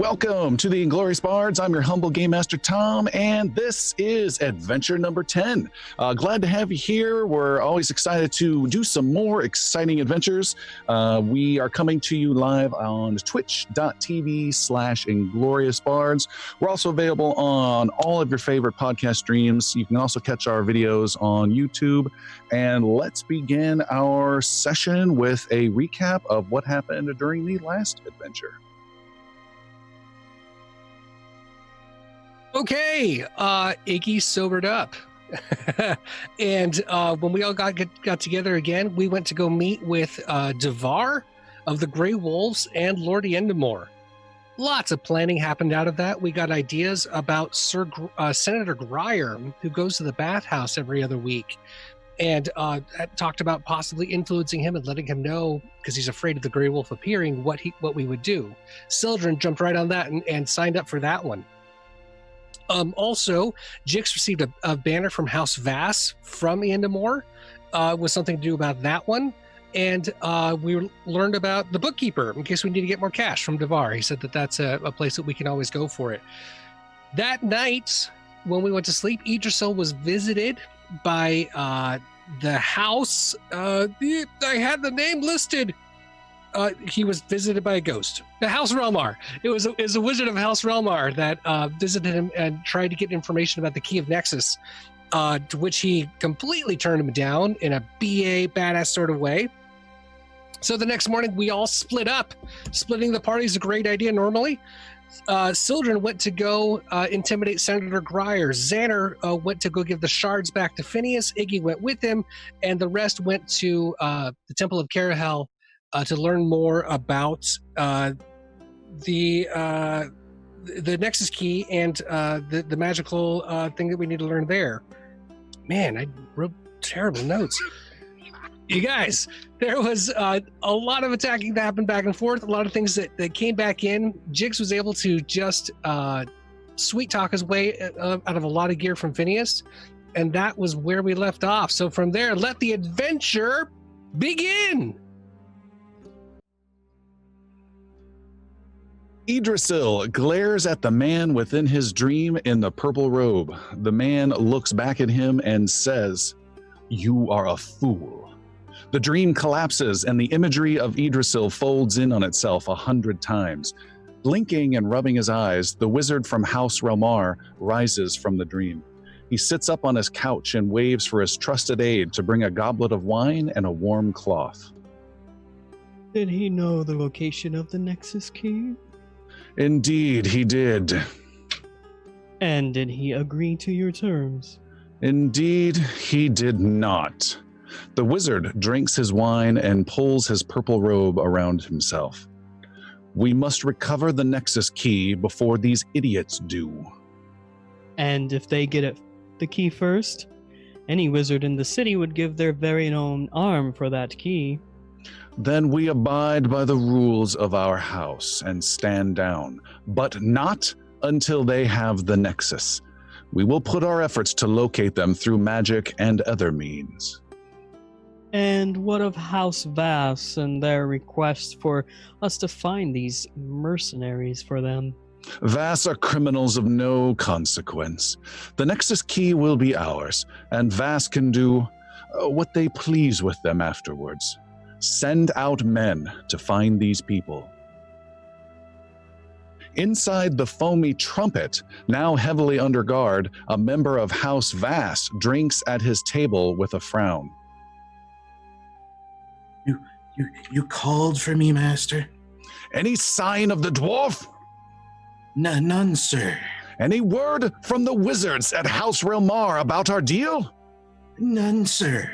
welcome to the Inglorious Bards. I'm your humble Game Master Tom, and this is adventure number 10. Glad to have you here. We're always excited to do some more exciting adventures. We are coming to you live on twitch.tv/IngloriousBards. We're also available on all of your favorite podcast streams. You can also catch our videos on YouTube. And let's begin our session with a recap of what happened during the last adventure. Okay, Iggy sobered up. And when we all got together again, we went to go meet with Devar of the Grey Wolves and Lord Endemore. Lots of planning happened out of that. We got ideas about Senator Grier, who goes to the bathhouse every other week, and talked about possibly influencing him and letting him know, because he's afraid of the Grey Wolf appearing, what we would do. Sildren jumped right on that and signed up for that one. Also, Jix received a banner from House Vass from Endemore with something to do about that one. And we learned about the bookkeeper in case we need to get more cash from Devar. He said that that's a place that we can always go for it. That night, when we went to sleep, Idrisil was visited by the house. I had the name listed. He was visited by a ghost. The House Relmar. It was a wizard of House Relmar that visited him and tried to get information about the Key of Nexus, to which he completely turned him down in a BA badass sort of way. So the next morning, we all split up. Splitting the party is a great idea normally. Sildren went to go intimidate Senator Grier. Xander went to go give the shards back to Phineas. Iggy went with him, and the rest went to the Temple of Carahel to learn more about the Nexus Key and the magical thing that we need to learn there. Man, I wrote terrible notes. You guys, there was a lot of attacking that happened back and forth, a lot of things that came back in. Jix was able to just sweet talk his way out of a lot of gear from Phineas, and that was where we left off. So from there, let the adventure begin! Idrisil glares at the man within his dream in the purple robe. The man looks back at him and says, "You are a fool." The dream collapses and the imagery of Idrisil folds in on itself 100 times. Blinking and rubbing his eyes, the wizard from House Relmar rises from the dream. He sits up on his couch and waves for his trusted aide to bring a goblet of wine and a warm cloth. Did he know the location of the Nexus Key? Indeed, he did. And did he agree to your terms? Indeed, he did not. The wizard drinks his wine and pulls his purple robe around himself. We must recover the Nexus Key before these idiots do. And if they get the key first, any wizard in the city would give their very own arm for that key. Then we abide by the rules of our house and stand down, but not until they have the Nexus. We will put our efforts to locate them through magic and other means. And what of House Vass and their request for us to find these mercenaries for them? Vass are criminals of no consequence. The Nexus Key will be ours, and Vass can do what they please with them afterwards. Send out men to find these people. Inside the foamy trumpet, now heavily under guard, a member of House Vass drinks at his table with a frown. You called for me, Master? Any sign of the dwarf? None, sir. Any word from the wizards at House Relmar about our deal? None, sir.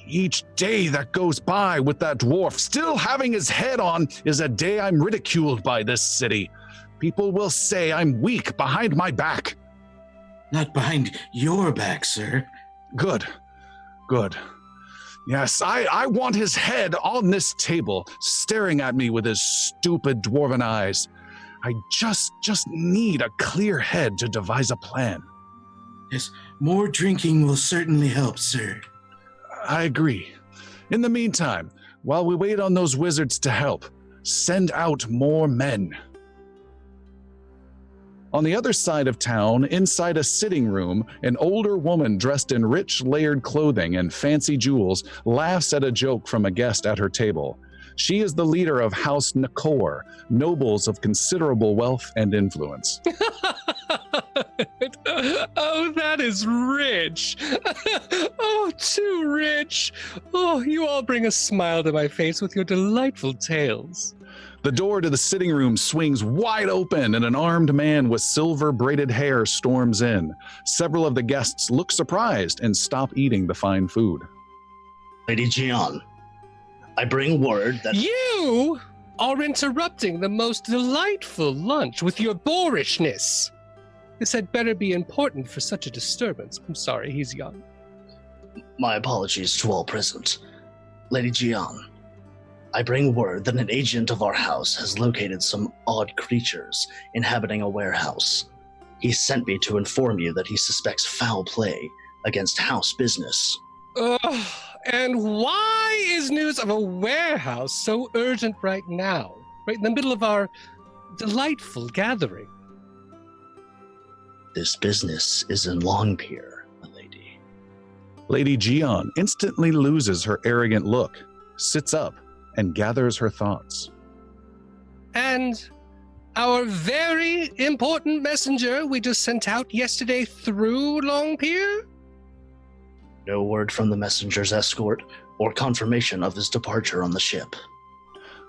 Each day that goes by with that dwarf still having his head on is a day I'm ridiculed by this city. People will say I'm weak behind my back. Not behind your back, sir. Good. Yes, I want his head on this table, staring at me with his stupid dwarven eyes. I just need a clear head to devise a plan. Yes, more drinking will certainly help, sir. I agree. In the meantime, while we wait on those wizards to help, send out more men. On the other side of town, inside a sitting room, an older woman dressed in rich layered clothing and fancy jewels laughs at a joke from a guest at her table. She is the leader of House Nakor, nobles of considerable wealth and influence. Oh, that is rich. Oh, too rich. Oh, you all bring a smile to my face with your delightful tales. The door to the sitting room swings wide open and an armed man with silver braided hair storms in. Several of the guests look surprised and stop eating the fine food. Lady Gian, I bring word that... You are interrupting the most delightful lunch with your boorishness. This had better be important for such a disturbance. I'm sorry, he's young. My apologies to all present. Lady Gian, I bring word that an agent of our house has located some odd creatures inhabiting a warehouse. He sent me to inform you that he suspects foul play against house business. And why is news of a warehouse so urgent right now? Right in the middle of our delightful gathering. This business is in Longpier, my lady. Lady Gian instantly loses her arrogant look, sits up, and gathers her thoughts. And our very important messenger we just sent out yesterday through Longpier? No word from the messenger's escort or confirmation of his departure on the ship.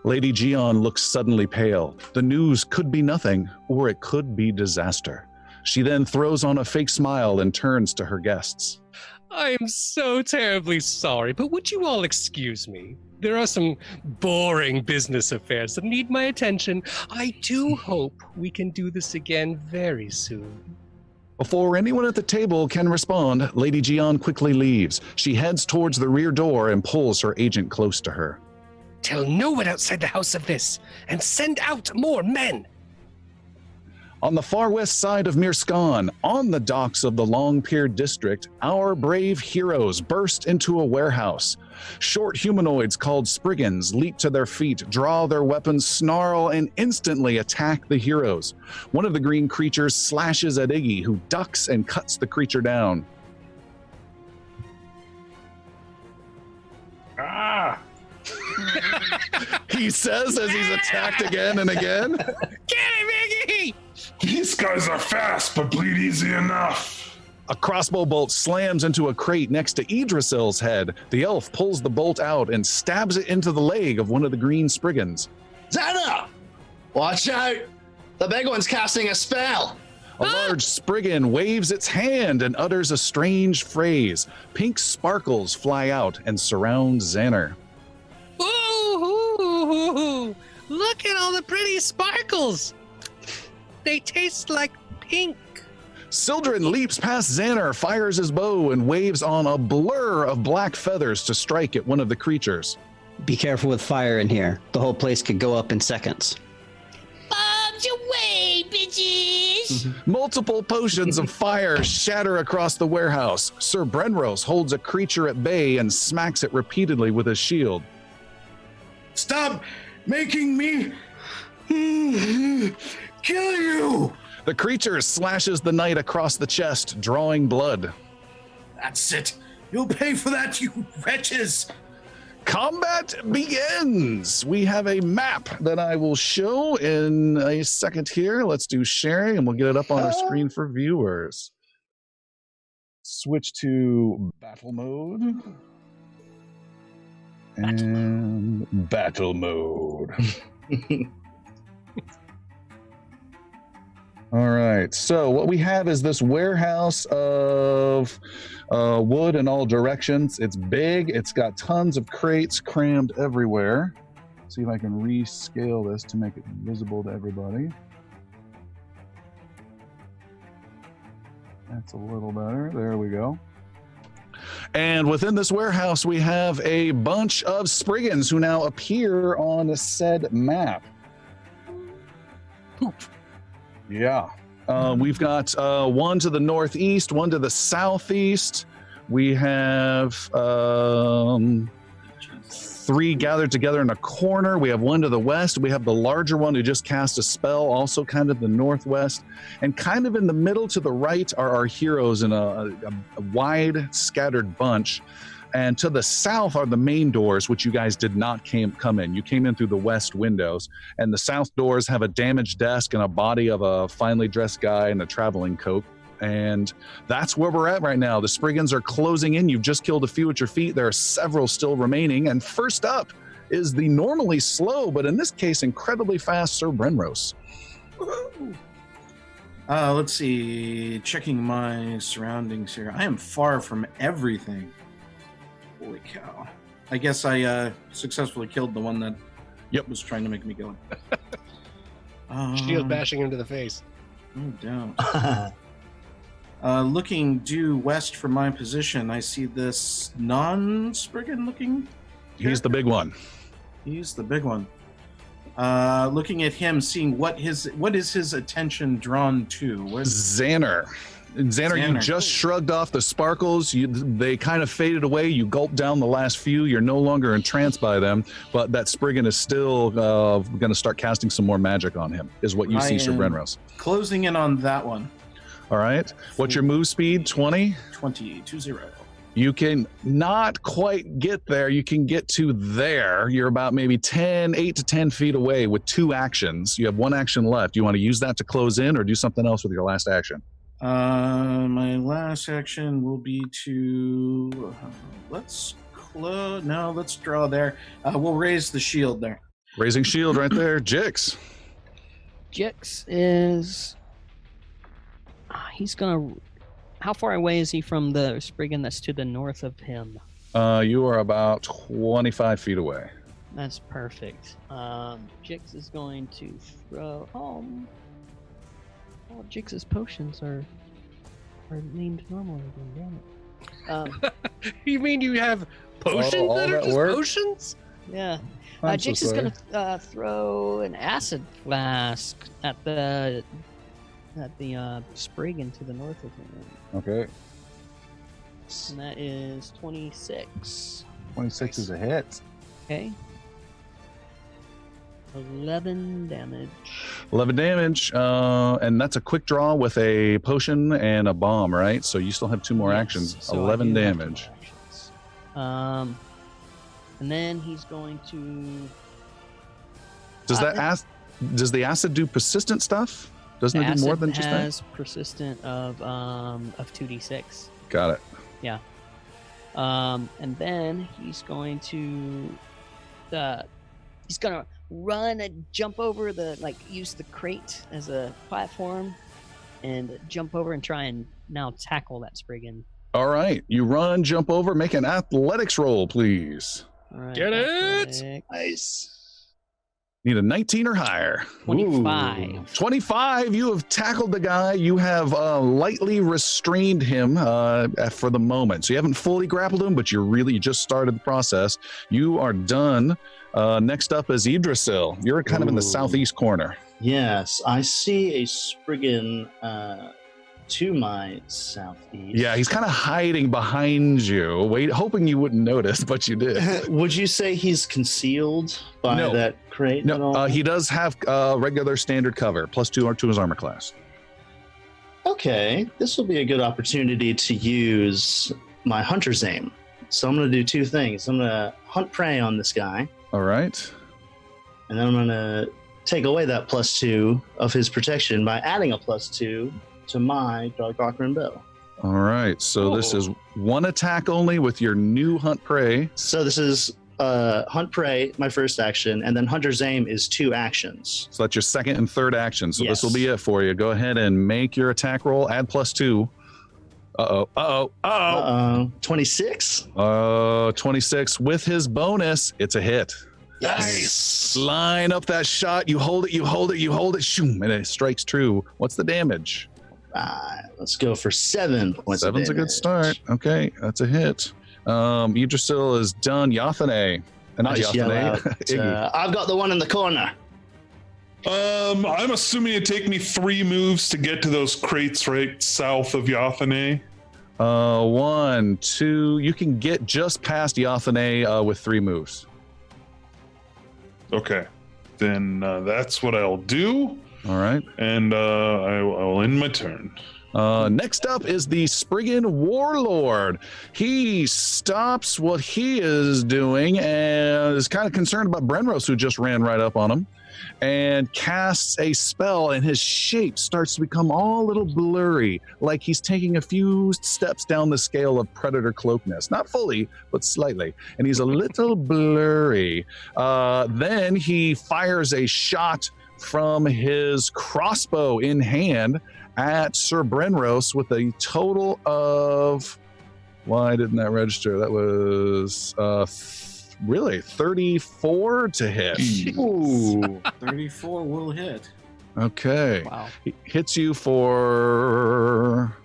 Lady Gian looks suddenly pale. The news could be nothing, or it could be disaster. She then throws on a fake smile and turns to her guests. I am so terribly sorry, but would you all excuse me? There are some boring business affairs that need my attention. I do hope we can do this again very soon. Before anyone at the table can respond, Lady Gian quickly leaves. She heads towards the rear door and pulls her agent close to her. Tell no one outside the house of this, and send out more men. On the far west side of Mearson, on the docks of the Longpier district, our brave heroes burst into a warehouse. Short humanoids called Spriggans leap to their feet, draw their weapons, snarl, and instantly attack the heroes. One of the green creatures slashes at Iggy, who ducks and cuts the creature down. Ah! He says as he's attacked again and again. Get him, Iggy! These guys are fast, but bleed easy enough. A crossbow bolt slams into a crate next to Idrisil's head. The elf pulls the bolt out and stabs it into the leg of one of the green Spriggans. Xana! Watch out! The big one's casting a spell! A large Spriggan waves its hand and utters a strange phrase. Pink sparkles fly out and surround Xander. Ooh, look at all the pretty sparkles. They taste like pink. Sildren leaps past Xander, fires his bow, and waves on a blur of black feathers to strike at one of the creatures. Be careful with fire in here. The whole place could go up in seconds. Bombs away, bitches! Multiple potions of fire shatter across the warehouse. Sir Brenros holds a creature at bay and smacks it repeatedly with his shield. Stop making me kill you! The creature slashes the knight across the chest, drawing blood. That's it. You'll pay for that, you wretches! Combat begins. We have a map that I will show in a second here. Let's do sharing and we'll get it up on our screen for viewers. Switch to battle mode. And battle mode. All right, so what we have is this warehouse of wood in all directions. It's big. It's got tons of crates crammed everywhere. See if I can rescale this to make it visible to everybody. That's a little better. There we go. And within this warehouse, we have a bunch of Spriggans who now appear on said map. Poop. Yeah. We've got one to the northeast, one to the southeast. We have 3 gathered together in a corner. We have one to the west. We have the larger one who just cast a spell, also kind of the northwest. And kind of in the middle to the right are our heroes in a wide, scattered bunch. And to the south are the main doors, which you guys did not come in. You came in through the west windows. And the south doors have a damaged desk and a body of a finely dressed guy in a traveling coat. And that's where we're at right now. The Spriggans are closing in. You've just killed a few at your feet. There are several still remaining. And first up is the normally slow, but in this case, incredibly fast Sir Brenros. Let's see. Checking my surroundings here. I am far from everything. Holy cow. I guess I successfully killed the one that was trying to make me go. Shield bashing him to the face. No doubt. Looking due west from my position, I see this non-Spriggan looking. He's the big one. He's the big one. Looking at him, seeing what is his attention drawn to? Xander, you just shrugged off the sparkles. They kind of faded away. You gulped down the last few. You're no longer entranced by them, but that Spriggan is still going to start casting some more magic on him, is what you see, Sir Brenros. Closing in on that one. All right. What's your move speed? 20? 20. You can not quite get there. You can get to there. You're about maybe 8 to 10 feet away with 2 actions. You have 1 action left. Do you want to use that to close in or do something else with your last action? My last action will be to... let's draw there. We'll raise the shield there. Raising shield right there. Jix. Jix is... he's gonna... How far away is he from the Spriggan that's to the north of him? You are about 25 feet away. That's perfect. Jix is going to throw... Jix's potions are named normally again, damn it. You mean you have potions that are just potions? Yeah. I'm Jix so is sorry. gonna throw an acid flask at the Spriggan to the north of him. Okay. And that is 26. 26 is a hit. Okay. 11 damage. 11 damage. And that's a quick draw with a potion and a bomb, right? So you still have 2 more actions. So 11 I do have damage. 2 actions. And then he's going to... Does the acid do persistent stuff? Doesn't it do more than just that? Has persistent of 2d6. Got it. Yeah. And then he's going to run and jump over use the crate as a platform and jump over and try and now tackle that Spriggan. All right. You run, jump over, make an athletics roll, please. All right, Get it! athletics. Nice. Need a 19 or higher. 25. Ooh. 25. You have tackled the guy. You have lightly restrained him for the moment. So you haven't fully grappled him, but you just started the process. You are done. Next up is Yggdrasil. You're kind of in the southeast corner. Yes, I see a Spriggan to my southeast. Yeah, he's kind of hiding behind you, hoping you wouldn't notice, but you did. Would you say he's concealed by that crate? No, he does have regular standard cover, +2 to his armor class. Okay, this will be a good opportunity to use my hunter's aim. So I'm going to do 2 things. I'm going to hunt prey on this guy. All right. And then I'm going to take away that +2 of his protection by adding a +2 to my Dark Ocarina bow. All right. So this is 1 attack only with your new hunt prey. So this is hunt prey, my first action, and then hunter's aim is 2 actions. So that's your second and third action. So Yes. this will be it for you. Go ahead and make your attack roll. Add +2. 26. 26 with his bonus. It's a hit. Yes. Line up that shot. You hold it. Shoom, and it strikes true. What's the damage? Let's go for 7 points. 7's a good start. Okay, that's a hit. Yggdrasil is done. Yathane. Not Yathane. Iggy. I've got the one in the corner. I'm assuming it'd take me 3 moves to get to those crates right south of Yathane. 1, 2. You can get just past Yathane with 3 moves. Okay. Then that's what I'll do. All right. And I will end my turn. Next up is the Spriggan Warlord. He stops what he is doing and is kind of concerned about Brenros, who just ran right up on him, and casts a spell, and his shape starts to become all a little blurry, like he's taking a few steps down the scale of Predator Cloakness. Not fully, but slightly. And he's a little blurry. Then he fires a shot from his crossbow in hand at Sir Brenros with a total of, why didn't that register? That was really 34 to hit. Ooh, 34 will hit. Okay. Wow. He hits you for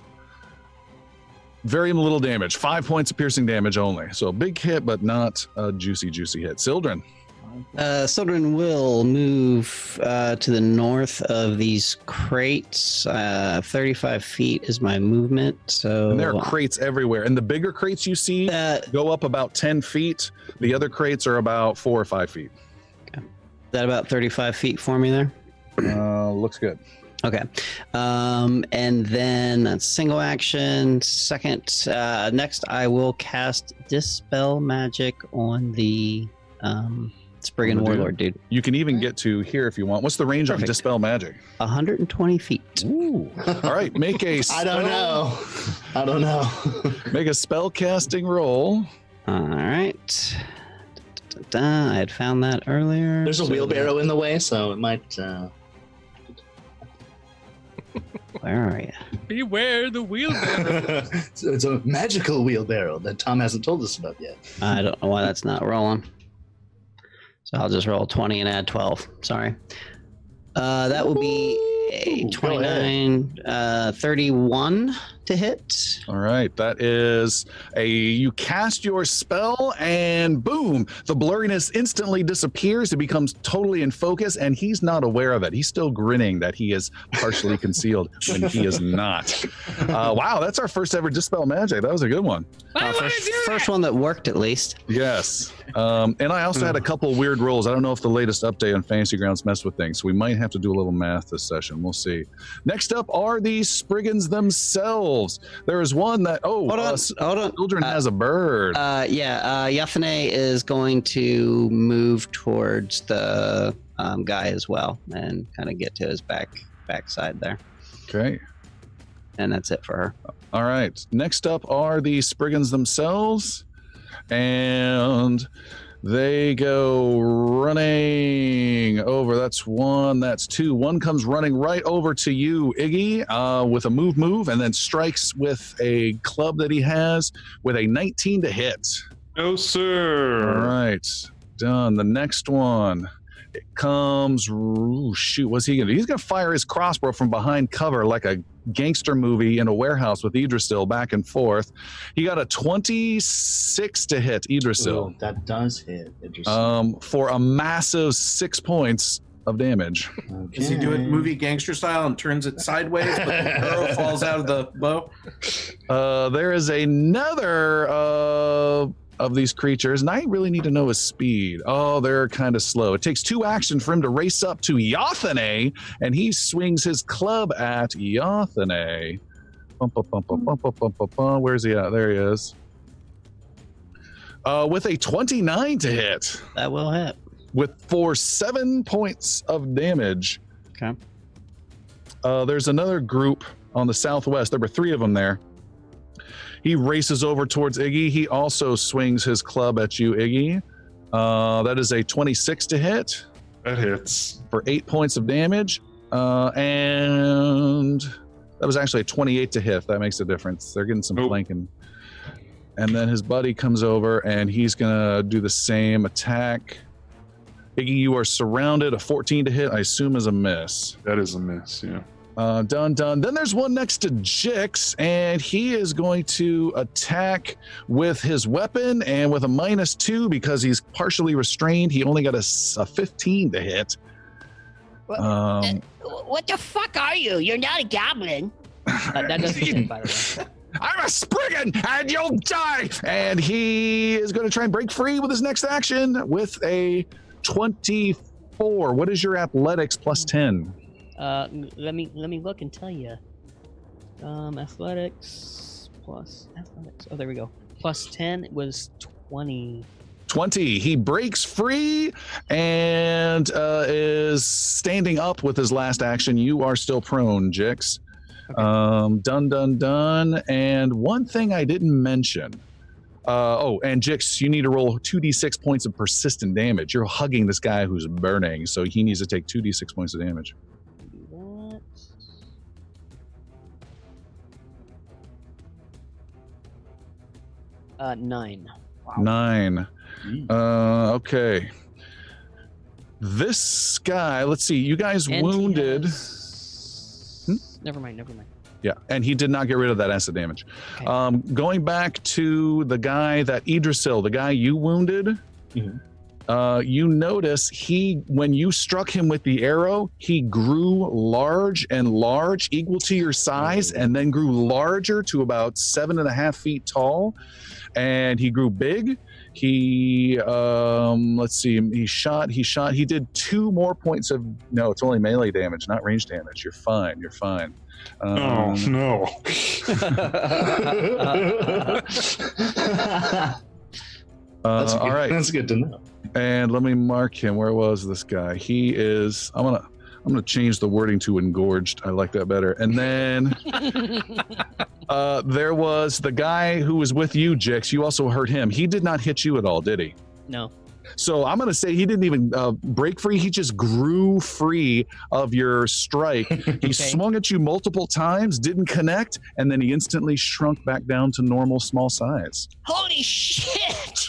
very little damage, 5 points of piercing damage only. So a big hit, but not a juicy hit. Sildren. Sildren will move to the north of these crates. 35 feet is my movement. So And there are crates everywhere. And the bigger crates you see go up about 10 feet. The other crates are about 4 or 5 feet. Is that about 35 feet for me there? Looks good. Okay. And then that's single action. Second, next I will cast Dispel Magic on the Spriggan On the dude. Warlord dude. You can even get to here if you want. What's the range on Perfect. Dispel Magic? 120 feet. Ooh. All right, make a I don't know. Make a spell casting roll. All right. I had found that earlier. There's a wheelbarrow in the way, so it might. Where are you? Beware the wheelbarrow. It's a magical wheelbarrow that Tom hasn't told us about yet. I don't know why that's not rolling. So I'll just roll 20 and add 12. Sorry. That will be a 29, 31 to hit. All right, that is you cast your spell and boom, the blurriness instantly disappears. It becomes totally in focus and he's not aware of it. He's still grinning that he is partially concealed when he is not. Wow, that's our first ever Dispel Magic. That was a good one. First one that worked at least. Yes. And I also had a couple weird rolls. I don't know if the latest update on Fantasy Grounds messed with things. So we might have to do a little math this session. We'll see. Next up are the Spriggans themselves. There is one that, Hold on. Children has a bird. Yathane is going to move towards the guy as well and kind of get to his backside there. Okay. And that's it for her. All right. Next up are the Spriggans themselves. And they go running over. That's 1. That's 2. One comes running right over to you, Iggy, with a move, and then strikes with a club that he has with a 19 to hit. No, sir. All right. Done. The next one. It comes. Ooh, shoot. What's he going to do? He's going to fire his crossbow from behind cover like a gangster movie in a warehouse with Idrisil back and forth. He got a 26 to hit Idrisil. Oh, that does hit. Interesting. For a massive 6 points of damage. Okay. Does he do it movie gangster style and turns it sideways, but the arrow falls out of the bow? There is another of these creatures, and I really need to know his speed. Oh, they're kind of slow. It takes 2 action for him to race up to Yathane, and he swings his club at Yathane. Where's he at? There he is. With a 29 to hit. That will hit. For 7 points of damage. Okay. There's another group on the southwest. There were 3 of them there. He races over towards Iggy. He also swings his club at you, Iggy. That is a 26 to hit. That hits. For 8 points of damage. And that was actually a 28 to hit, if that makes a difference. They're getting some flanking. And then his buddy comes over, and he's going to do the same attack. Iggy, you are surrounded. A 14 to hit, I assume, is a miss. That is a miss, yeah. Done. Then there's one next to Jix, and he is going to attack with his weapon and with a -2 because he's partially restrained. He only got a 15 to hit. What the fuck are you? You're not a goblin. That doesn't hit, by the way. I'm a Spriggan, and you'll die. And he is going to try and break free with his next action with a 24. What is your athletics plus 10? Let me look and tell you. Athletics plus athletics. Oh, there we go. Plus 10 was 20. 20. He breaks free and is standing up with his last action. You are still prone, Jix. Okay. Done. And one thing I didn't mention. And Jix, you need to roll 2d6 points of persistent damage. You're hugging this guy who's burning, so he needs to take 2d6 points of damage. That. 9. Wow. 9. Okay. This guy, let's see, you guys and wounded. Never mind. Yeah, and he did not get rid of that acid damage. Okay. Going back to the guy that Idrisil, the guy you wounded, you notice when you struck him with the arrow, he grew large, equal to your size, and then grew larger to about 7.5 feet tall. And he grew big. He let's see, he did 2 more points of, no, it's only melee damage, not range damage. You're fine. Oh no. All right. That's good to know. And let me mark him. Where was this guy? He is, I'm gonna change the wording to engorged. I like that better. And then there was the guy who was with you, Jix. You also hurt him. He did not hit you at all, did he? No. So I'm gonna say he didn't even break free. He just grew free of your strike. He swung at you multiple times, didn't connect, and then he instantly shrunk back down to normal small size. Holy shit!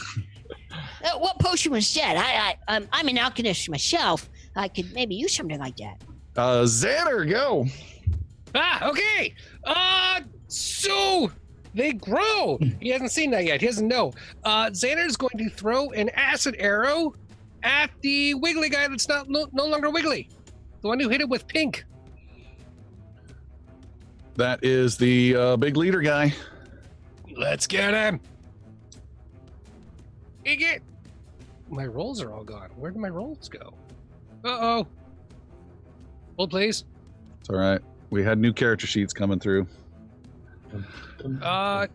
What potion was that? I'm an alchemist myself. I could maybe use something like that. Xander, go. Okay. So they grow. He hasn't seen that yet. He doesn't know. Xander is going to throw an acid arrow at the wiggly guy that's no longer wiggly. The one who hit it with pink. That is the big leader guy. Let's get him. My rolls are all gone. Where did my rolls go? Uh-oh. Hold, please. It's all right. We had new character sheets coming through. So I'm gonna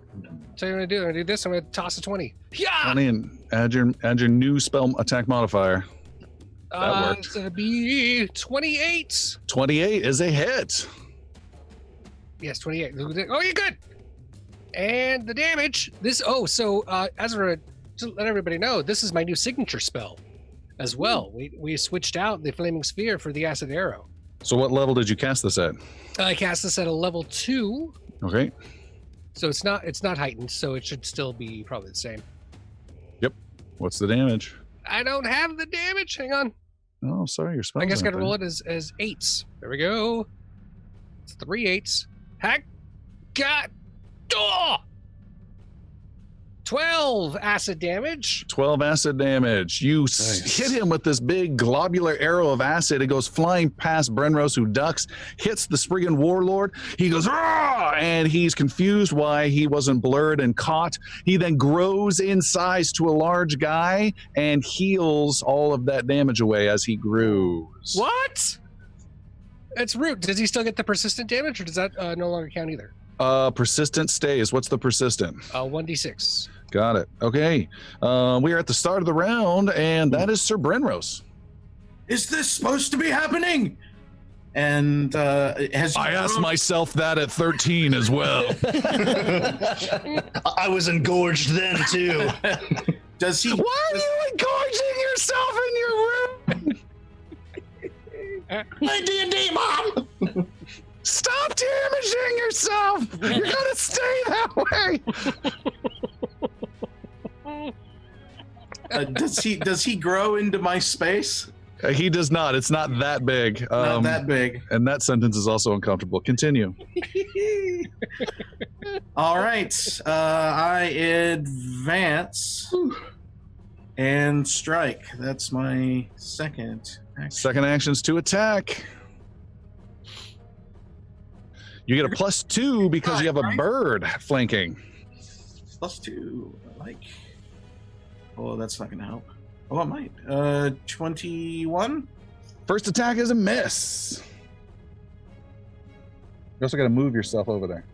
do. I'm gonna do this. I'm gonna toss a 20. Yeah. 20 and add your new spell attack modifier. That worked. It's gonna be 28. 28 is a hit. Yes, 28. Oh, you're good. And the damage. To let everybody know, this is my new signature spell as well. We switched out the flaming sphere for the acid arrow. So what level did you cast this at? I cast this at a level 2. Okay. So it's not heightened, so it should still be probably the same. Yep. What's the damage? I don't have the damage. Hang on. Oh, sorry, your spell. I guess I gotta roll it as 8s. There we go. It's 3 8s. Heck. God. Oh! 12 acid damage. 12 acid damage. You hit him with this big globular arrow of acid. It goes flying past Brenrose, who ducks, hits the Spriggan warlord. He goes, "Rah!" And he's confused why he wasn't blurred and caught. He then grows in size to a large guy and heals all of that damage away as he grows. What? It's rude. Does he still get the persistent damage, or does that no longer count either? Persistent stays. What's the persistent? 1d6. Got it. Okay. We are at the start of the round, and that is Sir Brenrose. Is this supposed to be happening? And I asked myself that at 13 as well. I was engorged then too. Does he? Why are you engorging yourself in your room? My D&D, Mom. Stop damaging yourself. You're gonna stay that way. Does he grow into my space? He does not. It's not that big. Not that big. And that sentence is also uncomfortable. Continue. All right. I advance and strike. That's my second action. Second action's to attack. You get a +2 because you have a bird flanking. +2. I like. Oh, that's not going to help. Oh, it might. 21? First attack is a miss. You also got to move yourself over there.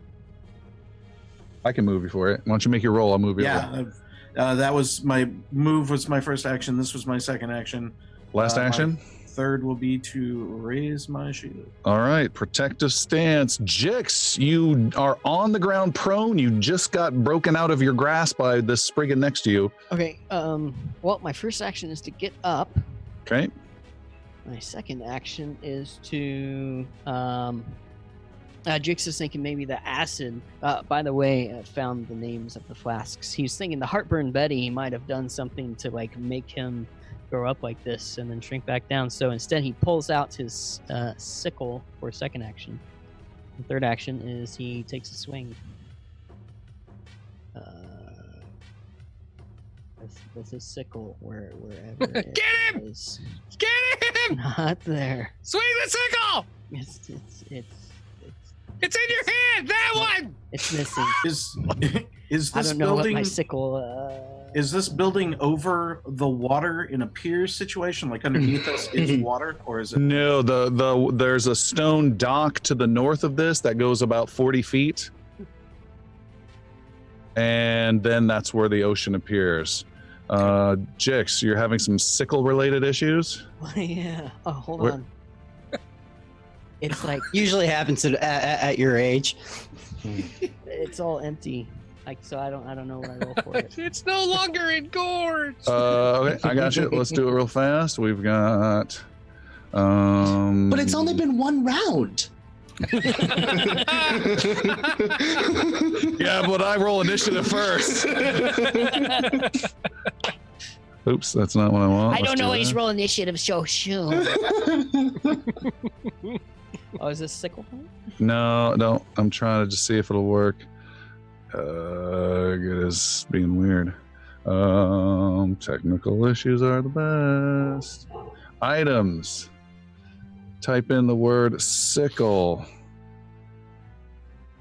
I can move you for it. Why don't you make your roll? I'll move you over. That was my move. Was my first action. This was my second action. Last action? Third will be to raise my shield. All right, protective stance. Jix, you are on the ground prone. You just got broken out of your grasp by this spriggan next to you. Okay. Well, my first action is to get up. Okay. My second action is to Jix is thinking maybe the acid. By the way, I found the names of the flasks. He's thinking the heartburn Betty might have done something to like make him grow up like this and then shrink back down. So instead, he pulls out his sickle for second action. The third action is he takes a swing. With his sickle, wherever it Get him! is. Get him! Not there. Swing the sickle! It's It's in your hand! That one! It's missing. Is I this don't know what building? my sickle. Is this building over the water in a pier situation? Like underneath us is water, or is it? No, there's a stone dock to the north of this that goes about 40 feet. And then that's where the ocean appears. Jix, you're having some sickle-related issues? Yeah. Oh, hold Where- on. It's like Usually happens at your age. it's all empty. Like so, I don't know what I roll for it. It's no longer engorged! Okay, I got you. Let's do it real fast. We've got... But it's only been one round. Yeah, but I roll initiative first. Oops, that's not what I want. I don't Let's do always that. roll initiative so soon. Oh, is this sickle? No. I'm trying to just see if it'll work. It is being weird. Technical issues are the best. Items. Type in the word sickle.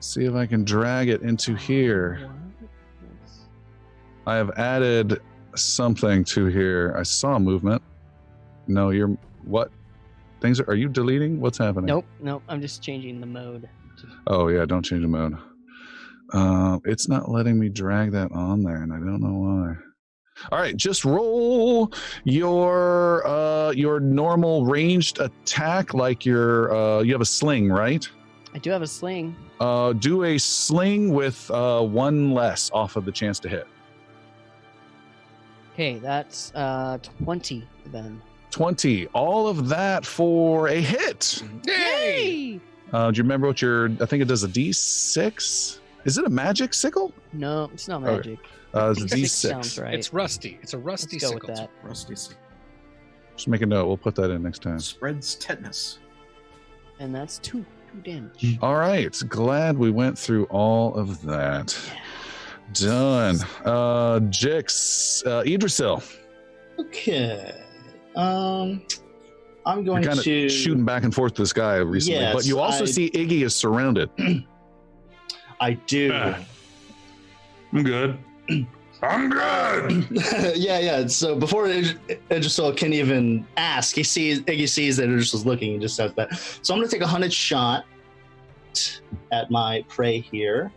See if I can drag it into here. I have added something to here. I saw movement. No, you're what? Things are you deleting? What's happening? Nope. I'm just changing the mode. Oh yeah, don't change the mode. It's not letting me drag that on there, and I don't know why. All right, just roll your normal ranged attack like you have a sling, right? I do have a sling. Do a sling with one less off of the chance to hit. Okay, that's 20 then. 20. All of that for a hit. Yay! Do you remember what I think it does a D6? Is it a magic sickle? No, it's not Okay. magic. It's a D6 D6. sounds right. It's rusty. It's a rusty Let's go sickle. with that. Rusty Just make a note. We'll put that in next time. spreads tetanus. And that's two damage. All right. Glad we went through all of that. Done. Jix, Idrisil. Okay. I'm going You're kind to of shooting back and forth with this guy recently, Yes, but you also see Iggy is surrounded. I do. I'm good. I'm good. yeah. So before Idrisil can even ask, Iggy sees that Idrisil's looking and just says that. So I'm going to take a 100 shot at my prey here.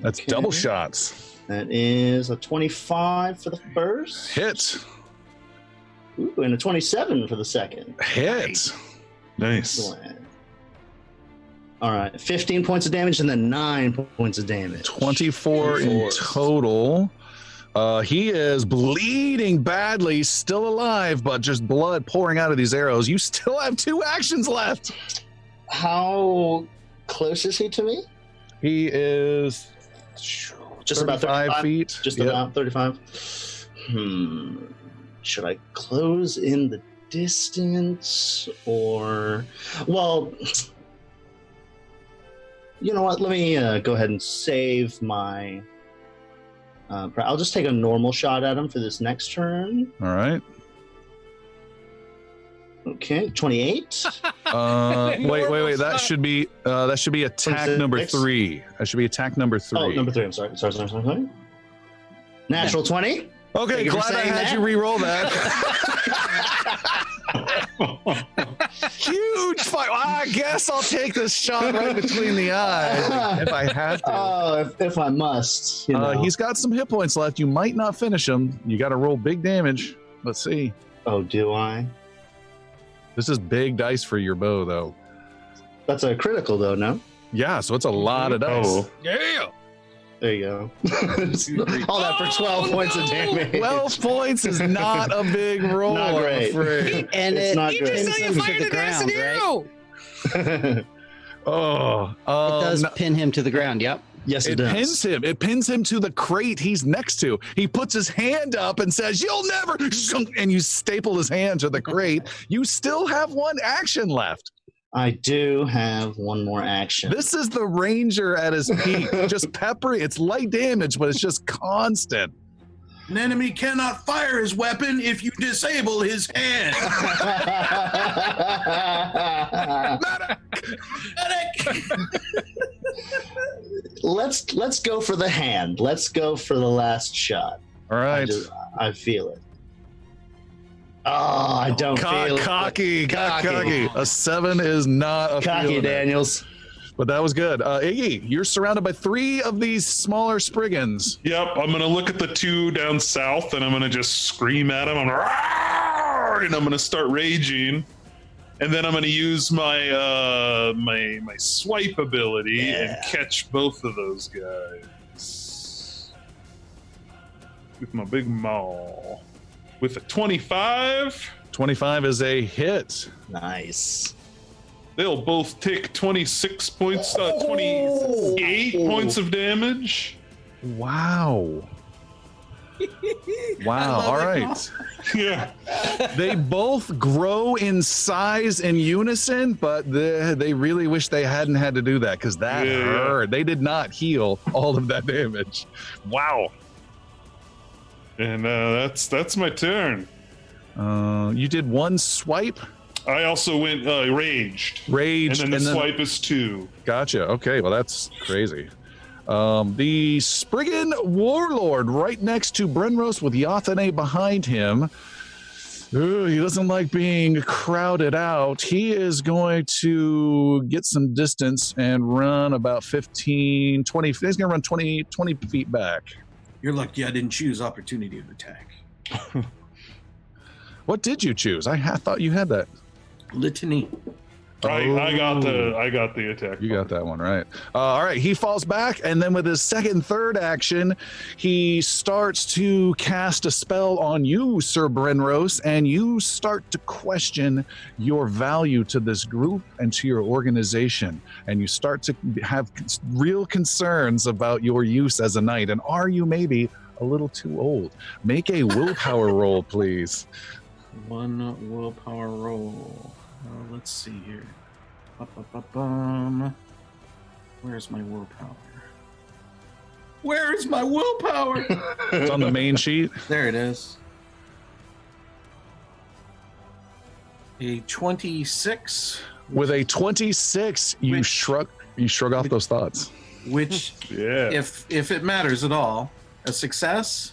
That's Okay. double shots. That is a 25 for the first. Hit. Ooh, and a 27 for the second. Hit. Nice. Excellent. All right, 15 points of damage and then 9 points of damage. 24 in total. He is bleeding badly, still alive, but just blood pouring out of these arrows. You still have 2 actions left. How close is he to me? He is Just about 35 feet. Just Yep. about 35. Should I close in the distance or? Well, you know what? Let me go ahead and save my. I'll just take a normal shot at him for this next turn. All right. Okay, 28. Wait. That should be attack 26. number 3. That should be attack number 3. Oh, number 3. I'm sorry. Natural 20. Okay, Thank you for glad I saying had that. you re-roll that. Huge fight. Well, I guess I'll take this shot right between the eyes if I have to. Oh, if I must. He's got some hit points left. You might not finish him. You got to roll big damage. Let's see. Oh, do I? This is big dice for your bow, though. That's a critical, though, no? Yeah, so it's a lot of dice. Oh. Yeah. There you go. All that for 12 points of damage. 12 points is not a big roll, Not great. I'm afraid. And It's not He great. just said you to fired the an ground, acid right? arrow. Oh, It does pin him to the ground. Yep. Yes, it it does. pins him. It pins him to the crate he's next to. He puts his hand up and says, "You'll never," and you staple his hand to the crate. You still have one action left. I do have one more action. This is the ranger at his peak. Just peppery. It's light damage, but it's just constant. An enemy cannot fire his weapon if you disable his hand. Let's go for the hand. Let's go for the last shot. All right. I feel it. Oh, I don't feel Cocky. it. Cocky. A 7 is not a Cocky, feeling it. Daniels. But that was good. Iggy, you're surrounded by 3 of these smaller Spriggans. Yep, I'm gonna look at the 2 down south, and I'm gonna just scream at them. And I'm gonna start raging, and then I'm gonna use my my swipe ability and catch both of those guys with my big maul. With a 25, 25 is a hit. Nice. they'll both take 26 points, 28 points of damage. Wow. Wow. All right. Yeah. They both grow in size in unison, but they really wish they hadn't had to do that because that hurt. They did not heal all of that damage. Wow. And that's my turn. You did one swipe. I also went raged. Raged, and then the swipe is 2. Gotcha. Okay, well that's crazy. The Spriggan Warlord right next to Brenros with Yathane behind him. Ooh, he doesn't like being crowded out. He is going to get some distance and run about 15, 20. He's going to run 20 feet back. You're lucky I didn't choose opportunity of attack. What did you choose? I thought you had that. Litany. I got the attack. You got that one right. All right, he falls back, and then with his second, third action, he starts to cast a spell on you, Sir Brenros, and you start to question your value to this group and to your organization, and you start to have real concerns about your use as a knight, and are you maybe a little too old? Make a willpower roll, please. One willpower roll. Let's see here. Where's my willpower? Where is my willpower? It's on the main sheet. There it is. A 26. With a 26, you shrug off those thoughts. Which, Yeah. if it matters at all, a success,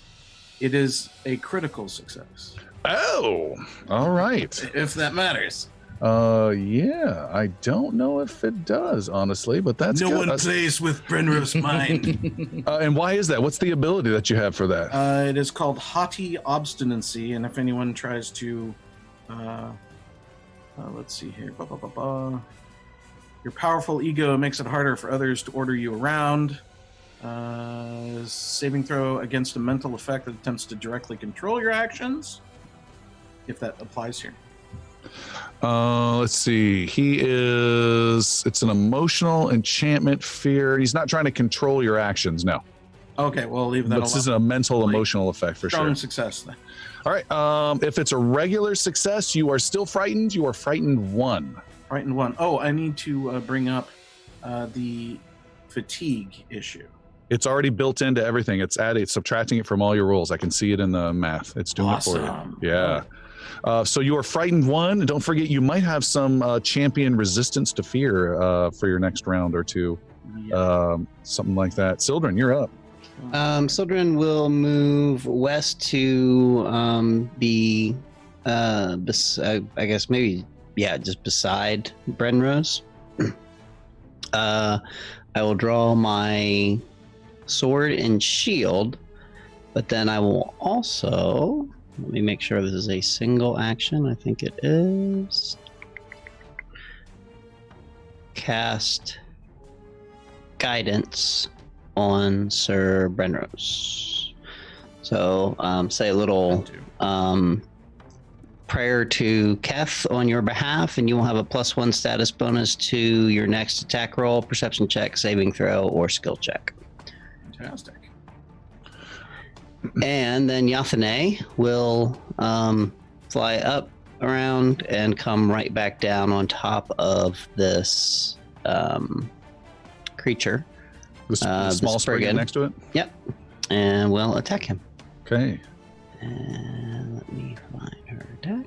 it is a critical success. Oh, all right. If that matters. Yeah, I don't know if it does, honestly, but that's No good. one plays with Brenros' mind. And why is that? What's the ability that you have for that? It is called haughty obstinacy, and if anyone tries to, let's see here. Your powerful ego makes it harder for others to order you around. Saving throw against a mental effect that attempts to directly control your actions, if that applies here. Let's see. It's an emotional enchantment fear. He's not trying to control your actions, no. Okay, well, leave that But this alone. is a mental, emotional effect for Strong sure. success then. All right. If it's a regular success, you are still frightened. You are frightened 1. Frightened 1. Oh, I need to bring up the fatigue issue. It's already built into everything. It's subtracting it from all your rolls. I can see it in the math. It's doing it for Awesome. you. Yeah. So you are frightened 1. Don't forget, you might have some champion resistance to fear for your next round or 2. Something like that. Sildren, you're up. Sildren will move west to be, I guess maybe, just beside Brenrose. I will draw my sword and shield, but then I will also, let me make sure this is a single action. I think it is. Cast guidance on Sir Brenrose. So say a little prayer to Keth on your behalf, and you will have a +1 status bonus to your next attack roll, perception check, saving throw, or skill check. Fantastic. And then Yathane will fly up around and come right back down on top of this creature. The small spriggan next to it? Yep. And we'll attack him. Okay. And let me find her deck.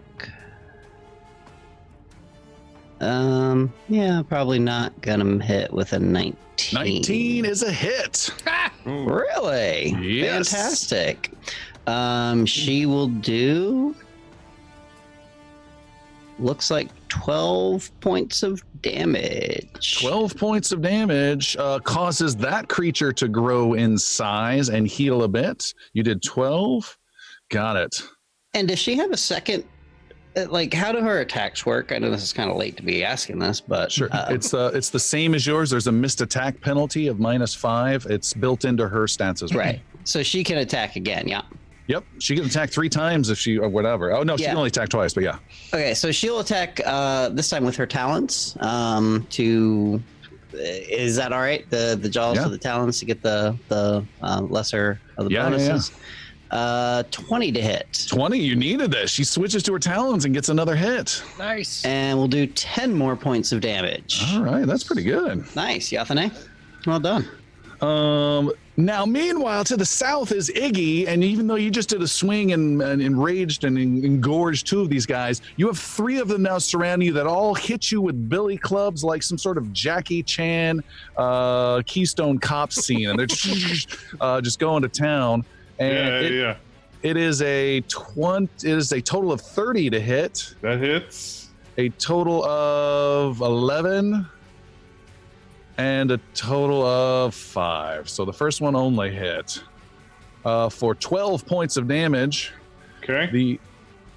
Probably not gonna hit with a 19. 19 is a hit. Really? Yes. Fantastic. She will do, looks like 12 points of damage. 12 points of damage causes that creature to grow in size and heal a bit. You did 12. Got it. And does she have a second? Like, how do her attacks work? I know this is kind of late to be asking this, but Sure. It's the same as yours. There's a missed attack penalty of -5. It's built into her stats as well. right. So she can attack again, yeah. Yep. She can attack 3 times if she, or whatever. Oh, no, she can only attack twice, but yeah. Okay, so she'll attack this time with her talons is that all right? The jaws of the talons to get the lesser of the bonuses. 20 to hit. 20, you needed this. She switches to her talons and gets another hit. Nice. And we'll do 10 more points of damage. All right, that's pretty good. Nice, Yathane. Well done. Now, meanwhile, to the south is Iggy, and even though you just did a swing and enraged and engorged 2 of these guys, you have 3 of them now surrounding you that all hit you with billy clubs like some sort of Jackie Chan Keystone Cop scene, and they're just going to town. And it is a total of 30 to hit. That hits. A total of 11. And a total of 5. So the first one only hit for 12 points of damage. Okay. The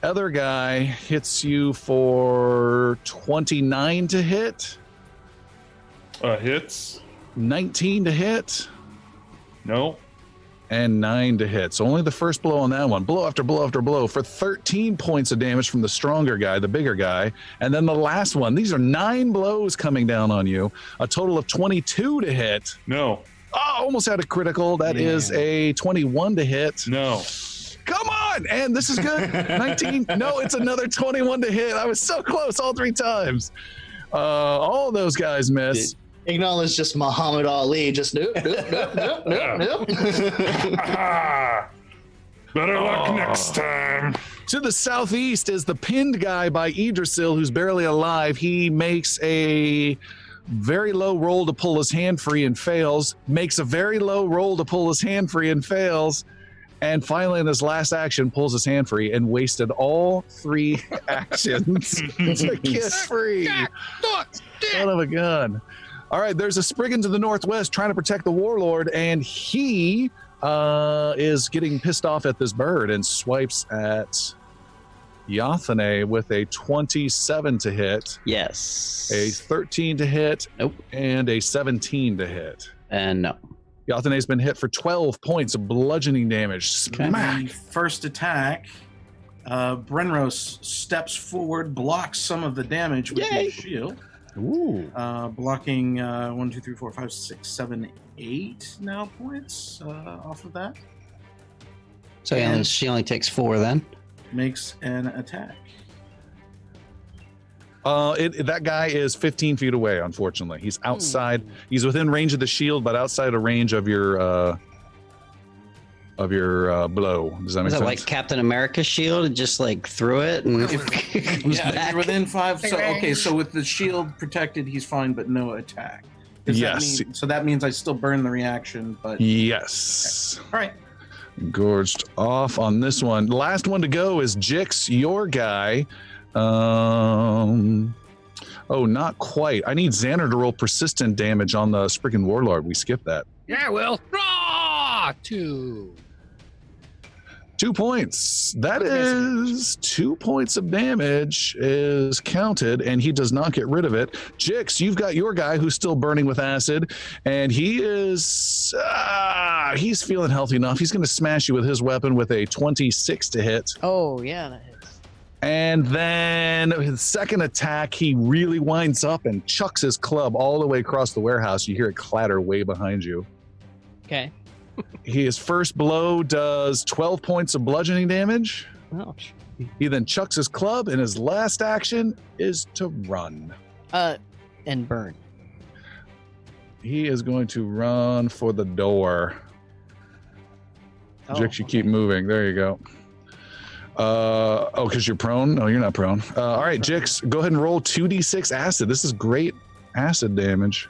other guy hits you for 29 to hit. Hits. 19 to hit. No. And 9 to hit. So only the first blow on that one. Blow after blow after blow for 13 points of damage from the stronger guy, the bigger guy. And then the last one. These are 9 blows coming down on you. A total of 22 to hit. No. Oh, almost had a critical. That is a 21 to hit. No. Come on. And this is good. 19. No, it's another 21 to hit. I was so close all 3 times. All those guys miss. Acknowledge just Muhammad Ali. Just nope. Better luck next time. To the southeast is the pinned guy by Idrisil, who's barely alive. He makes a very low roll to pull his hand free and fails. Makes a very low roll to pull his hand free and fails. And finally, in his last action, pulls his hand free and wasted all 3 actions to get free. Son of a gun. All right, there's a Spriggan to the northwest trying to protect the warlord, and he is getting pissed off at this bird and swipes at Yathane with a 27 to hit. Yes. A 13 to hit. Nope. And a 17 to hit. And no. Yathane's been hit for 12 points of bludgeoning damage. Smack. First attack, Brenrose steps forward, blocks some of the damage with his shield. Ooh. Blocking 1, 2, 3, 4, 5, 6, 7, 8 now points off of that. So she only takes 4 then. Makes an attack. That guy is 15 feet away, unfortunately. He's outside. He's within range of the shield, but outside of range of your of your blow. Does that make Was it sense? like Captain America's shield and just like threw it and it comes Yeah, back? you're within 5. So okay, so with the shield protected, he's fine, but no attack. Yes. So that means I still burn the reaction, but Yes. all right. Gorged off on this one. Last one to go is Jix, your guy. Oh, not quite. I need Xander to roll persistent damage on the Spriggan Warlord. We skipped that. Yeah, well, raw 2. 2 points. That is 2 points of damage is counted, and he does not get rid of it. Jix, you've got your guy who's still burning with acid, and he's feeling healthy enough. He's going to smash you with his weapon with a 26 to hit. Oh, yeah, that hits. And then his second attack, he really winds up and chucks his club all the way across the warehouse. You hear it clatter way behind you. Okay. His first blow does 12 points of bludgeoning damage. Ouch. He then chucks his club, and his last action is to run. And burn. He is going to run for the door. Oh, Jix, you keep moving. There you go. Because you're prone? No, you're not prone. All right, Jix, go ahead and roll 2d6 acid. This is great acid damage.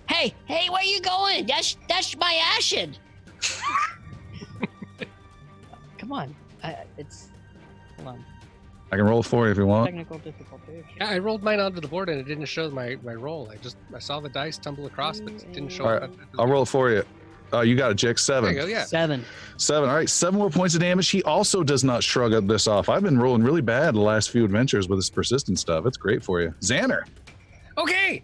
Hey, where you going? That's my acid. Come on. Hold on. I can roll for you if you want. Technical difficulty. Yeah, I rolled mine onto the board and it didn't show my roll. I saw the dice tumble across, but it didn't show All up. right, I'll roll it for you. You got it, Jix. 7. There you go, yeah. 7. 7. All right, 7 more points of damage. He also does not shrug this off. I've been rolling really bad the last few adventures with this persistent stuff. It's great for you. Xander. Okay,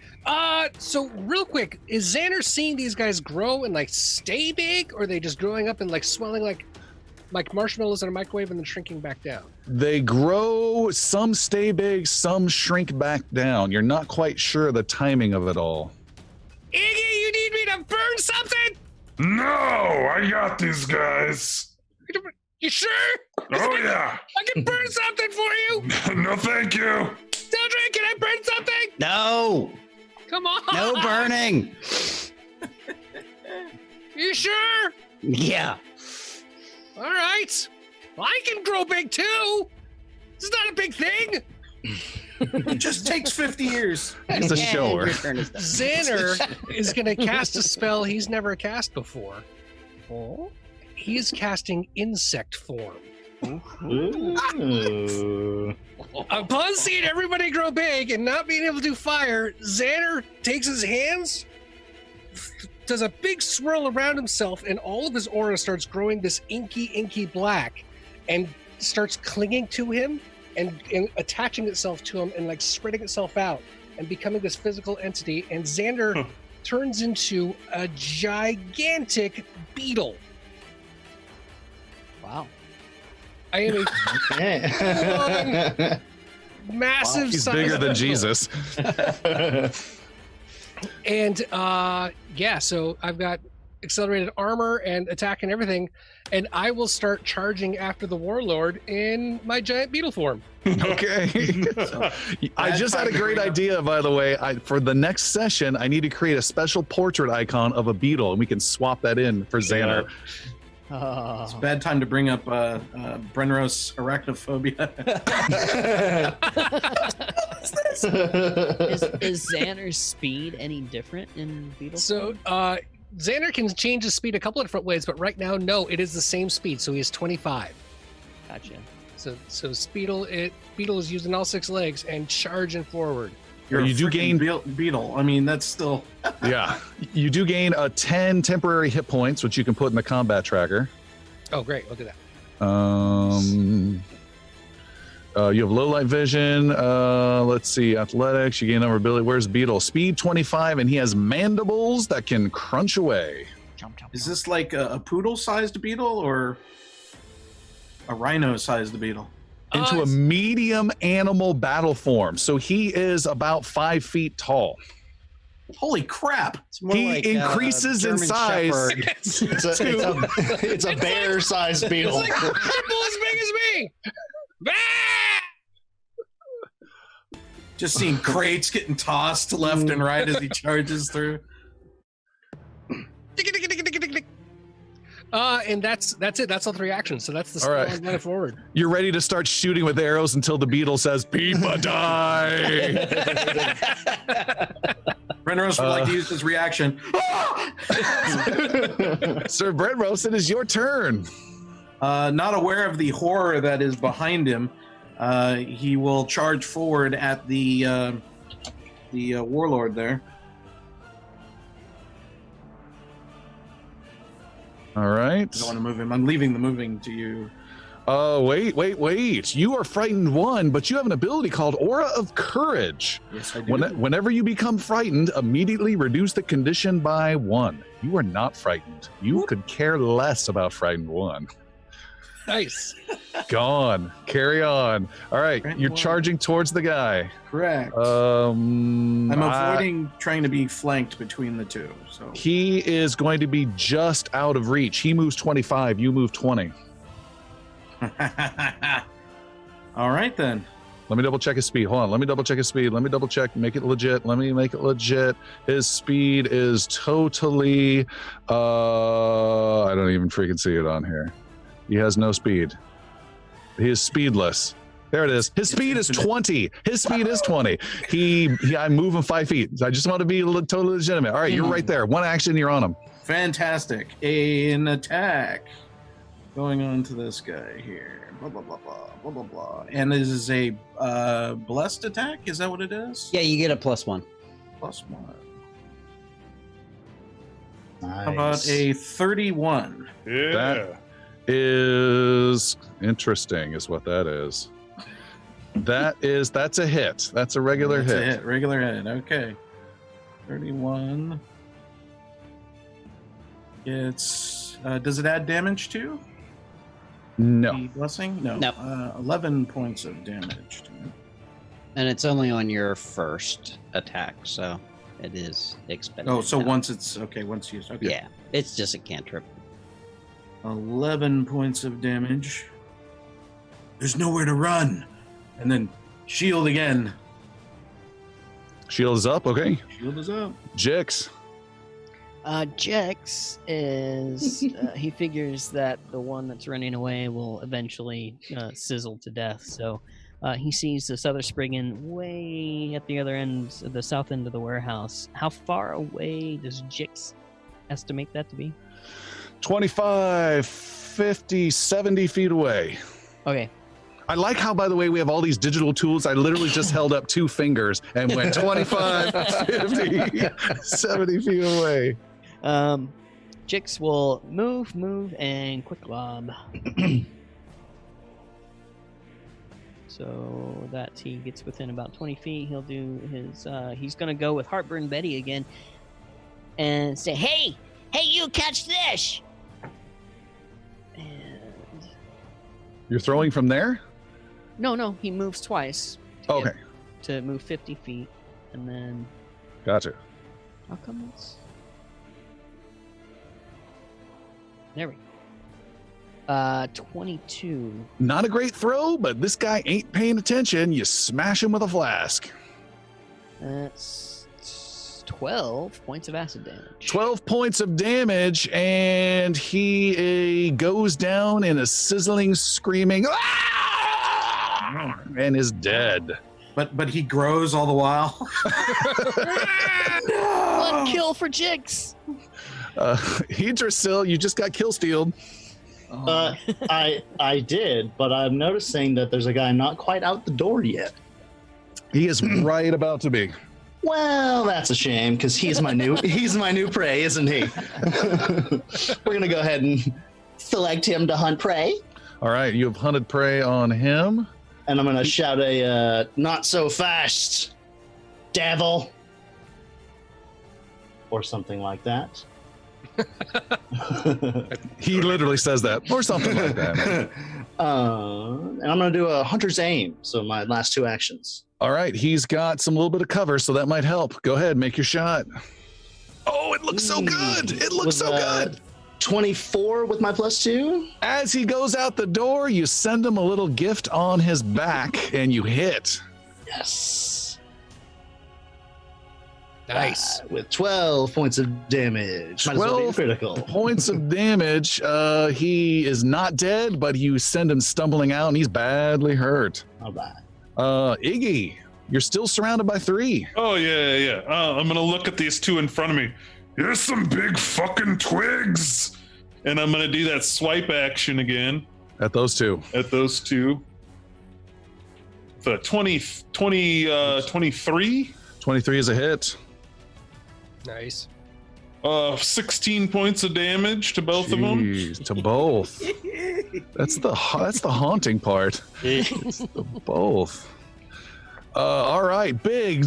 so real quick, is Xander seeing these guys grow and like stay big, or are they just growing up and like swelling like marshmallows in a microwave and then shrinking back down? They grow, some stay big, some shrink back down. You're not quite sure the timing of it all. Iggy, you need me to burn something? No, I got these guys. You sure? Oh yeah. I can burn something for you. No, thank you. Children, can I burn something? No, Come on. no burning. You sure? Yeah. All right. I can grow big too. This is not a big thing. It just takes 50 years. He's a shower. Your turn is done. Xander is going to cast a spell he's never cast before. Oh. He's casting insect form. Ooh. Upon seeing everybody grow big and not being able to do fire, Xander takes his hands, does a big swirl around himself, and all of his aura starts growing this inky black and starts clinging to him and attaching itself to him and like spreading itself out and becoming this physical entity. And Xander turns into a gigantic beetle. Wow. I am a Okay. massive He's size bigger than beetle. Jesus. And yeah, so I've got accelerated armor and attack and everything, and I will start charging after the warlord in my giant beetle form. Okay. I just had a great idea, by the way. For the next session, I need to create a special portrait icon of a beetle, and we can swap that in for Xander. It's a bad time to bring up Brenros arachnophobia. Is Xander's speed any different in Beetle? So Xander can change his speed a couple of different ways, but right now, no, it is the same speed. So he has 25. Gotcha. So Beetle is using all 6 legs and charging forward. You're You do freaking gain- beetle. I mean, that's still. Yeah. You do gain 10 temporary hit points, which you can put in the combat tracker. Oh, great. Look at that. You have low light vision. Let's see, athletics. You gain number ability. Where's Beetle? Speed 25, and he has mandibles that can crunch away. Is this like a poodle-sized beetle or a rhino-sized beetle? Into a medium animal battle form. So he is about 5 feet tall. Holy crap! It's more He like, increases in German size. Shepherd. It's a bear-sized beetle. It's like triple as big as me. Just seeing crates getting tossed left and right as he charges through. And that's it. That's all 3 actions. So that's the All right. spell I'm going forward. You're ready to start shooting with arrows until the beetle says, "Peepa die." Brenros would like to use his reaction. Sir Brenros, it is your turn. Not aware of the horror that is behind him, he will charge forward at the warlord there. All right. I don't want to move him. I'm leaving the moving to you. Wait. You are frightened 1, but you have an ability called Aura of Courage. Yes, I do. Whenever you become frightened, immediately reduce the condition by 1. You are not frightened. You could care less about frightened 1. Nice. Gone. Carry on. All right, Frightened you're 1. charging towards the guy. Correct. I'm I'm avoiding trying to be flanked between the two. So He is going to be just out of reach. He moves 25. You move 20. all right then. Let me double check his speed. Hold on. Let me double check his speed. Let me double check. Make it legit. Let me make it legit. His speed is totally. I don't even freaking see it on here. He has no speed. He is speedless. There it is. His speed is 20. His speed is 20. I'm moving 5 feet. I just want to be totally legitimate. All right, you're right there. 1 action, you're on him. Fantastic. An attack going on to this guy here. Blah blah blah blah blah blah blah. And this is a blessed attack. Is that what it is? Yeah, you get a +1. +1. Nice. How about a 31? Yeah. That is interesting, is what that is. That's a hit. That's a regular That's a hit. regular hit. Okay. 31. It's does it add damage too? No. The blessing? No. No. 11 points of damage to it. And it's only on your first attack, so it is expended. Oh, so now. once it's okay, once used. Okay. Yeah, it's just a cantrip. 11 points of damage. There's nowhere to run. And then shield again. Shield is up. Okay. Shield is up. Jix. Jex is he figures that the one that's running away will eventually sizzle to death. So he sees this other Spriggan way at the other end, the south end of the warehouse. How far away does Jix estimate that to be? 25, 50, 70 feet away. Okay. I like how, by the way, we have all these digital tools. I literally just held up 2 fingers and went 25, 50, 70 feet away. Jix will move, and quick lob. So that he gets within about 20 feet. He'll do his. He's gonna go with Heartburn Betty again, and say, Hey, you catch this! and You're throwing from there? no, he moves twice. Okay. To move 50 feet, and then Gotcha. how come it's there we go. 22. Not a great throw, but this guy ain't paying attention. You smash him with a flask. That's 12 points of acid damage. 12 points of damage, and he goes down in a sizzling, screaming, "Ah!" and is dead. But he grows all the while. One kill for Jix. Hedrasil, you just got kill stealed. I did, but I'm noticing that there's a guy not quite out the door yet. He is right about to be. Well, that's a shame because he's my new prey, isn't he? We're gonna go ahead and select him to hunt prey, All right, you have hunted prey on him. and I'm gonna shout a "not so fast, devil," or something like that. He literally says that, or something like that. And I'm gonna do a hunter's aim. So my last 2 actions. All right, he's got some little bit of cover, so that might help. Go ahead, make your shot. Oh, it looks so good. It looks Was, so good. 24 with my +2. As he goes out the door, you send him a little gift on his back, and you hit. Yes. Nice. With 12 points of damage. Might as well be a 12 critical. points of damage. He is not dead, but you send him stumbling out, and he's badly hurt. All right. Iggy, you're still surrounded by 3. Oh, yeah. I'm going to look at these 2 in front of me. Here's some big fucking twigs. And I'm going to do that swipe action again. At those 2. The 23. 23 is a hit. Nice. 16 points of damage to both of them. Jeez, to both. That's the haunting part. To both. All right, big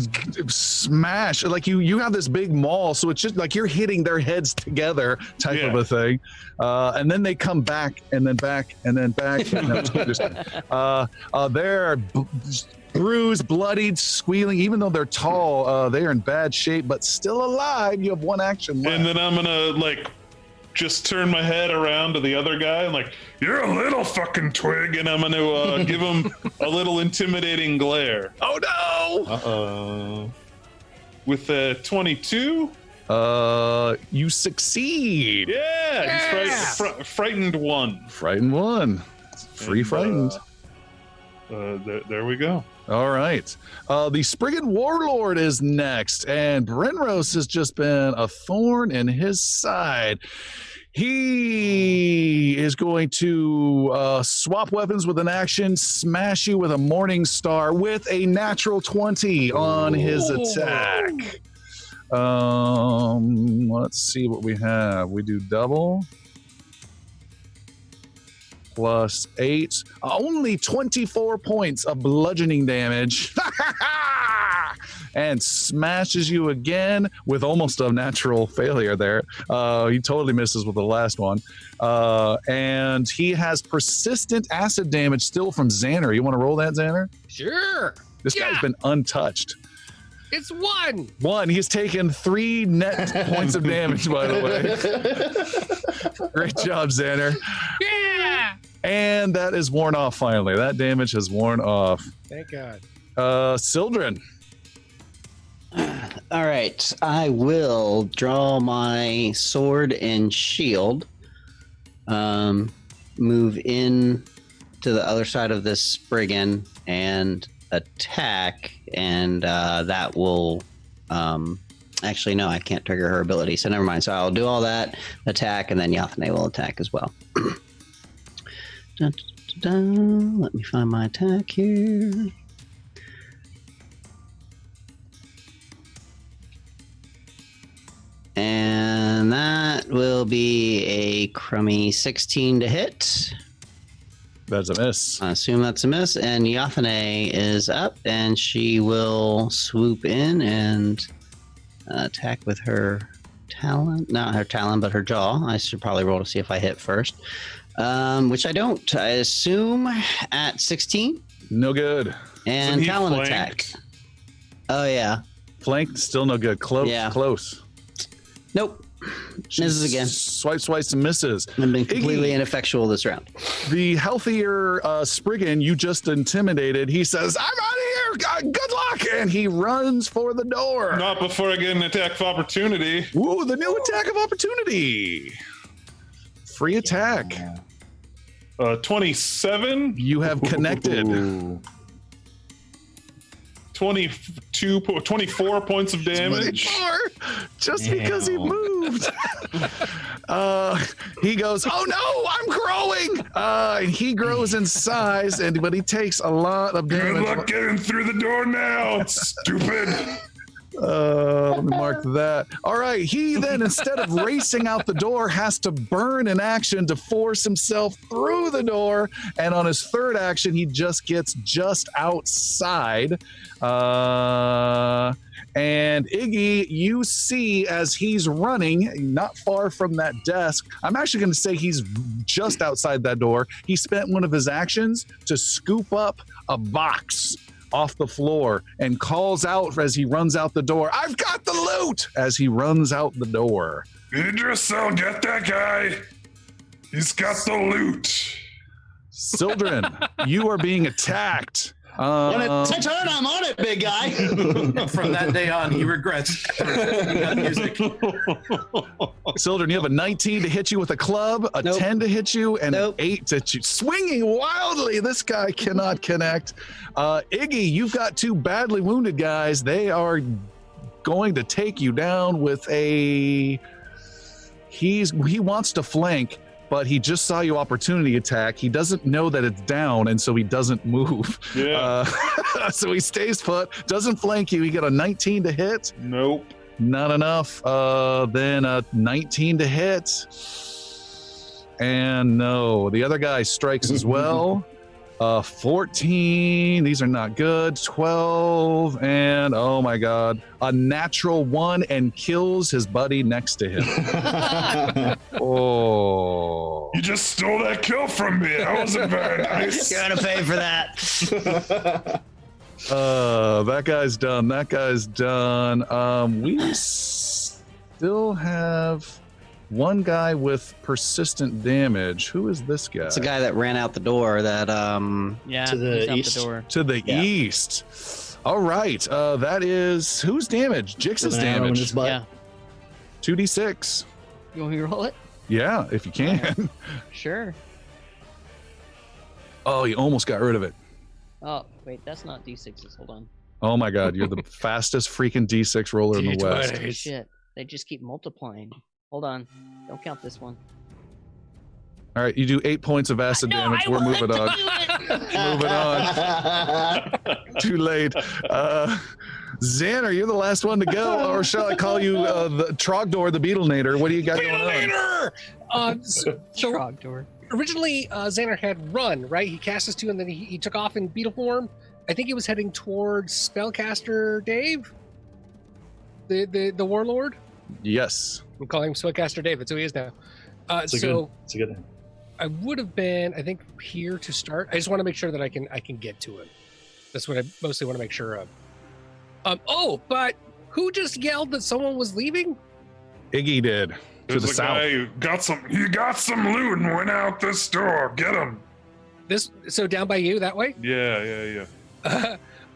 smash. Like you have this big maul, so it's just like you're hitting their heads together type of a thing. And then they come back and then back and then back. They're bruised, bloodied, squealing. Even though they're tall, they're in bad shape, but still alive. You have 1 action left. And then I'm gonna just turn my head around to the other guy and you're a little fucking twig, and I'm gonna give him a little intimidating glare. Oh no! Uh-oh. With a 22. You succeed. Yeah. He's frightened 1. Frightened 1. Free frightened. There we go. All right. The Spriggan Warlord is next, and Brenrose has just been a thorn in his side. He is going to swap weapons with an action, smash you with a Morning Star with a natural 20 on his attack. Let's see what we have. We do double. Plus 8, only 24 points of bludgeoning damage. And smashes you again with almost a natural failure there. He totally misses with the last one. And he has persistent acid damage still from Xander. You want to roll that, Xander? Sure. This guy's been untouched. It's 1. 1. He's taken 3 net points of damage, by the way. Great job, Xander. Yeah. And that is worn off finally. That damage has worn off. Thank God. Sildren. All right, I will draw my sword and shield, move in to the other side of this Spriggan and attack, and that will actually no, I can't trigger her ability, so never mind. So I'll do all that, attack, and then Yathane will attack as well. Dun, dun, dun. Let me find my attack here. And that will be a crummy 16 to hit. That's a miss. I assume that's a miss. And Yathane is up, and she will swoop in and attack with her talon. Not her talon, but her jaw. I should probably roll to see if I hit first. Which I don't. I assume at 16. No good. And Isn't he talon flanked? attack. Oh, yeah. Flanked, still no good. Close. Yeah. Close. Nope. Misses again. Swipes and misses. I've been completely Iggy. ineffectual this round. The healthier Spriggan you just intimidated, he says, I'm out of here. Good luck. And he runs for the door. Not before I get an attack of opportunity. Ooh, the new attack of opportunity. Free attack. 27. You have connected. 24 points of damage. 24, just because he moved. He goes, oh no, I'm growing. And he grows in size, but he takes a lot of damage. Good luck getting through the door now, stupid. Let me mark that. All right. He then, instead of racing out the door, has to burn an action to force himself through the door. And on his third action, he just gets just outside. And Iggy, you see as he's running, not far from that desk. I'm actually going to say he's just outside that door. He spent one of his actions to scoop up a box off the floor and calls out as he runs out the door, I've got the loot, as he runs out the door. Idrisel, get that guy. He's got the loot. Sildren, you are being attacked. When it's my turn, I'm on it, big guy. From that day on, he regrets ever music. Sildren, you have a 19 to hit you with a club, a Nope. 10 to hit you, and Nope. an 8 to hit you. Swinging wildly. This guy cannot connect. Iggy, you've got 2 badly wounded guys. They are going to take you down with a... He wants to flank, but he just saw you opportunity attack. He doesn't know that it's down, and so he doesn't move. Yeah. So he stays put, doesn't flank you. He got a 19 to hit. Nope. Not enough. Then a 19 to hit. And no, the other guy strikes as well. 14. These are not good. 12. And oh my God, a natural 1 and kills his buddy next to him. Oh. You just stole that kill from me. That wasn't very nice. You're gonna pay for that. That guy's done. That guy's done. We still have one guy with persistent damage. Who is this guy? It's a guy that ran out the door. That Yeah, To the he's out east. the door. To the Yeah. east. All right. That is whose damage? Jix's With an arrow in his damage. butt. Yeah. 2d6. You want me to roll it? Yeah, if you can. Sure. Oh, you almost got rid of it. Oh, wait, that's not D6s. Hold on. Oh my God, you're the fastest freaking d6 roller in the West. D20s. Shit. They just keep multiplying. Hold on. Don't count this one. All right, you do 8 points of acid No, damage. I We're want moving to on. do it. Moving on. Too late. Xander, you're the last one to go, or shall I call you the Trogdor, the Beetlenator? What do you got going on? So Trogdor. originally, Xander had run, right? He cast his 2 and then he took off in beetle form. I think he was heading towards Spellcaster Dave, the warlord. Yes. We call him Spellcaster Dave. That's who he is now. It's a good thing. I would have been, I think, here to start. I just want to make sure that I can get to him. That's what I mostly want to make sure of. But who just yelled that someone was leaving? Iggy did. To There's the a south. guy who got some loot and went out this door. Get him. So down by you that way? Yeah.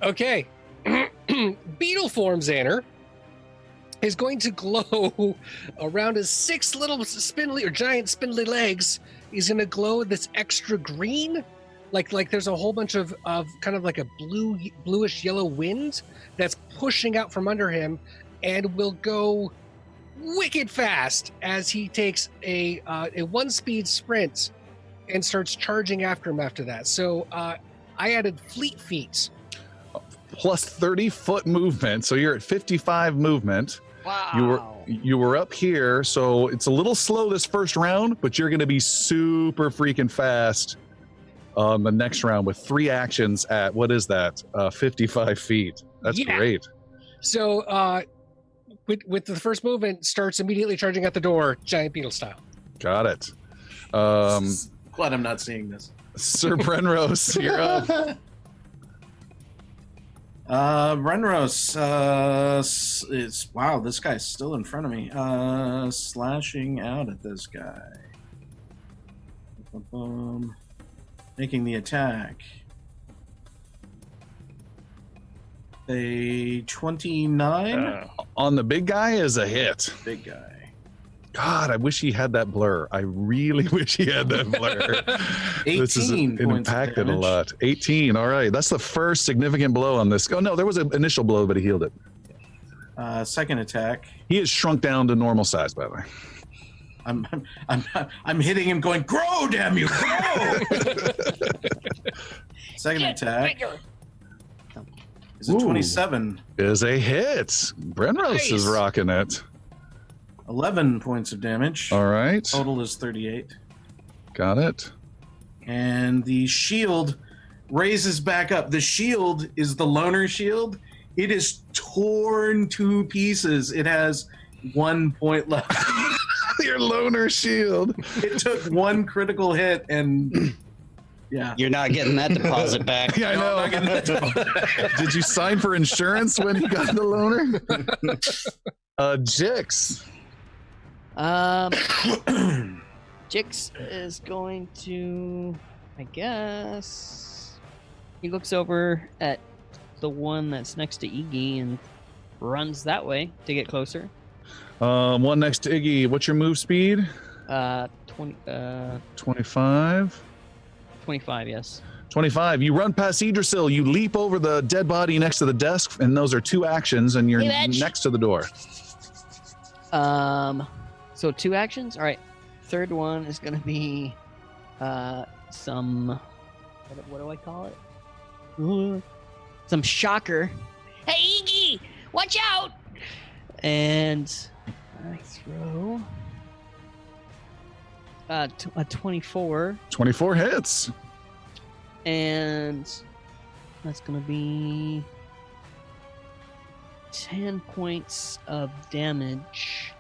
Okay. Beetle form Xander is going to glow around his 6 little spindly or giant spindly legs. He's going to glow this extra green, like there's a whole bunch of kind of like a bluish yellow wind that's pushing out from under him, and will go wicked fast as he takes a 1-speed sprint and starts charging after him after that. So I added fleet feet. Plus 30-foot movement, so you're at 55 movement. Wow. You were up here, so it's a little slow this first round, but you're going to be super freaking fast on the next round with 3 actions at, what is that, 55 feet. That's Yeah. great. So with the first movement, starts immediately charging at the door, giant beetle style. Got it. Glad I'm not seeing this. Sir Brenros, you're up. Renros is wow. This guy's still in front of me. Slashing out at this guy. Making the attack. A 29. On the big guy is a hit. Big guy. God, I wish he had that blur. I really wish he had that blur. 18 This is it points of impacted a damage. lot. 18. All right, that's the first significant blow on this. Oh no, there was an initial blow, but he healed it. Second attack. He has shrunk down to normal size, by the way. I'm hitting him, going, grow, damn you, grow! Second attack is a 27. Is a hit. Brenros is Nice. rocking it. 11 points of damage. All right, Total is 38. got it. And the shield raises back up. The shield is the loner shield. It is torn to pieces. It has 1 point left. Your loner shield. It took 1 critical hit, and yeah. You're not getting that deposit back. Yeah, I No, I'm know. not getting that. Did you sign for insurance when you got the loner? Jix. Jix is going to, I guess. He looks over at the one that's next to Iggy and runs that way to get closer. One next to Iggy. What's your move speed? 25. 25, yes. 25. You run past Idrisil. You leap over the dead body next to the desk, and those are 2 actions, and you're next to the door. So 2 actions? All right. Third one is going to be some... What do I call it? Some shocker. Hey, Iggy, watch out! And I throw a 24. 24 hits. And that's going to be 10 points of damage.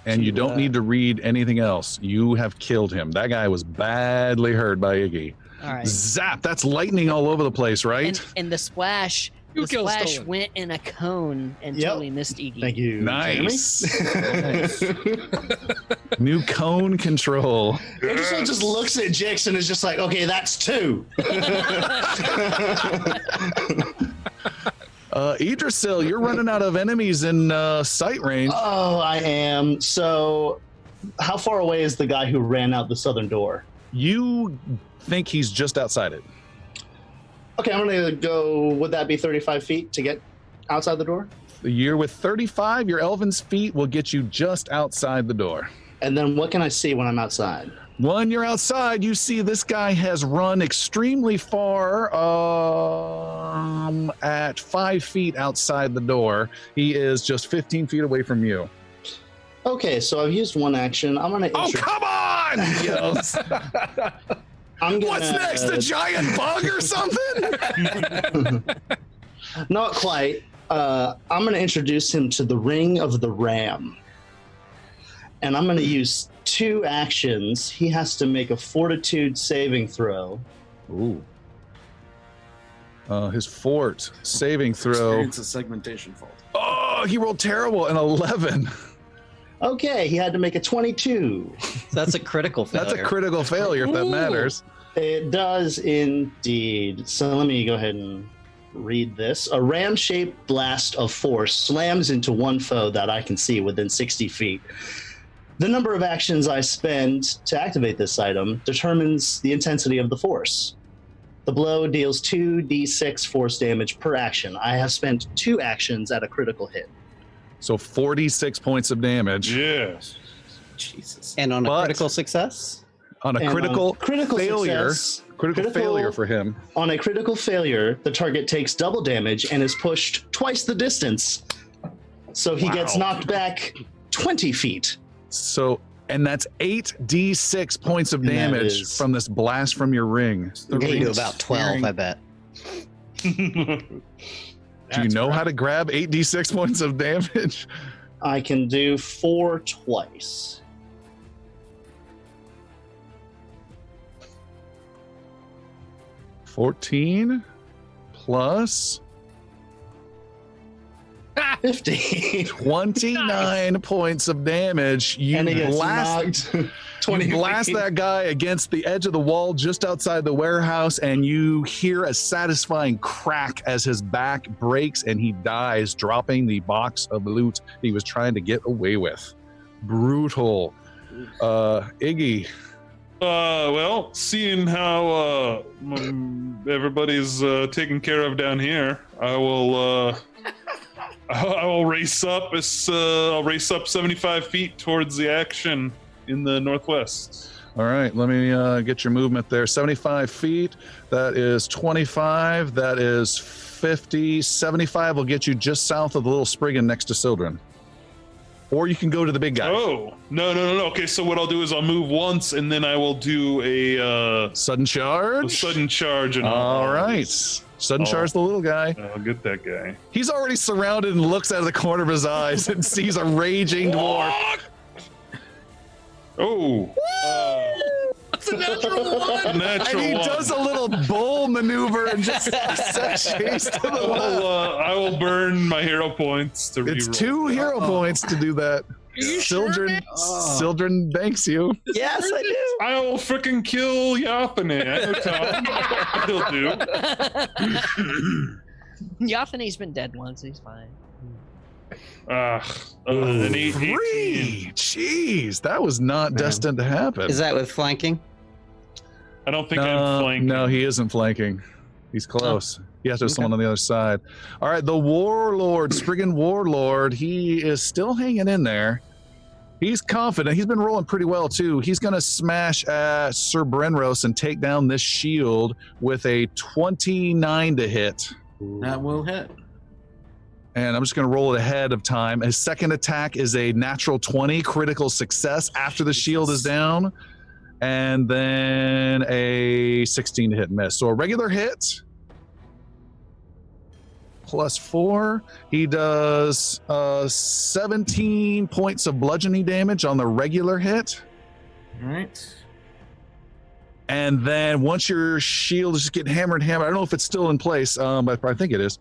And you don't need to read anything else. You have killed him. That guy was badly hurt by Iggy. All right. Zap! That's lightning all over the place, right? And the splash... The splash went in a cone and totally missed Iggy. Thank you. Nice. New cone control. Anderson just looks at Jix and is just like, okay, that's 2. Idrisil, you're running out of enemies in sight range. Oh, I am. So, how far away is the guy who ran out the southern door? You think he's just outside it. Okay, I'm going to go, would that be 35 feet to get outside the door? You're with 35. Your elven's feet will get you just outside the door. And then what can I see when I'm outside? When you're outside, you see this guy has run extremely far at 5 feet outside the door. He is just 15 feet away from you. Okay, so I've used 1 action. I'm going to... Oh, come on! He yells. What's next? A giant bug or something? Not quite. I'm going to introduce him to the Ring of the Ram. And I'm going to use 2 actions. He has to make a Fortitude saving throw. Ooh. His fort saving throw. Experience a segmentation fault. Oh, he rolled terrible. An 11. Okay, he had to make a 22. That's a critical failure. That's a critical failure, if that matters. It does indeed. So let me go ahead and read this. A ram-shaped blast of force slams into one foe that I can see within 60 feet. The number of actions I spend to activate this item determines the intensity of the force. The blow deals 2d6 force damage per action. I have spent 2 actions at a critical hit. So 46 points of damage. Yes. Jesus. And on a critical success? On a critical failure. Success, critical failure for him. On a critical failure, the target takes double damage and is pushed twice the distance. So he gets knocked back 20 feet. So, and that's 8d6 points of damage from this blast from your ring. You do about 12, I bet. Do you know how to grab 8d6 points of damage? I can do 4 twice. $14 plus 50. 29 points of damage. You And he gets blast, knocked 20 you blast feet. that guy against the edge of the wall just outside the warehouse, and you hear a satisfying crack as his back breaks and he dies, dropping the box of loot he was trying to get away with. Brutal. Iggy. Well, seeing how everybody's taken care of down here, I will race up. I'll race up 75 feet towards the action in the northwest. All right, let me get your movement there. 75 feet. That is 25. That is 50. 75 will get you just south of the little Spriggan next to Sildren. Or you can go to the big guy. Oh, no. Okay, so what I'll do is I'll move once, and then I will do a sudden charge. A sudden charge. And all right. Sudden charge the little guy. I'll get that guy. He's already surrounded and looks out of the corner of his eyes and sees a raging dwarf. Oh. That's a natural one. And he does a little bull maneuver and just set chase to the left. I will burn my hero points to It's reroll. 2 hero points to do that. you sure, Sildren, man? Sildren thanks you. Yes, I do. I'll freaking kill Yathane. I know Tom. He'll do. Yathane's been dead once. He's fine. An 18. 3. Jeez, that was not destined to happen. Is that with flanking? I don't think I'm flanking. No, he isn't flanking. He's close. He has to have Okay. someone on the other side. All right, the Warlord, Spriggan Warlord, he is still hanging in there. He's confident. He's been rolling pretty well, too. He's going to smash at Sir Brenros and take down this shield with a 29 to hit. That will hit. And I'm just going to roll it ahead of time. His second attack is a natural 20, critical success after the shield is down. And then a 16 to hit miss. So a regular hit plus 4. He does 17 points of bludgeoning damage on the regular hit. All right. And then once your shield is just getting hammered, I don't know if it's still in place, but I think it is.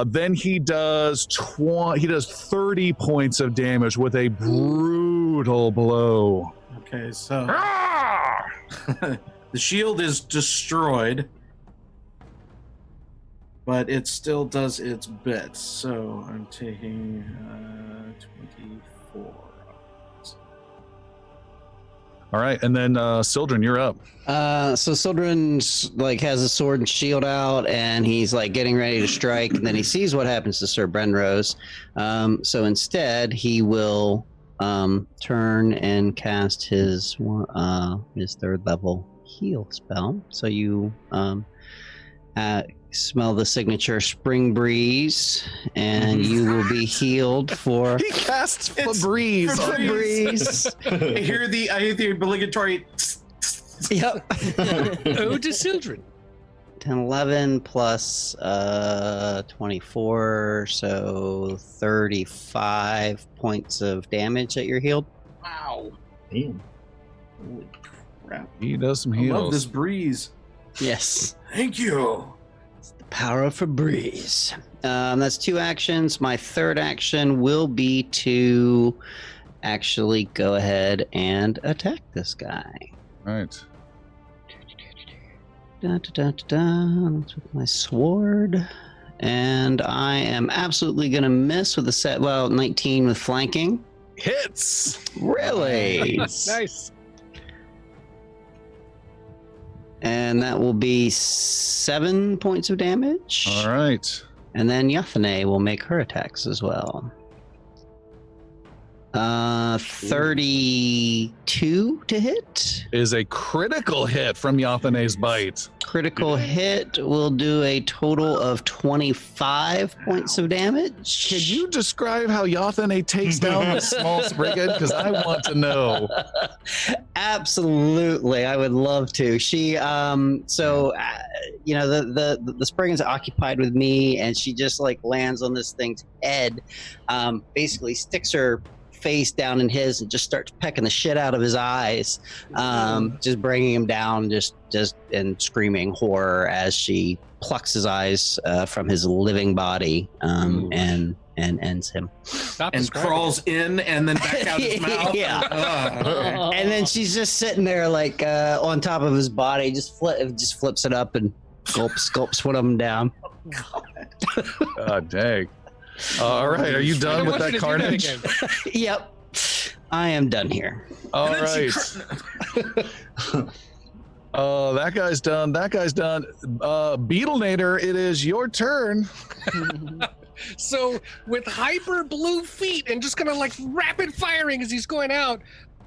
Then he does 30 points of damage with a brutal blow. Okay, so the shield is destroyed, but it still does its bit. So I'm taking 24. All right, and then Sildren, you're up. So Sildren's like has a sword and shield out, and he's like getting ready to strike, and then he sees what happens to Sir Brenrose. So instead, he will turn and cast his third level heal spell. So you smell the signature Spring Breeze, and you will be healed for. He casts Febreze. I hear the obligatory. Yep. Ode to Sildren. 10, 11 plus 24, so 35 points of damage that you're healed. Wow. Damn. Holy crap. He does some I heals. love this breeze. Yes. Thank you. Power of Febreze. That's 2 actions. My third action will be to actually go ahead and attack this guy. All right. That's with my sword. And I am absolutely going to miss with a 19 with flanking. Hits. Really? Nice. And that will be 7 points of damage. All right. And then Yathane will make her attacks as well. 32 to hit. Is a critical hit from Yathane's bite. Critical hit will do a total of 25 points of damage. Can you describe how Yathane takes down the small Spriggan? Because I want to know. Absolutely, I would love to. She, the Spriggan's occupied with me, and she just like lands on this thing's head, basically sticks her face down in his and just starts pecking the shit out of his eyes, just bringing him down, just and screaming horror as she plucks his eyes from his living body, and ends him. And crawls in and then back out his mouth. Yeah. Okay. And then she's just sitting there like on top of his body, just flips it up and gulps one of them down. God dang. All right, are you done with that carnage? Yep. I am done here. All right. Oh, that guy's done. Beetlenator, it is your turn. So with hyper blue feet and just kind of like rapid firing as he's going out,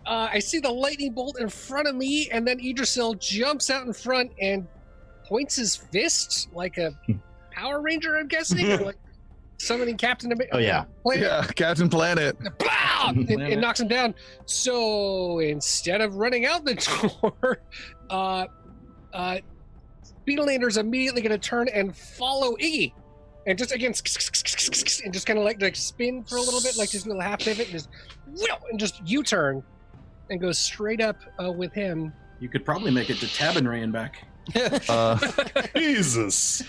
I see the lightning bolt in front of me, and then Idrisil jumps out in front and points his fist like a Power Ranger, I'm guessing, or like summoning Captain America. Oh, yeah. Yeah, Captain Planet. Blah! It knocks him down. So instead of running out the door, Beetlenator's immediately going to turn and follow Iggy, and just again, and just kind of like spin for a little bit, like just a little half pivot, and just U-turn, and go straight up with him. You could probably make it to Tabin Ray and back. Jesus.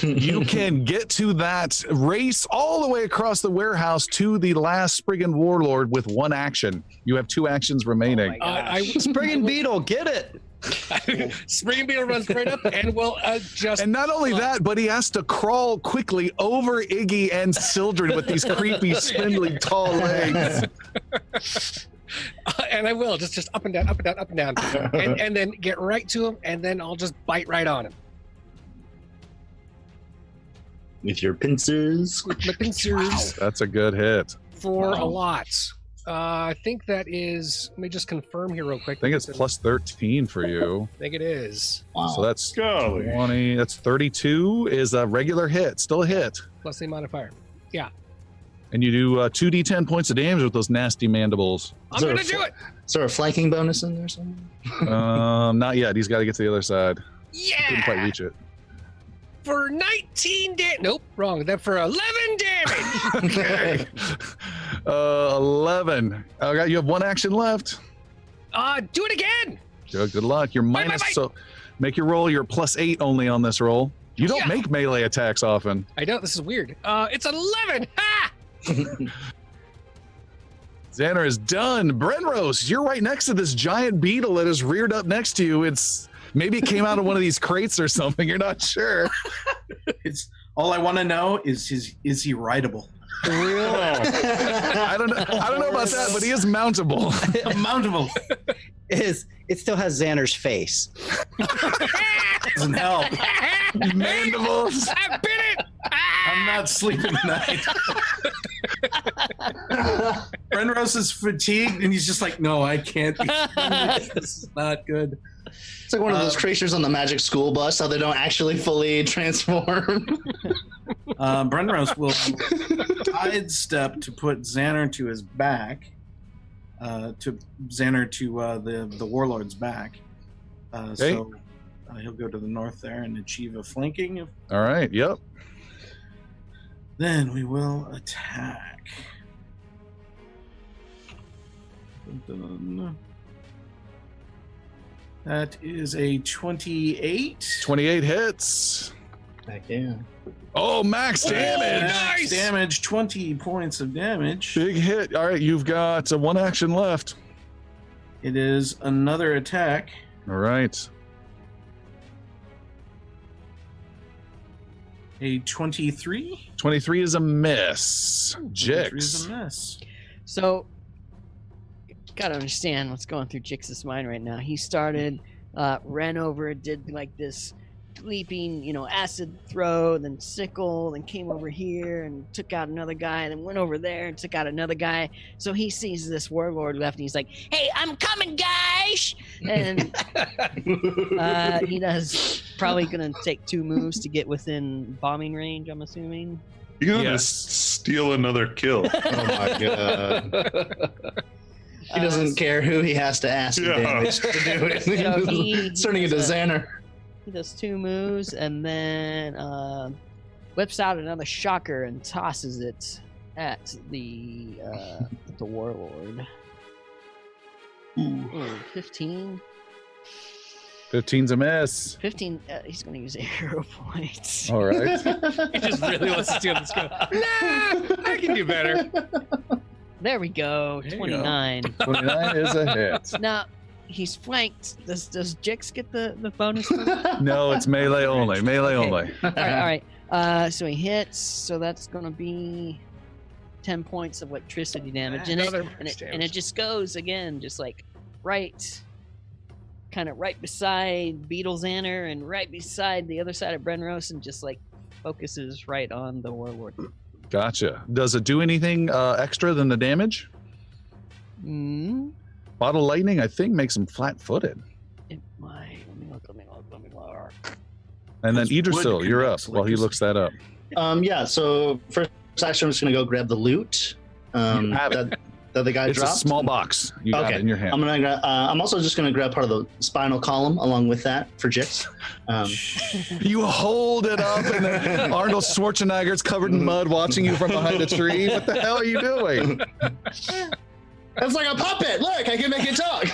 You can get to that, race all the way across the warehouse to the last Spriggan Warlord with one action. You have 2 actions remaining. Spriggan Beetle, get it. Spriggan Beetle runs right up and will just. And not only that, but he has to crawl quickly over Iggy and Sildred with these creepy, spindly, tall legs. And I will just up and down, up and down, up and down, and then get right to him, and then I'll just bite right on him With your pincers. with my pincers That's a good hit. for Wow. a lot. I think that is. Let me just confirm here real quick. I think it's plus 13 for you. I think it is Wow. So that's Golly. 20. That's 32 is a regular hit. Still a hit. plus the modifier. And you do 2d10 points of damage with those nasty mandibles. I'm there a gonna do it. Is there a flanking bonus in there somewhere? Not yet. He's got to get to the other side. Couldn't quite Yeah, reach it. for 19 damage. Nope, wrong. That for 11 damage. Okay. 11. Okay, you have 1 action left. Do it again. Good luck. You're Bye, minus, bye, bye. so make your roll. You're plus 8 only on this roll. You don't Yeah. make melee attacks often. I know this is weird. It's 11. Ha! Xander is done. Brenrose, you're right next to this giant beetle that is reared up next to you. It's maybe it came out of one of these crates or something. You're not sure. It's all I want to know is he rideable? I don't know about that, but he is mountable. Mountable It still has Xander's face. doesn't help. Mandibles. I bit it. I'm not sleeping tonight. Brenrose is fatigued and he's just like, no, I can't be. This is not good. It's like one of those creatures on the magic school bus, how they don't actually fully transform. Brenrose will sidestep to put Xander to his back, to Xander to the warlord's back. So he'll go to the north there and achieve a flanking. All right. Yep. Then we will attack. Dun-dun. That is a 28. 28 hits. Heck yeah. Oh, max damage. Max Nice! damage, 20 points of damage. Big hit. All right, you've got 1 action left. It is another attack. All right. A 23. 23 is a miss. 23 is Jix. a miss. So, you gotta understand what's going through Jix's mind right now. He started, ran over, did like this leaping, acid throw, then sickle, then came over here and took out another guy, then went over there and took out another guy. So he sees this warlord left and he's like, "Hey, I'm coming, guys!" And he does probably gonna take 2 moves to get within bombing range, I'm assuming. You're gonna Yes. steal another kill. Oh my god. He doesn't care who he has to ask to Yeah. damage to do it. So he Turning into does a- Xander. He does 2 moves and then whips out another shocker and tosses it at the warlord. Ooh, 15. 15's a miss. 15. He's going to use a hero point. All right. He just really wants to steal this go. Nah, I can do better. There we go. There you 29. 29 is a hit. Now he's flanked. Does Jix get the bonus? No, it's melee only. Melee Okay. only. All right. So he hits. So that's going to be 10 points of electricity damage in it, Another and it, damage. and it just goes again, just like kind of right beside Beetle Xander and right beside the other side of Brenrose, and just like focuses right on the warlord. Gotcha. Does it do anything extra than the damage? Hmm. Bottle lightning, I think, makes him flat-footed. It might. Let me look. And then Because wood Idrisil, you're up conducts while he looks that up. Yeah, so first action, I'm just going to go grab the loot You have it. that the guy It's dropped. a small box. You got Okay. it in your hand. I'm also just going to grab part of the spinal column along with that for Jix. You hold it up, and then Arnold Schwarzenegger's covered in mud watching you from behind a tree. What the hell are you doing? It's like a puppet. Look, I can make it talk.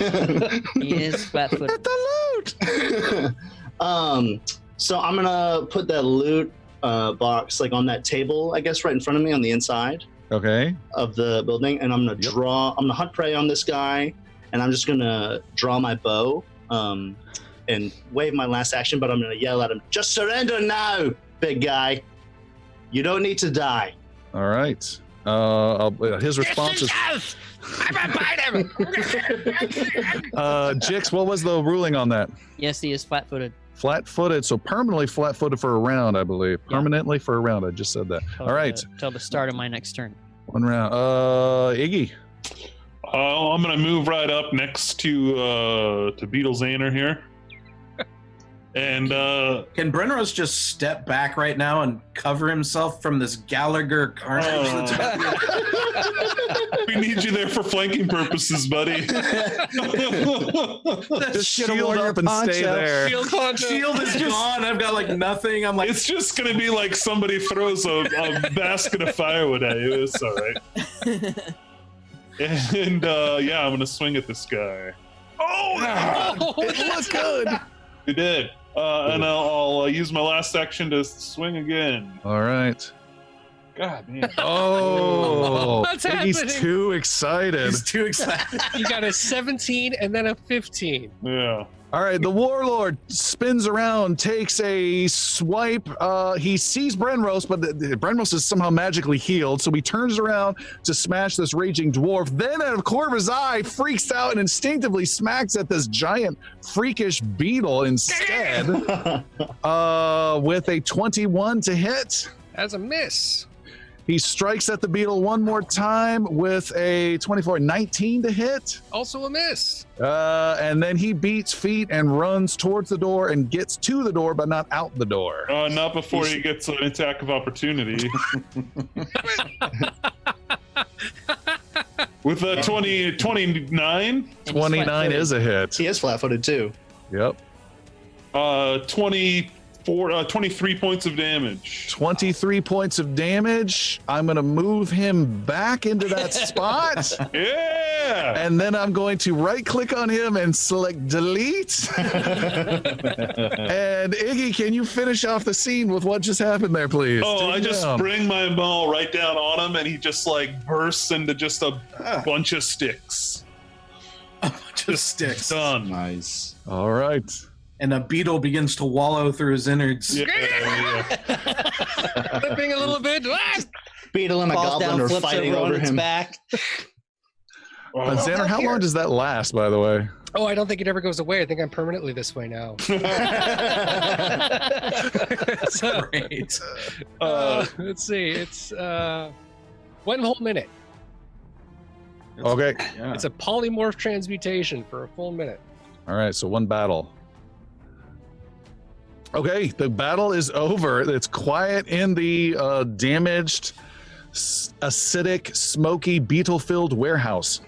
He is flat-footed. Get the loot. So I'm gonna put that loot box like on that table, I guess, right in front of me on the inside Okay. of the building, and I'm gonna hunt prey on this guy, and I'm just gonna draw my bow and wave my last action, but I'm gonna yell at him, "Just surrender now, big guy. You don't need to die." All right. His response is. I'm gonna bite him. Jix, what was the ruling on that? Yes, he is flat-footed. Flat-footed, so permanently flat-footed for a round, I believe. Yeah. Permanently for a round. I just said that. All right. Till the start of my next turn. One round. Iggy. I'm gonna move right up next to Beetle Zaner here. And Can Brenros just step back right now and cover himself from this Gallagher carnage? That's about we need you there for flanking purposes, buddy. Just shield up and stay there. Shield is gone. I've got like nothing. I'm like, It's just gonna be like somebody throws a basket of firewood at you. It's all right. And yeah, I'm gonna swing at this guy. Oh, it looks good. You did. And I'll use my last action to swing again. All right. God, man. Oh, What's Iggy's happening? too excited. he's too excited. You got a 17 and then a 15. Yeah. All right, the warlord spins around, takes a swipe. He sees Brenros, but Brenros is somehow magically healed, so he turns around to smash this raging dwarf. Then, out of the corner of his eye, freaks out and instinctively smacks at this giant, freakish beetle instead with a 21 to hit. That's a miss. He strikes at the beetle one more time with a 24, 19 to hit. Also a miss. And then he beats feet and runs towards the door and gets to the door, but not out the door. Not before he gets an attack of opportunity. With a 29? 29 is a hit. He is flat-footed too. Yep. 23 points of damage. 23 points of damage. I'm going to move him back into that spot. Yeah! And then I'm going to right click on him and select delete. And Iggy, can you finish off the scene with what just happened there, please? Oh, Take I him just down. bring my maul right down on him and he just like bursts into just a bunch of sticks. Just sticks. Done. Nice. All right. And a beetle begins to wallow through his innards. Yeah, yeah. Flipping a little bit. Beetle and a Falls goblin down, are flips fighting over on over its him. back. Xander, how long does that last, by the way? Oh, I don't think it ever goes away. I think I'm permanently this way now. So, Great. let's see. It's 1 whole minute. Okay. Yeah. It's a polymorph transmutation for a full minute. All right, so one battle. Okay, the battle is over. It's quiet in the damaged, acidic, smoky, beetle-filled warehouse.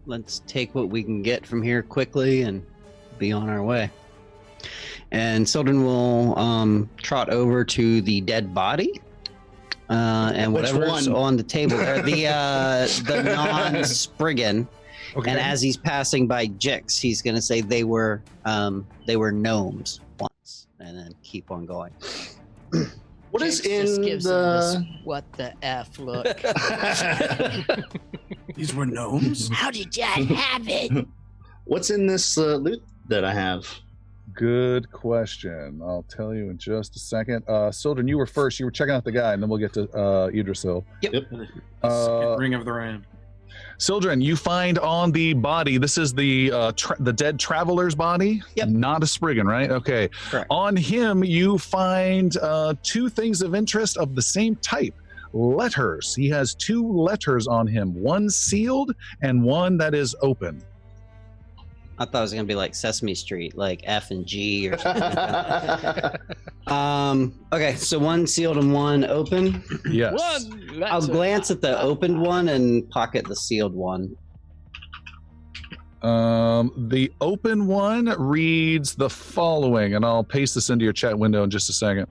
Let's take what we can get from here quickly and be on our way. And Sildren will trot over to the dead body. And Which whatever's one? on the table there, the non-Spriggan. Okay. And as he's passing by Jix, he's going to say they were gnomes once, and then keep on going. What is Jake's just in gives him this the? what the F look. These were gnomes? How did you have it? What's in this loot that I have? Good question. I'll tell you in just a second. Sildren, you were first. You were checking out the guy, and then we'll get to Idrisil. Second ring of the ram. Sildren, you find on the body, this is the dead traveler's body? Yep. Not a Spriggan, right? Okay. Correct. On him, you find two things of interest of the same type. Letters. He has two letters on him, one sealed and one that is open. I thought it was going to be like Sesame Street, like F and G or something. Okay, so one sealed and one open. Yes. I'll glance at the opened one and pocket the sealed one. The open one reads the following, and I'll paste this into your chat window in just a second.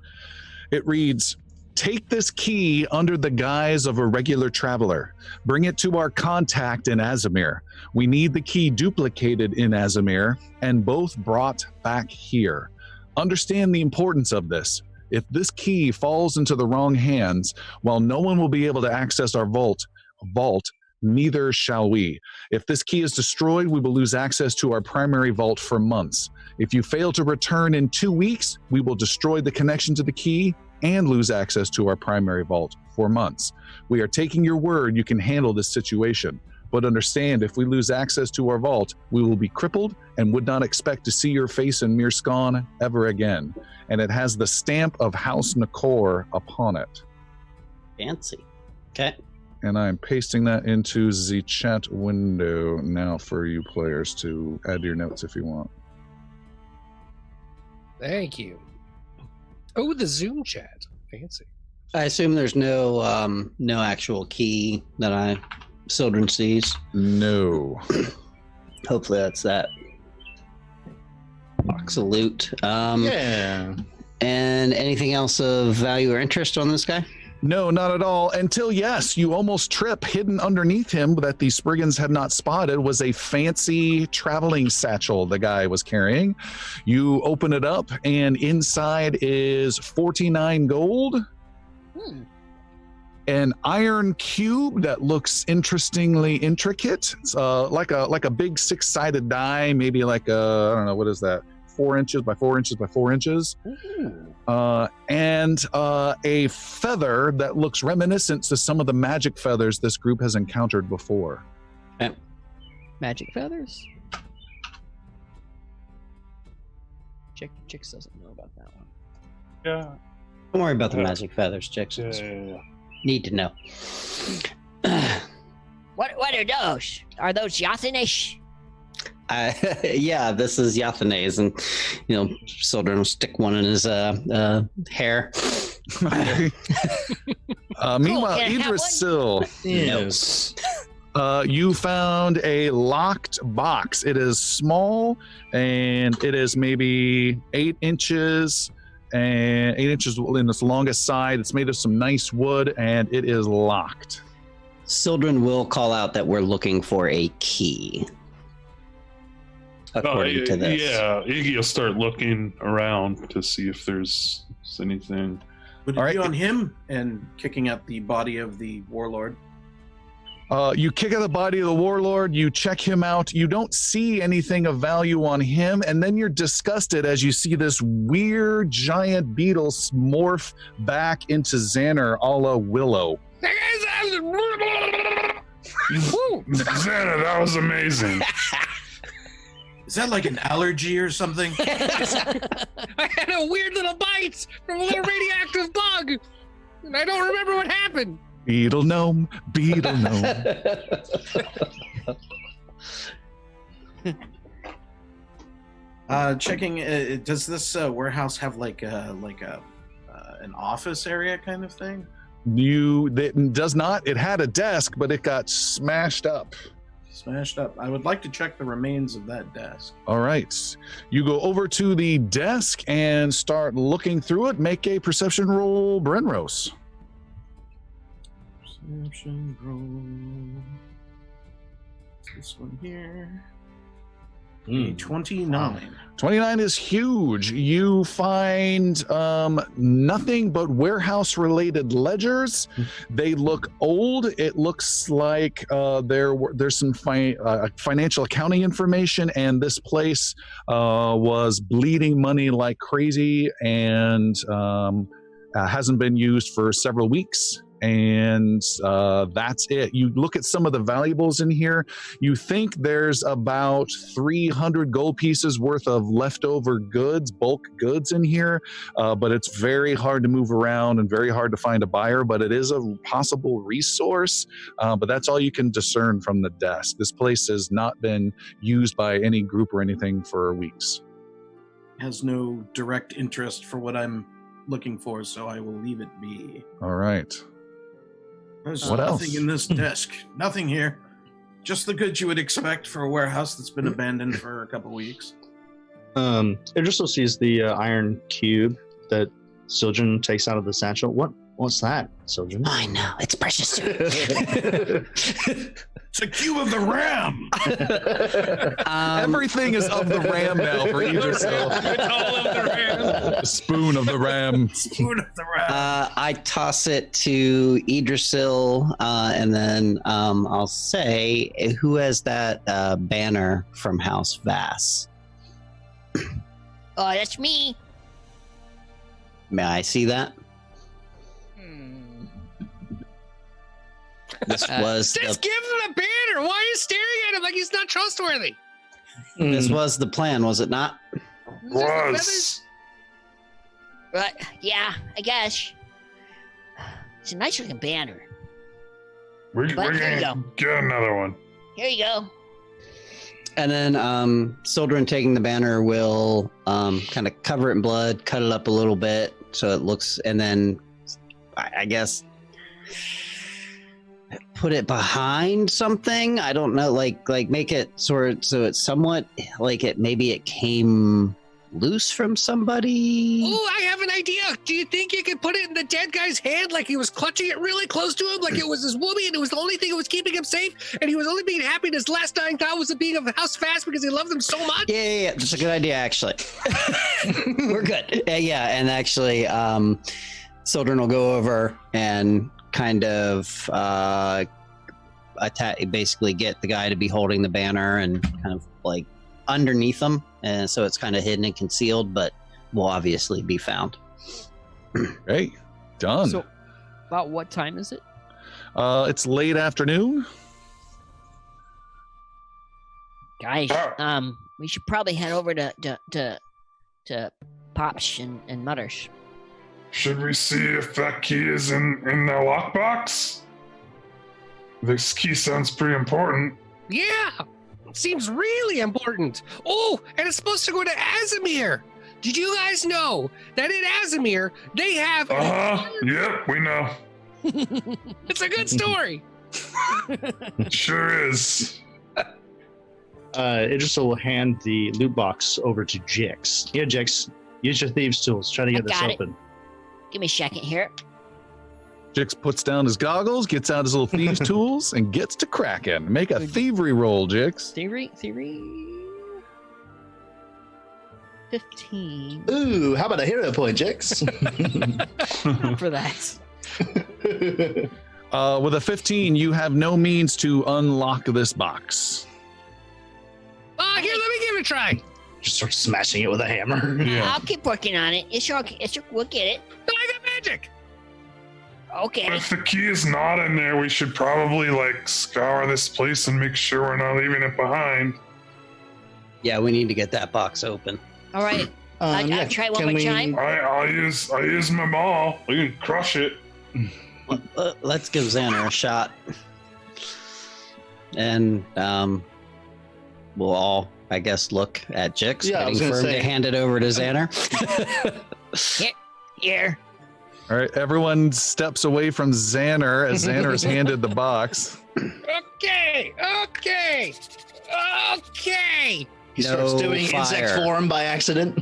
It reads, Take this key under the guise of a regular traveler. Bring it to our contact in Azamir. We need the key duplicated in Azamir and both brought back here. Understand the importance of this. If this key falls into the wrong hands, while no one will be able to access our vault, neither shall we. If this key is destroyed, we will lose access to our primary vault for months. If you fail to return in 2 weeks, we will destroy the connection to the key and lose access to our primary vault for months. We are taking your word you can handle this situation, but understand if we lose access to our vault, we will be crippled and would not expect to see your face in Mearson ever again. And it has the stamp of House Nakor upon it. Fancy. Okay. And I'm pasting that into the chat window now for you players to add your notes if you want. Thank you. Oh, the Zoom chat. Fancy. I assume there's no actual key that Sildren sees. No. Hopefully that's that box of loot. Yeah. And anything else of value or interest on this guy? No, not at all. Until, yes, you almost trip. Hidden underneath him that the Spriggans had not spotted was a fancy traveling satchel the guy was carrying. You open it up, and inside is 49 gold, an iron cube that looks interestingly intricate. It's like a big 6-sided die, maybe like a, I don't know, what is that? 4 inches by 4 inches by 4 inches. And a feather that looks reminiscent to some of the magic feathers this group has encountered before. Magic feathers? Chicks doesn't know about that one. Yeah. Don't worry about the magic feathers, chicks. Yeah. Need to know. What are those? Are those Yathanish? Yeah, this is Yathanes, and Sildren will stick one in his hair. Meanwhile, can I have Idrisil, Yes. you found a locked box. It is small, and it is maybe 8 inches, and 8 inches in its longest side. It's made of some nice wood, and it is locked. Sildren will call out that we're looking for a key. According to this. Yeah, Iggy will start looking around to see if there's anything. Would it All be right. on him and kicking out the body of the warlord? You kick out the body of the warlord, you check him out, you don't see anything of value on him, and then you're disgusted as you see this weird giant beetle morph back into Xander a la Willow. Xana, that was amazing. Is that like an allergy or something? I had a weird little bite from a little radioactive bug, and I don't remember what happened. Beetle gnome, beetle gnome. Checking. Does this warehouse have like an office area kind of thing? It does not. It had a desk, but it got smashed up. Smashed up. I would like to check the remains of that desk. All right. You go over to the desk and start looking through it. Make a perception roll, Brenrose. Perception roll. This one here. 29. 29 is huge. You find nothing but warehouse-related ledgers. They look old. It looks like there's some financial accounting information, and this place was bleeding money like crazy and hasn't been used for several weeks. And that's it. You look at some of the valuables in here. You think there's about 300 gold pieces worth of leftover goods, bulk goods in here, but it's very hard to move around and very hard to find a buyer, but it is a possible resource, but that's all you can discern from the desk. This place has not been used by any group or anything for weeks. Has no direct interest for what I'm looking for, so I will leave it be. All right. There's What nothing else? in this desk. Nothing here. Just the goods you would expect for a warehouse that's been abandoned for a couple weeks. Idrisil sees the iron cube that Sildren takes out of the satchel. What What's that, children? I know. It's precious. It's a cube of the ram. Everything is of the ram now for Idrisil. It's all of the ram. The spoon of the ram. Spoon of the ram. I toss it to Idrisil, and then I'll say, who has that banner from House Vass? Oh, that's me. May I see that? This was Just give him the banner. Why are you staring at him like he's not trustworthy? this was the plan, was it not? Was. Right? Yeah, I guess. It's a nice looking banner. We're But here you gonna go. get another one. Here you go. And then Sildren taking the banner will kind of cover it in blood, cut it up a little bit so it looks, and then I guess put it behind something. I don't know, like make it sort of so it's somewhat like maybe it came loose from somebody. Oh, I have an idea. Do you think you could put it in the dead guy's hand like he was clutching it really close to him, like it was his woman and it was the only thing that was keeping him safe, and he was only being happy in his last dying thought was being of the house fast because he loved them so much? Yeah, that's a good idea, actually. We're good. Yeah, and actually, Sildren will go over and kind of attack, basically get the guy to be holding the banner and kind of like underneath them, and so it's kind of hidden and concealed, but will obviously be found. Hey, done. So, about what time is it? It's late afternoon. Guys, we should probably head over to Pops and Mutters. Should we see if that key is in the lockbox? This key sounds pretty important. Yeah, seems really important. Oh, and it's supposed to go to Azimir. Did you guys know that in Azimir they have? Yep, we know. It's a good story. Sure is. Idris will hand the loot box over to Jix. Here, Jix, use your thieves' tools. Try to get this got it. open. Give me a second here. Jix puts down his goggles, gets out his little thieves' tools, and gets to cracking. Make a thievery roll, Jix. Theory. 15. Ooh, how about a hero point, Jix? For that. With a 15, you have no means to unlock this box. Here, let me give it a try. Just start smashing it with a hammer. Yeah. I'll keep working on it. We'll get it. No, I got magic. Okay. If the key is not in there, we should probably scour this place and make sure we're not leaving it behind. Yeah, we need to get that box open. All right. I'll try one more time. I'll use my maul. We can crush it. Let's give Xander a shot, and we'll all, I guess, look at Jix, Yeah, I was waiting gonna for him say- to hand it over to Xander. Here. All right, everyone steps away from Xander as Xander is handed the box. Okay. He starts No doing insect fire. form by accident.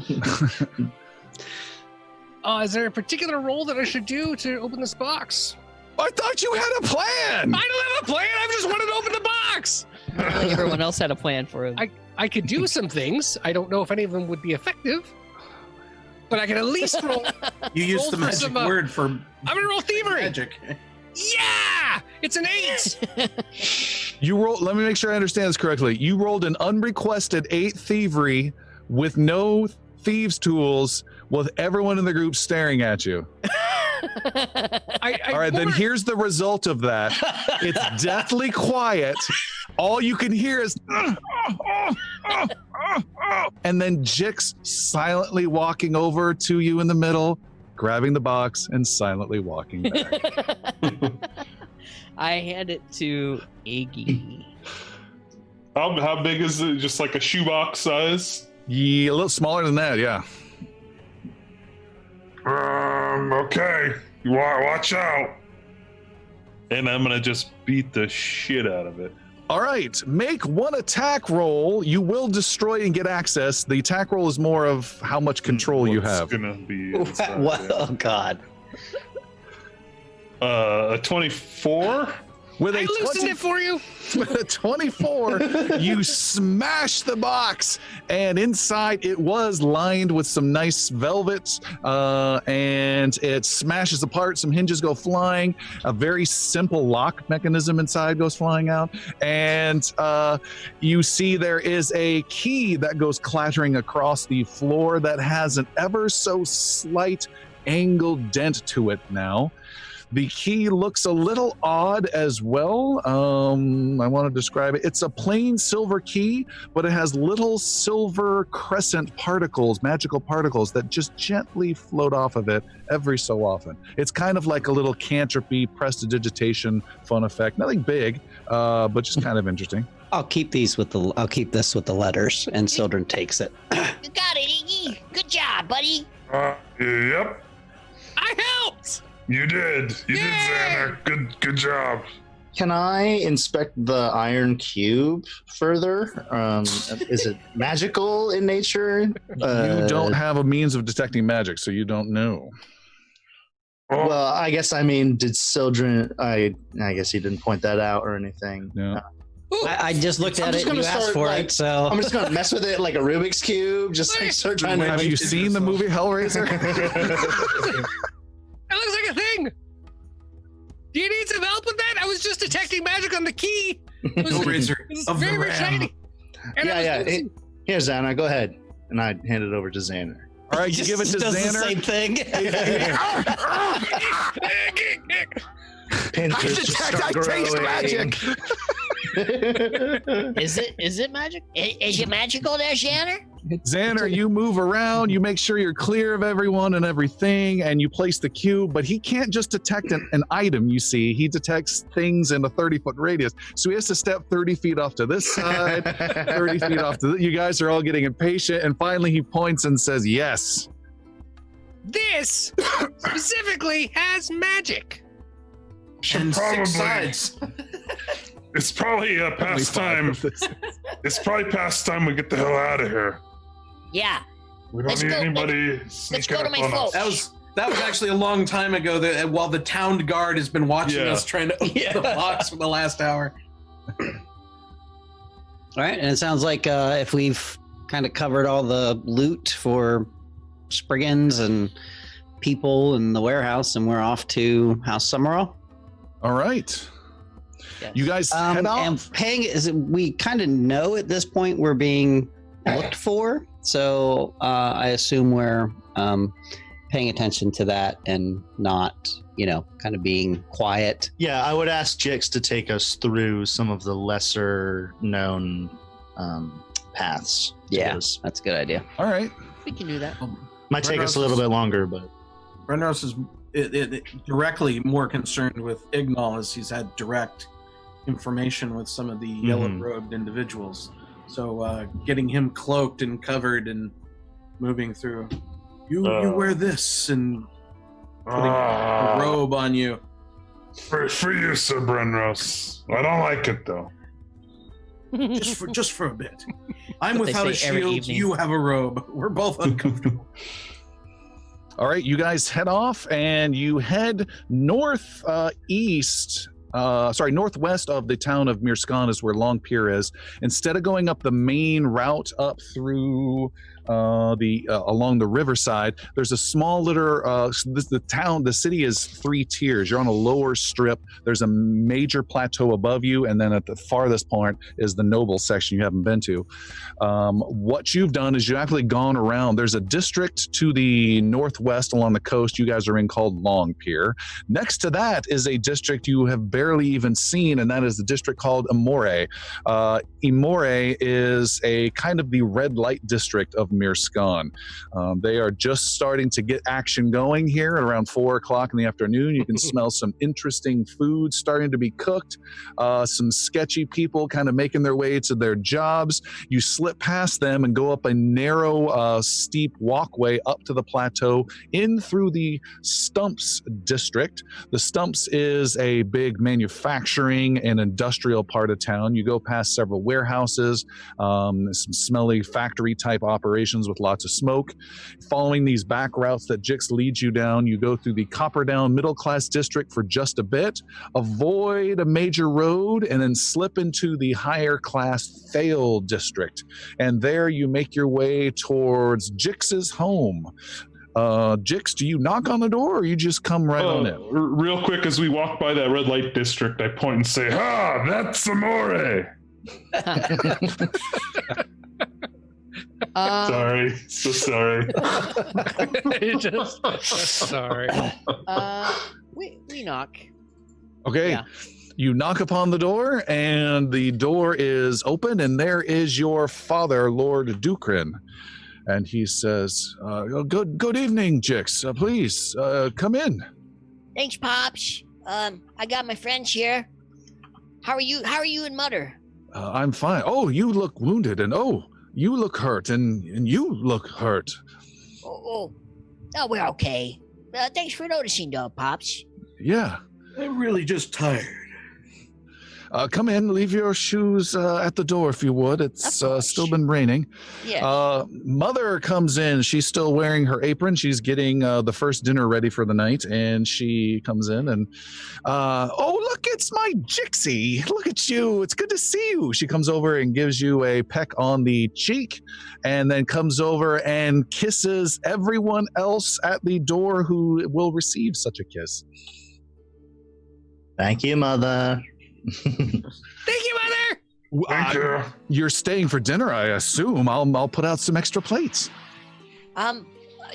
Is there a particular roll that I should do to open this box? I thought you had a plan. I don't have a plan. I just wanted to open the box. Everyone else had a plan for him. I could do some things. I don't know if any of them would be effective, but I can at least roll. You used Roll the for magic some, word for I'm gonna roll thievery. magic. Yeah, it's an 8. You roll. Let me make sure I understand this correctly. You rolled an unrequested 8 thievery with no thieves' tools, with everyone in the group staring at you. All right, then here's the result of that. It's deathly quiet. All you can hear is, and then Jix silently walking over to you in the middle, grabbing the box and silently walking back. I hand it to Iggy. How big is it? Just like a shoebox size? Yeah, a little smaller than that, yeah. Okay. Watch out. And I'm gonna just beat the shit out of it. All right, make one attack roll. You will destroy and get access. The attack roll is more of how much control you What's have. gonna be What? inside, Oh God! A 24. With I a loosened it for you. with a 24, you smash the box, and inside it was lined with some nice velvet, and it smashes apart. Some hinges go flying. A very simple lock mechanism inside goes flying out, and you see there is a key that goes clattering across the floor that has an ever so slight angled dent to it now. The key looks a little odd as well. I want to describe it. It's a plain silver key, but it has little silver crescent particles, magical particles that just gently float off of it every so often. It's kind of like a little cantripy prestidigitation fun effect. Nothing big, but just kind of interesting. I'll keep this with the letters, and Sildren takes it. You got it, Iggy. Good job, buddy. Yep. I helped. You did. You did, Xander. Good job. Can I inspect the iron cube further? Is it magical in nature? You don't have a means of detecting magic, so you don't know. Well, I guess I mean, did Sildren? I guess he didn't point that out or anything. Yeah. I just looked I'm at just it and gonna you asked start, for like, it, so I'm just gonna mess with it like a Rubik's cube. Just like start trying to. Have you seen the movie Hellraiser? That looks like a thing. Do you need some help with that? I was just detecting magic on the key. It was, Hellraiser it was of the very Ram. shiny. And I Yeah, was yeah. noticing- Here, Xana, go ahead. And I hand it over to Xander. All right, you give it to does the Xander. same thing. Pincers just start growing. Is it magic? Is it magical there, Shanner? Xander, you move around, you make sure you're clear of everyone and everything, and you place the cube, but he can't just detect an item, you see. He detects things in a 30-foot radius. So he has to step 30 feet off to this side, 30 feet off to you guys are all getting impatient, and finally he points and says, yes. This specifically has magic. And Probably. 6 sides. It's probably Only past 5 time. of this. It's probably past time we get the hell out of here. Yeah. We don't Let's need go. anybody Let's sneaking go to up my on folks. us. That was actually a long time ago. That while the town guard has been watching Yeah. us trying to open the box for the last hour. All right, and it sounds like if we've kind of covered all the loot for Spriggans and people in the warehouse, and we're off to House Summerall. All right. Yes. You guys head off. And paying we kind of know at this point we're being looked for, so I assume we're paying attention to that and not, kind of being quiet. Yeah, I would ask Jix to take us through some of the lesser known paths. to Yeah, this. that's a good idea. All right. We can do that. Might take us a little bit longer, but Brenros is directly more concerned with Ignal as he's had direct information with some of the yellow-robed individuals. So getting him cloaked and covered and moving through. You wear this and putting a robe on you. For you, Sir Brenros. I don't like it though. just for a bit. I'm What they without a say every shield. evening. You have a robe. We're both uncomfortable. All right, you guys head off and you head northwest of the town of Mearson is where Long Pier is. Instead of going up the main route up through along the riverside, there's a small little the city is 3 tiers. You're on a lower strip. There's a major plateau above you, and then at the farthest point is the noble section you haven't been to. What you've done is you've actually gone around. There's a district to the northwest along the coast you guys are in called Long Pier. Next to that is a district you have barely even seen, and that is the district called Amore. Amore is a kind of the red light district of Mearson. They are just starting to get action going here at around 4 o'clock in the afternoon. You can smell some interesting food starting to be cooked, some sketchy people kind of making their way to their jobs. You slip past them and go up a narrow, steep walkway up to the plateau in through the Stumps district. The Stumps is a big manufacturing and industrial part of town. You go past several warehouses, some smelly factory type operations with lots of smoke. Following these back routes that Jix leads you down, you go through the Copperdown middle class district for just a bit, avoid a major road, and then slip into the higher class Thale district. And there you make your way towards Jix's home. Jix, do you knock on the door or you just come right on in? Real quick, as we walk by that red light district, I point and say, "Ha, that's Amore." Sorry, so sorry. Sorry. We knock. Okay. Yeah. You knock upon the door, and the door is open, and there is your father, Lord Dukrin. And he says, good evening, Jix. Please, come in. Thanks, Pops. I got my friends here. How are you? How are you and Mother? I'm fine. Oh, you look wounded, and you look hurt, and you look hurt. Oh, we're okay. Thanks for noticing, though, Pops. Yeah. I'm really just tired. Come in, leave your shoes at the door if you would. It's still been raining. Yeah. Mother comes in. She's still wearing her apron. She's getting the first dinner ready for the night. And she comes in and, look, it's my Jixie. Look at you. It's good to see you. She comes over and gives you a peck on the cheek and then comes over and kisses everyone else at the door who will receive such a kiss. Thank you, Mother. Thank you, Mother. Thank you. You're staying for dinner, I assume. I'll put out some extra plates.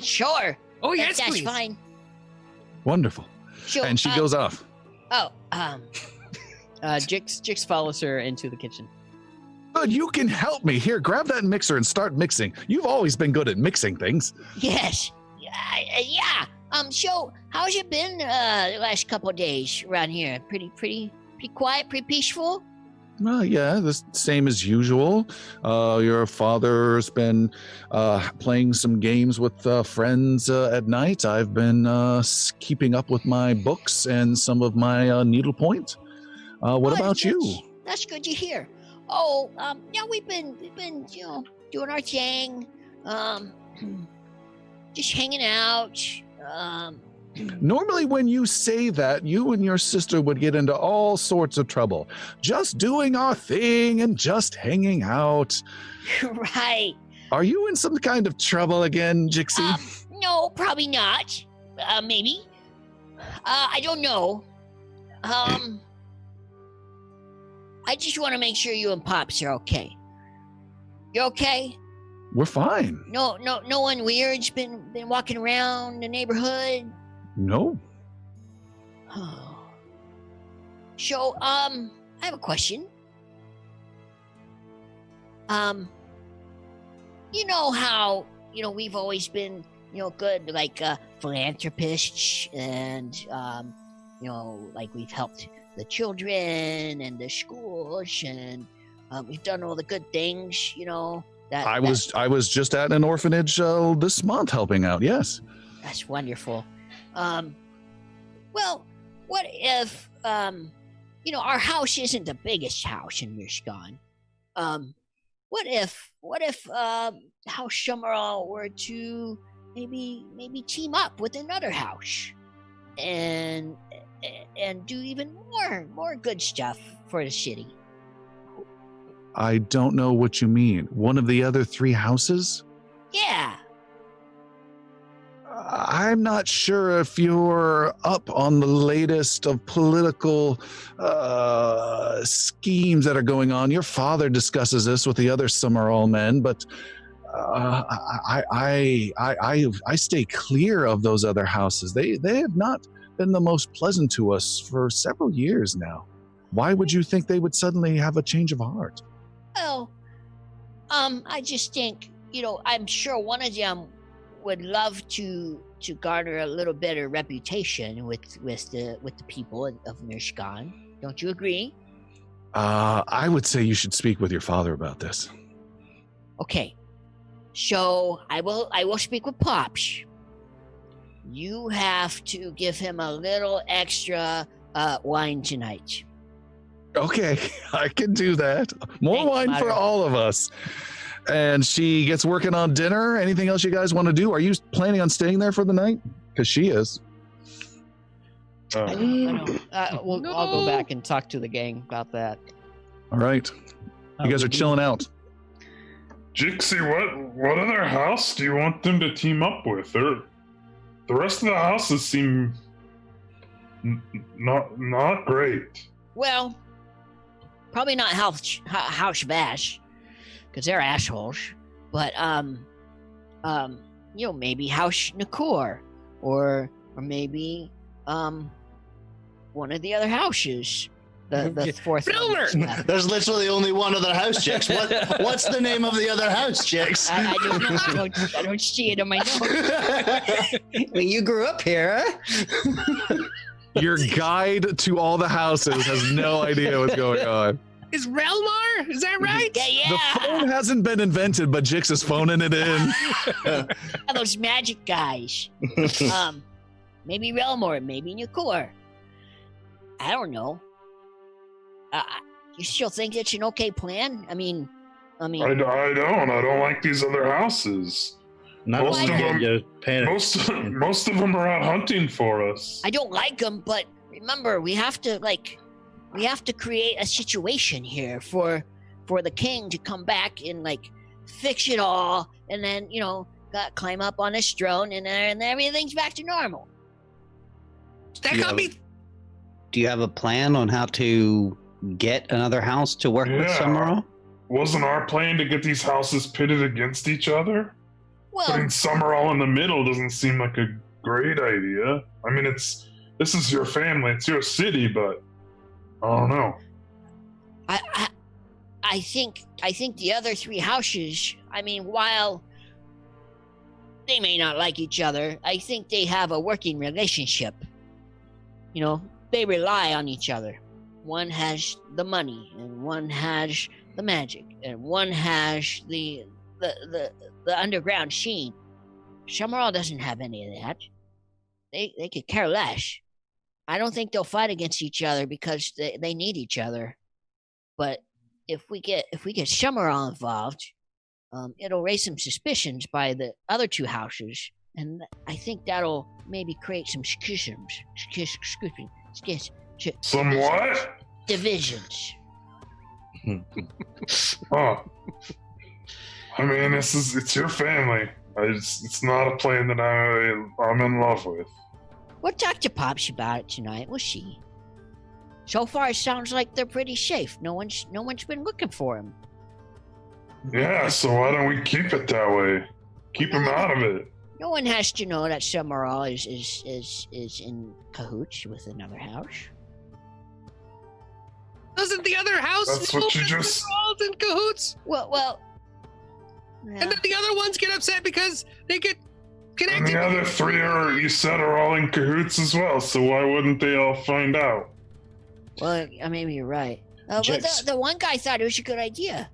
Sure. Oh, yes, That's please. fine. Wonderful. Sure. And she goes off. Jix follows her into the kitchen. Good, you can help me. Here, grab that mixer and start mixing. You've always been good at mixing things. Yes. Yeah. So how's it been the last couple of days around here? Pretty quiet, pretty peaceful? Yeah, the same as usual. Your father's been playing some games with friends at night. I've been keeping up with my books and some of my needlepoint. What about you? That's good to hear. Yeah, we've been doing our thing. Just hanging out. Normally when you say that, you and your sister would get into all sorts of trouble. Just doing our thing and just hanging out. Right. Are you in some kind of trouble again, Jixie? No, probably not. Maybe. I don't know. I just want to make sure you and Pops are okay. You okay? We're fine. No one weird's been walking around the neighborhood. No. So, I have a question. You know how, we've always been, good, like, philanthropists and, like we've helped the children and the schools and, we've done all the good things, I was just at an orphanage this month helping out. Yes. That's wonderful. Well, what if our house isn't the biggest house in Mearson? What if House Summerall were to maybe team up with another house and do even more good stuff for the city? I don't know what you mean. One of the other three houses? Yeah. I'm not sure if you're up on the latest of political schemes that are going on. Your father discusses this with the other Summerall men, but I stay clear of those other houses. They have not been the most pleasant to us for several years now. Why would you think they would suddenly have a change of heart? Well, I just think, I'm sure one of them would love to garner a little better reputation with the people of Mearson. Don't you agree? I would say you should speak with your father about this. Okay. So I will speak with Pops. You have to give him a little extra wine tonight. Okay, I can do that. More Thanks, wine for Myra. all of us. And she gets working on dinner. Anything else you guys want to do? Are you planning on staying there for the night? Because she is. I know. I'll go back and talk to the gang about that. All right. You guys are chilling out. Jixie, what other house do you want them to team up with? The rest of the houses seem not great. Well, probably not House Vash, because they're assholes. But maybe House Nakor, or maybe one of the other houses. The fourth one. There's literally only one other house, Jix. What's the name of the other house, Jix? I don't know. I don't see it on my notes. Well, you grew up here, huh? Your guide to all the houses has no idea what's going on. Is Relmar? Is that right? Yeah. The phone hasn't been invented, but Jix is phoning it in. Those magic guys. Maybe Relmore, maybe Nakor. I don't know. You still think it's an okay plan? I mean. I don't like these other houses. Most of them are out hunting for us. I don't like them, but remember, we have to create a situation here for the king to come back and fix it all, and then climb up on his throne, and everything's back to normal. That got me. Do you have a plan on how to get another house to work with Summerall? Wasn't our plan to get these houses pitted against each other? Well, Putting Summerall in the middle doesn't seem like a great idea. I mean, this is your family, it's your city, but I don't know. I think the other three houses, while they may not like each other, I think they have a working relationship. They rely on each other. One has the money, and one has the magic, and one has the underground scene. Summerall doesn't have any of that. They could care less. I don't think they'll fight against each other because they need each other. But if we get Summerall involved, it'll raise some suspicions by the other two houses, and I think that'll maybe create some schisms. Some what? Divisions. Oh. I mean, it's your family. It's not a plan that I'm in love with. We'll talk to Pops about it tonight. We'll see. So far, it sounds like they're pretty safe. No one's been looking for him. Yeah, so why don't we keep it that way? Keep him out of it. No one has to know that Summerall is in cahoots with another house. Doesn't the other house That's know what you that just- Summerall's in cahoots? Well. And then the other ones get upset because they get And connected. the other three are all in cahoots as well, so why wouldn't they all find out? Well, maybe you're right. But Jix. the one guy thought it was a good idea.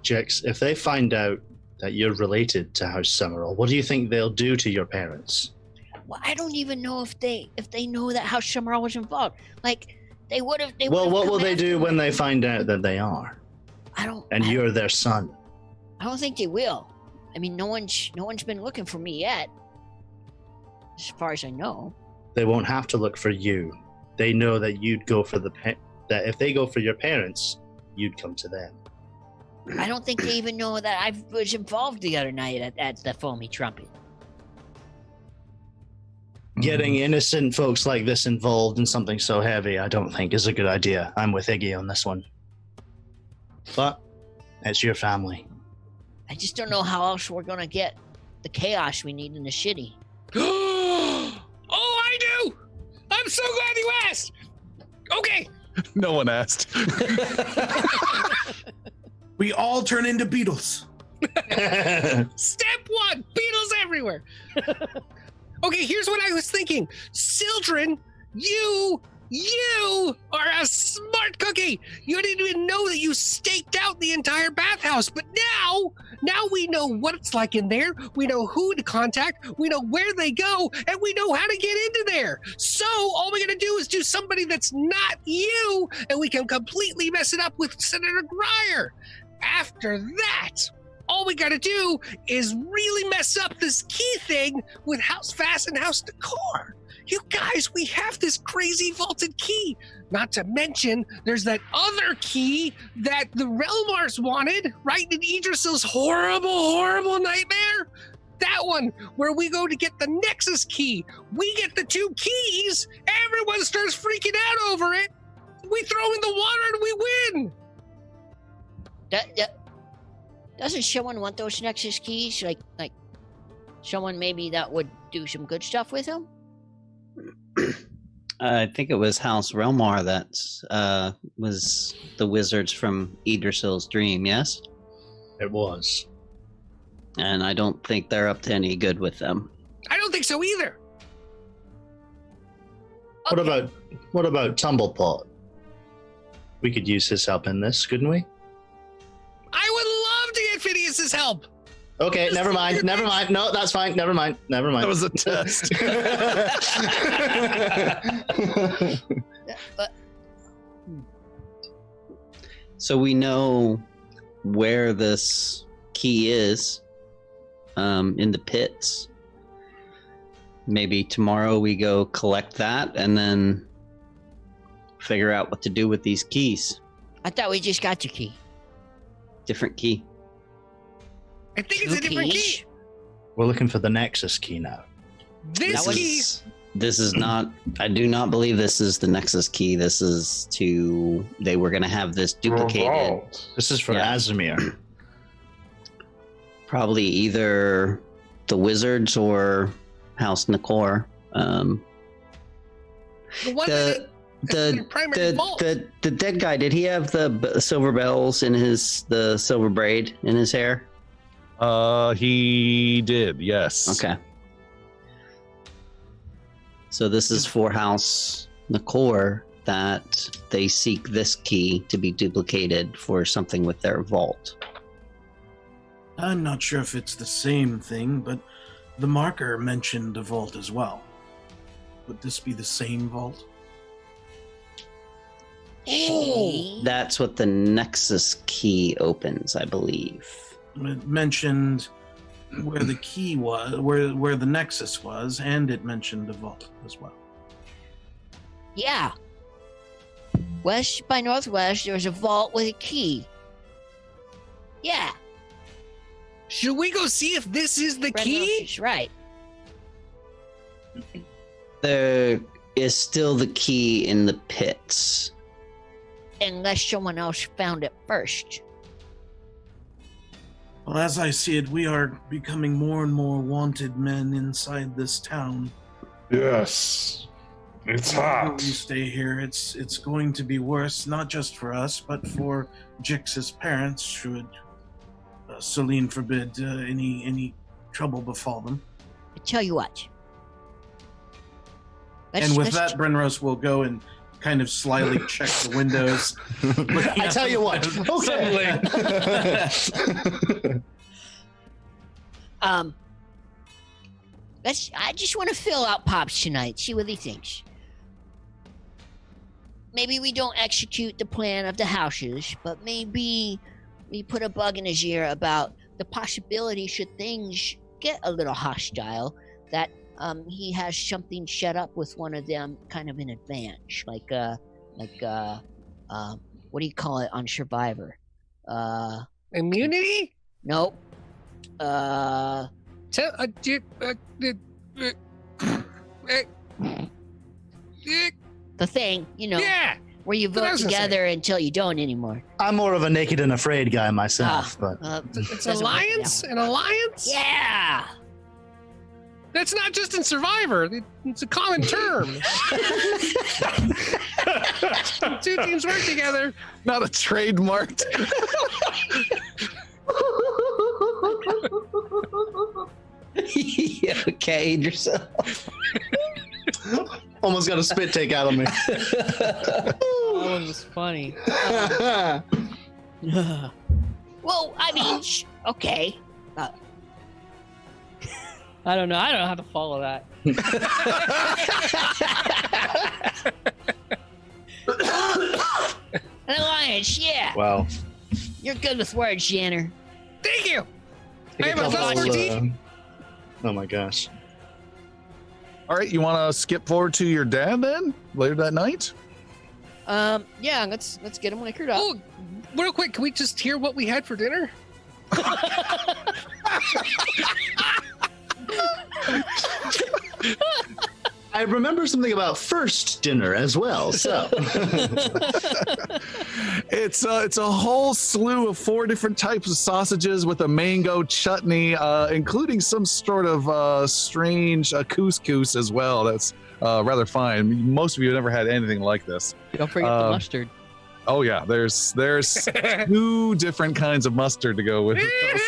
Jix, if they find out that you're related to House Summerall, what do you think they'll do to your parents? Well, I don't even know if they know that House Summerall was involved. They would have. Well, what will they do when they find out that they are? And you're their son? I don't think they will. No one's been looking for me yet, as far as I know. They won't have to look for you. They know that you'd go for that if they go for your parents, you'd come to them. I don't think they even know that I was involved the other night at the Foamy Trumpet. Getting innocent folks like this involved in something so heavy, I don't think is a good idea. I'm with Iggy on this one. But it's your family. I just don't know how else we're gonna get the chaos we need in the city. Oh, I do! I'm so glad you asked! Okay. No one asked. We all turn into beetles. Step one, beetles everywhere. Okay, here's what I was thinking. Sildren, you You are a smart cookie. You didn't even know that you staked out the entire bathhouse, but now we know what it's like in there. We know who to contact. We know where they go, and we know how to get into there. So all we gotta do is do somebody that's not you, and we can completely mess it up with Senator Grier. After that, all we gotta do is really mess up this key thing with House Fast and House Decor. You guys, we have this crazy vaulted key. Not to mention, there's that other key that the Relmars wanted, right in Idrisil's horrible nightmare. That one, where we go to get the Nexus key. We get the 2 keys, everyone starts freaking out over it. We throw in the water and we win. Doesn't someone want those Nexus keys? Like someone maybe that would do some good stuff with them? I think it was House Relmar that was the wizards from Idrisil's dream, yes? It was. And I don't think they're up to any good with them. I don't think so either. What about Tumblepot? We could use his help in this, couldn't we? I would love to get Phineas's help. Okay, never mind. No, that's fine. Never mind. That was a test. So we know where this key is, in the pits. Maybe tomorrow we go collect that and then figure out what to do with these keys. I thought we just got the key. Different key. I think it's a different key. We're looking for the Nexus key now. This key. This is not. I do not believe this is the Nexus key. This is to. They were going to have this duplicated. This is for Azimir. Probably either the wizards or House Nakor. The one that the dead guy. Did he have the silver bells in the silver braid in his hair? He did, yes. Okay. So this is for House Nakor that they seek this key to be duplicated for something with their vault. I'm not sure if it's the same thing, but the marker mentioned a vault as well. Would this be the same vault? Hey. That's what the Nexus key opens, I believe. It mentioned where the key was, where the Nexus was, and it mentioned the vault as well. Yeah. West by northwest, there's a vault with a key. Yeah. Should we go see if this is the key? Is right. There is still the key in the pits. Unless someone else found it first. Well, as I see it, we are becoming more and more wanted men inside this town. Yes. It's The longer hot. we stay here, it's going to be worse, not just for us, but for Jix's parents, should Celine forbid any trouble befall them. I tell you what. And with that, Brenros will go and kind of slyly check the windows. I tell you what. Okay. I just want to fill out Pops tonight, see what he thinks. Maybe we don't execute the plan of the houses, but maybe we put a bug in his ear about the possibility, should things get a little hostile, that he has something set up with one of them kind of in advance, like what do you call it on Survivor? Immunity? Nope. The thing, Yeah. where you vote was gonna together until you don't anymore. I'm more of a naked and afraid guy myself, but It's doesn't work alliance? An alliance? Yeah. That's not just in Survivor. It's a common term. Two teams work together. Not a trademarked. Okay, yourself. Almost got a spit take out of me. That one was funny. Well, I mean, okay. I don't know. I don't know how to follow that. An alliance, yeah. Wow. You're good with words, Janner. Thank you. Take I a have a couple, plus 14. oh my gosh. All right, you want to skip forward to your dad then later that night? Yeah, let's get him liquored up. Oh, real quick, can we just hear what we had for dinner? I remember something about first dinner as well. So It's a whole slew of 4 different types of sausages with a mango chutney, including some sort of strange couscous as well. That's rather fine. Most of you have never had anything like this. Don't forget the mustard. Oh yeah, there's 2 different kinds of mustard to go with this.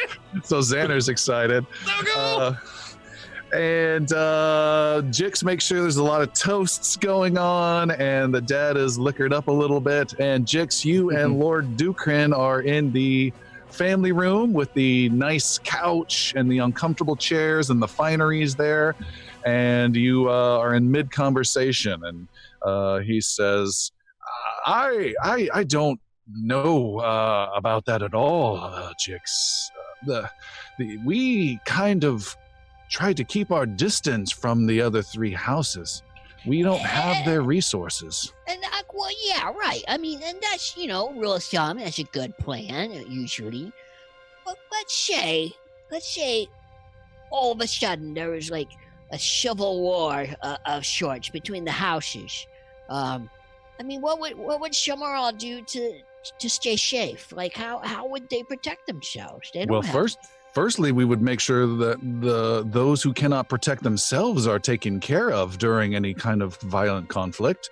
So Xander's excited. And Jix makes sure there's a lot of toasts going on, and the dad is liquored up a little bit. And Jix, you and Lord Dukrin are in the family room with the nice couch and the uncomfortable chairs and the fineries there. And you are in mid-conversation, and he says, I don't know about that at all, Jix. We kind of tried to keep our distance from the other 3 houses. We don't have their resources. And well, yeah, right. I mean, and that's rule of thumb. That's a good plan usually. But let's say, all of a sudden there was like a civil war of sorts between the houses. I mean, what would Summerall do to stay safe? Like, how would they protect themselves? They don't have. Firstly, we would make sure that those who cannot protect themselves are taken care of during any kind of violent conflict,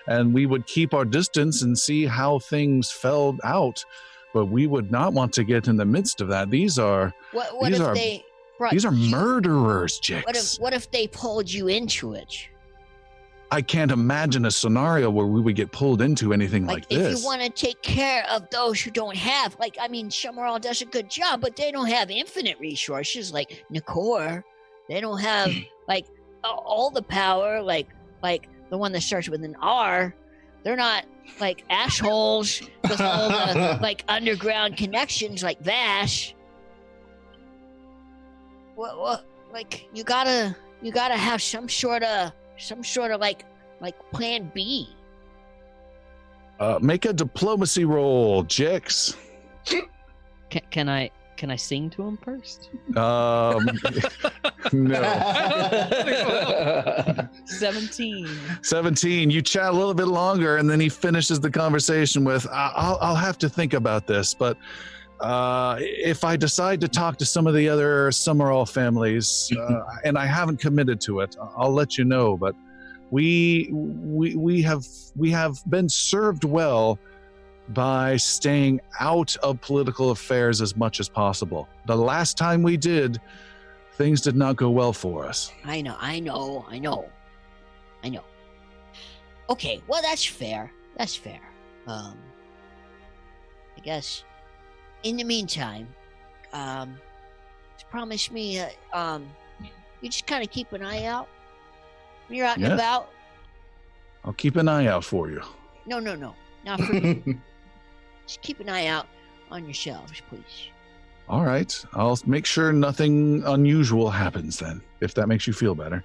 and we would keep our distance and see how things fell out. But we would not want to get in the midst of that. These are murderers, Jix. What if they pulled you into it? I can't imagine a scenario where we would get pulled into anything like this. If you want to take care of those who don't have, Summerall does a good job, but they don't have infinite resources like Nakor. They don't have all the power, like the one that starts with an R. They're not like assholes with all the underground connections like Vash. What you gotta have some sort of plan B. Make a diplomacy roll, Jix. Can I sing to him first? No. 17. You chat a little bit longer, and then he finishes the conversation with, I'll have to think about this, but if I decide to talk to some of the other Summerall families, and I haven't committed to it, I'll let you know. But we have been served well by staying out of political affairs as much as possible. The last time we did, things did not go well for us. I know. Okay, well that's fair. I guess. In the meantime, promise me you just kind of keep an eye out when you're out and about. I'll keep an eye out for you. No, not for you. Just keep an eye out on yourselves, please. All right. I'll make sure nothing unusual happens then, if that makes you feel better.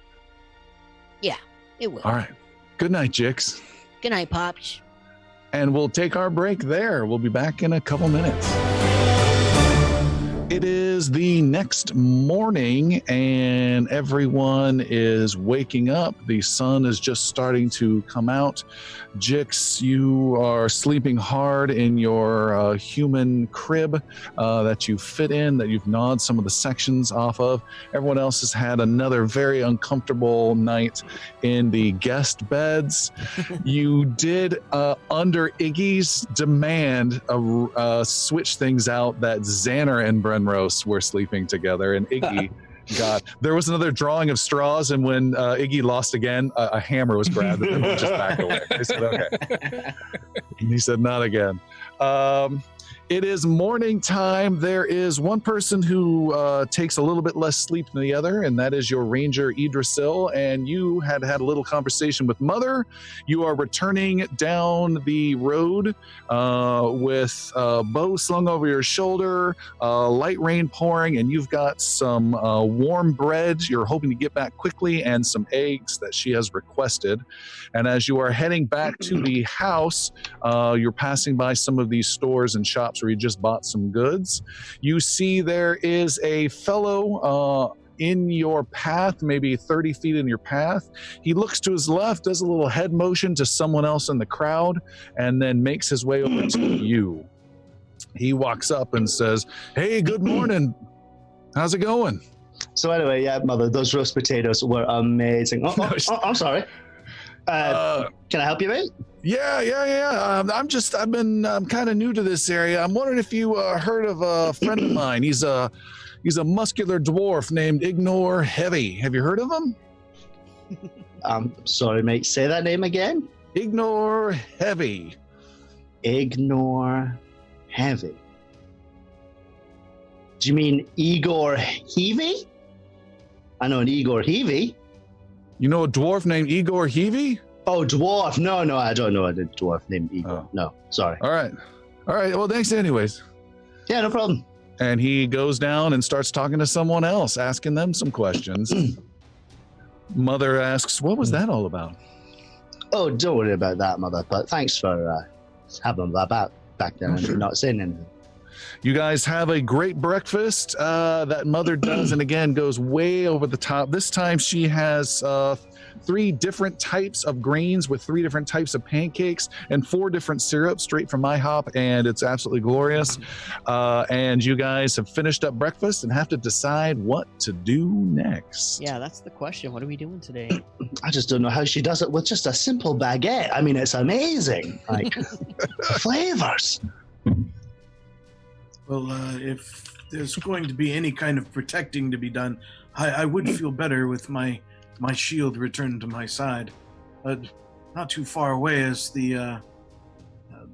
Yeah, it will. All right. Good night, Jix. Good night, Pops. And we'll take our break there. We'll be back in a couple minutes. It is the next morning and everyone is waking up. The sun is just starting to come out. Jix, you are sleeping hard in your human crib that you fit in, that you've gnawed some of the sections off of. Everyone else has had another very uncomfortable night in the guest beds. You did, under Iggy's demand, switch things out that Xander and Brenrose were sleeping together, and Iggy God, there was another drawing of straws, and when Iggy lost again, a hammer was grabbed and everyone just backed away. They said, okay. And he said, not again. It is morning time. There is one person who takes a little bit less sleep than the other, and that is your ranger, Idrisil. And you had a little conversation with Mother. You are returning down the road with a bow slung over your shoulder, light rain pouring, and you've got some warm bread you're hoping to get back quickly, and some eggs that she has requested. And as you are heading back to the house, you're passing by some of these stores and shops where you just bought some goods. You see there is a fellow in your path, maybe 30 feet in your path. He looks to his left, does a little head motion to someone else in the crowd, and then makes his way over to you. He walks up and says, hey, good morning. How's it going? So anyway, yeah, Mother, those roast potatoes were amazing. I'm sorry. Can I help you, mate? Yeah. I'm kind of new to this area. I'm wondering if you heard of a friend of mine. He's a muscular dwarf named Ignore Heavy. Have you heard of him? Sorry, mate. Say that name again. Ignore Heavy. Ignore Heavy. Do you mean Igor Heavy? I know an Igor Heavy. You know a dwarf named Igor Heavy? Oh, dwarf. No, I don't know a dwarf named Igor. Oh. No, sorry. All right. Well, thanks anyways. Yeah, no problem. And he goes down and starts talking to someone else, asking them some questions. Mother asks, what was that all about? Oh, don't worry about that, Mother. But thanks for having that back there and not saying anything. You guys have a great breakfast that Mother does, and again goes way over the top. This time she has 3 different types of grains with 3 different types of pancakes and 4 different syrups straight from IHOP, and it's absolutely glorious. And you guys have finished up breakfast and have to decide what to do next. Yeah, that's the question. What are we doing today? I just don't know how she does it with just a simple baguette. I mean, it's amazing. Like, flavors. Well, if there's going to be any kind of protecting to be done, I would feel better with my shield returned to my side. Not too far away is the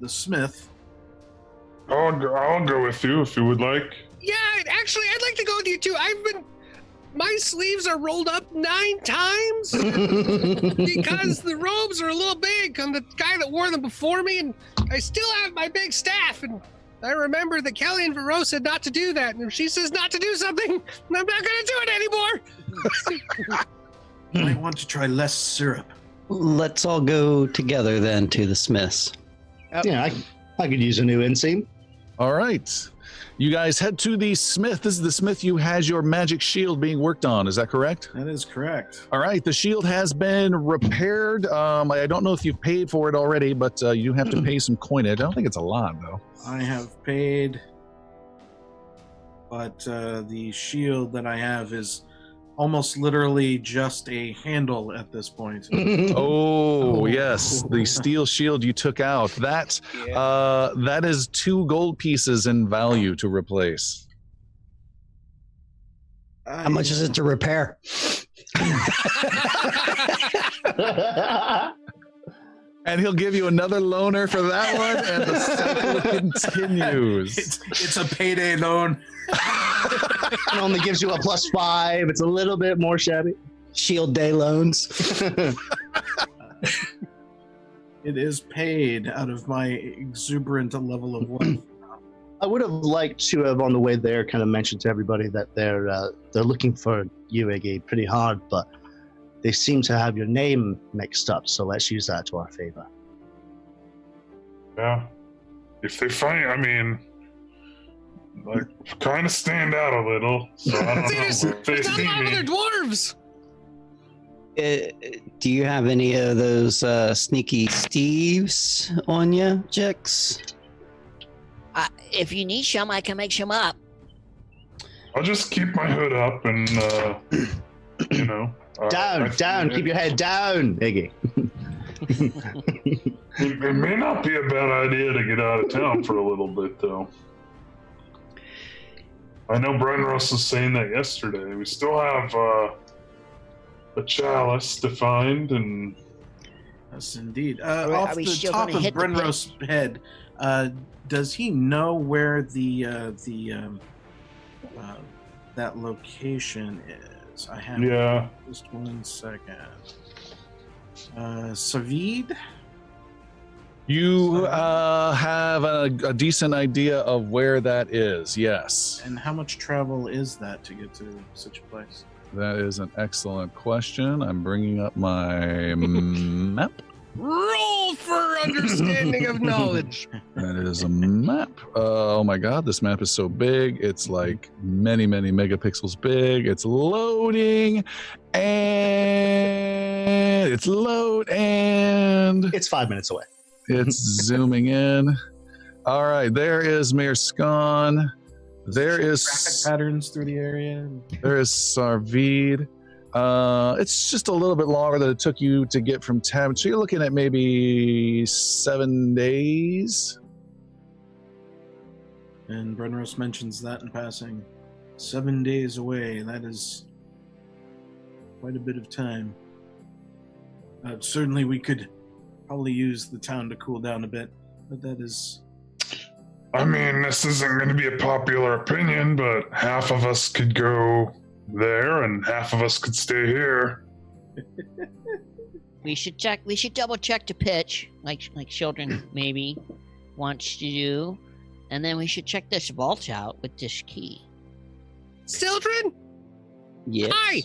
smith. I'll go with you if you would like. Yeah, actually, I'd like to go with you too. My sleeves are rolled up 9 times because the robes are a little big on the guy that wore them before me, and I still have my big staff, and I remember that Kelly and Vero said not to do that, and if she says not to do something, I'm not going to do it anymore. I want to try less syrup. Let's all go together then to the Smiths. Yeah, I could use a new inseam. All right. You guys head to the smith. This is the smith who has your magic shield being worked on. Is that correct? That is correct. All right. The shield has been repaired. I don't know if you've paid for it already, but you have to pay some coinage. I don't think it's a lot, though. I have paid, but the shield that I have is almost literally just a handle at this point. Oh, yes. The steel shield you took out. That is 2 gold pieces in value to replace. How much is it to repair? And he'll give you another loaner for that one, and the cycle continues. It's a payday loan. It only gives you a +5. It's a little bit more shabby. Shield day loans. It is paid out of my exuberant level of wealth. I would have liked to have, on the way there, kind of mentioned to everybody that they're looking for you, Iggy, pretty hard, but they seem to have your name mixed up, so let's use that to our favor. Yeah. If they find, I mean, like, kind of stand out a little. So I don't know. There's If they not a see lot of me, other dwarves. Do you have any of those sneaky Steves on you, Jix? If you need some, I can make some up. I'll just keep my hood up and, you know. Down. Keep your head down, Iggy. It may not be a bad idea to get out of town for a little bit, though. I know Brenros was saying that yesterday. We still have a chalice to find, and Yes, indeed. Are Off we the still top gonna of hit the pit? Brenros' head, does he know where that location is? I have yeah. just 1 second. Savid? You have a decent idea of where that is, yes. And how much travel is that to get to such a place? That is an excellent question. I'm bringing up my map. Roll for understanding of knowledge. That is a map. Oh my god, this map is so big. It's like many, many megapixels big. It's loading and it's It's 5 minutes away. it's zooming in. All right, there is Mearson. There is Traffic patterns through the area. There is Sarvid. It's just a little bit longer than it took you to get from Tab. So you're looking at maybe 7 days. And Brenros mentions that in passing. 7 days away. That is quite a bit of time. Certainly we could probably use the town to cool down a bit, but that is... I mean, this isn't going to be a popular opinion, but half of us could go there and half of us could stay here. We should check. We should double check the pitch, like children maybe wants to do, and then we should check this vault out with this key. Children, Yes. hi.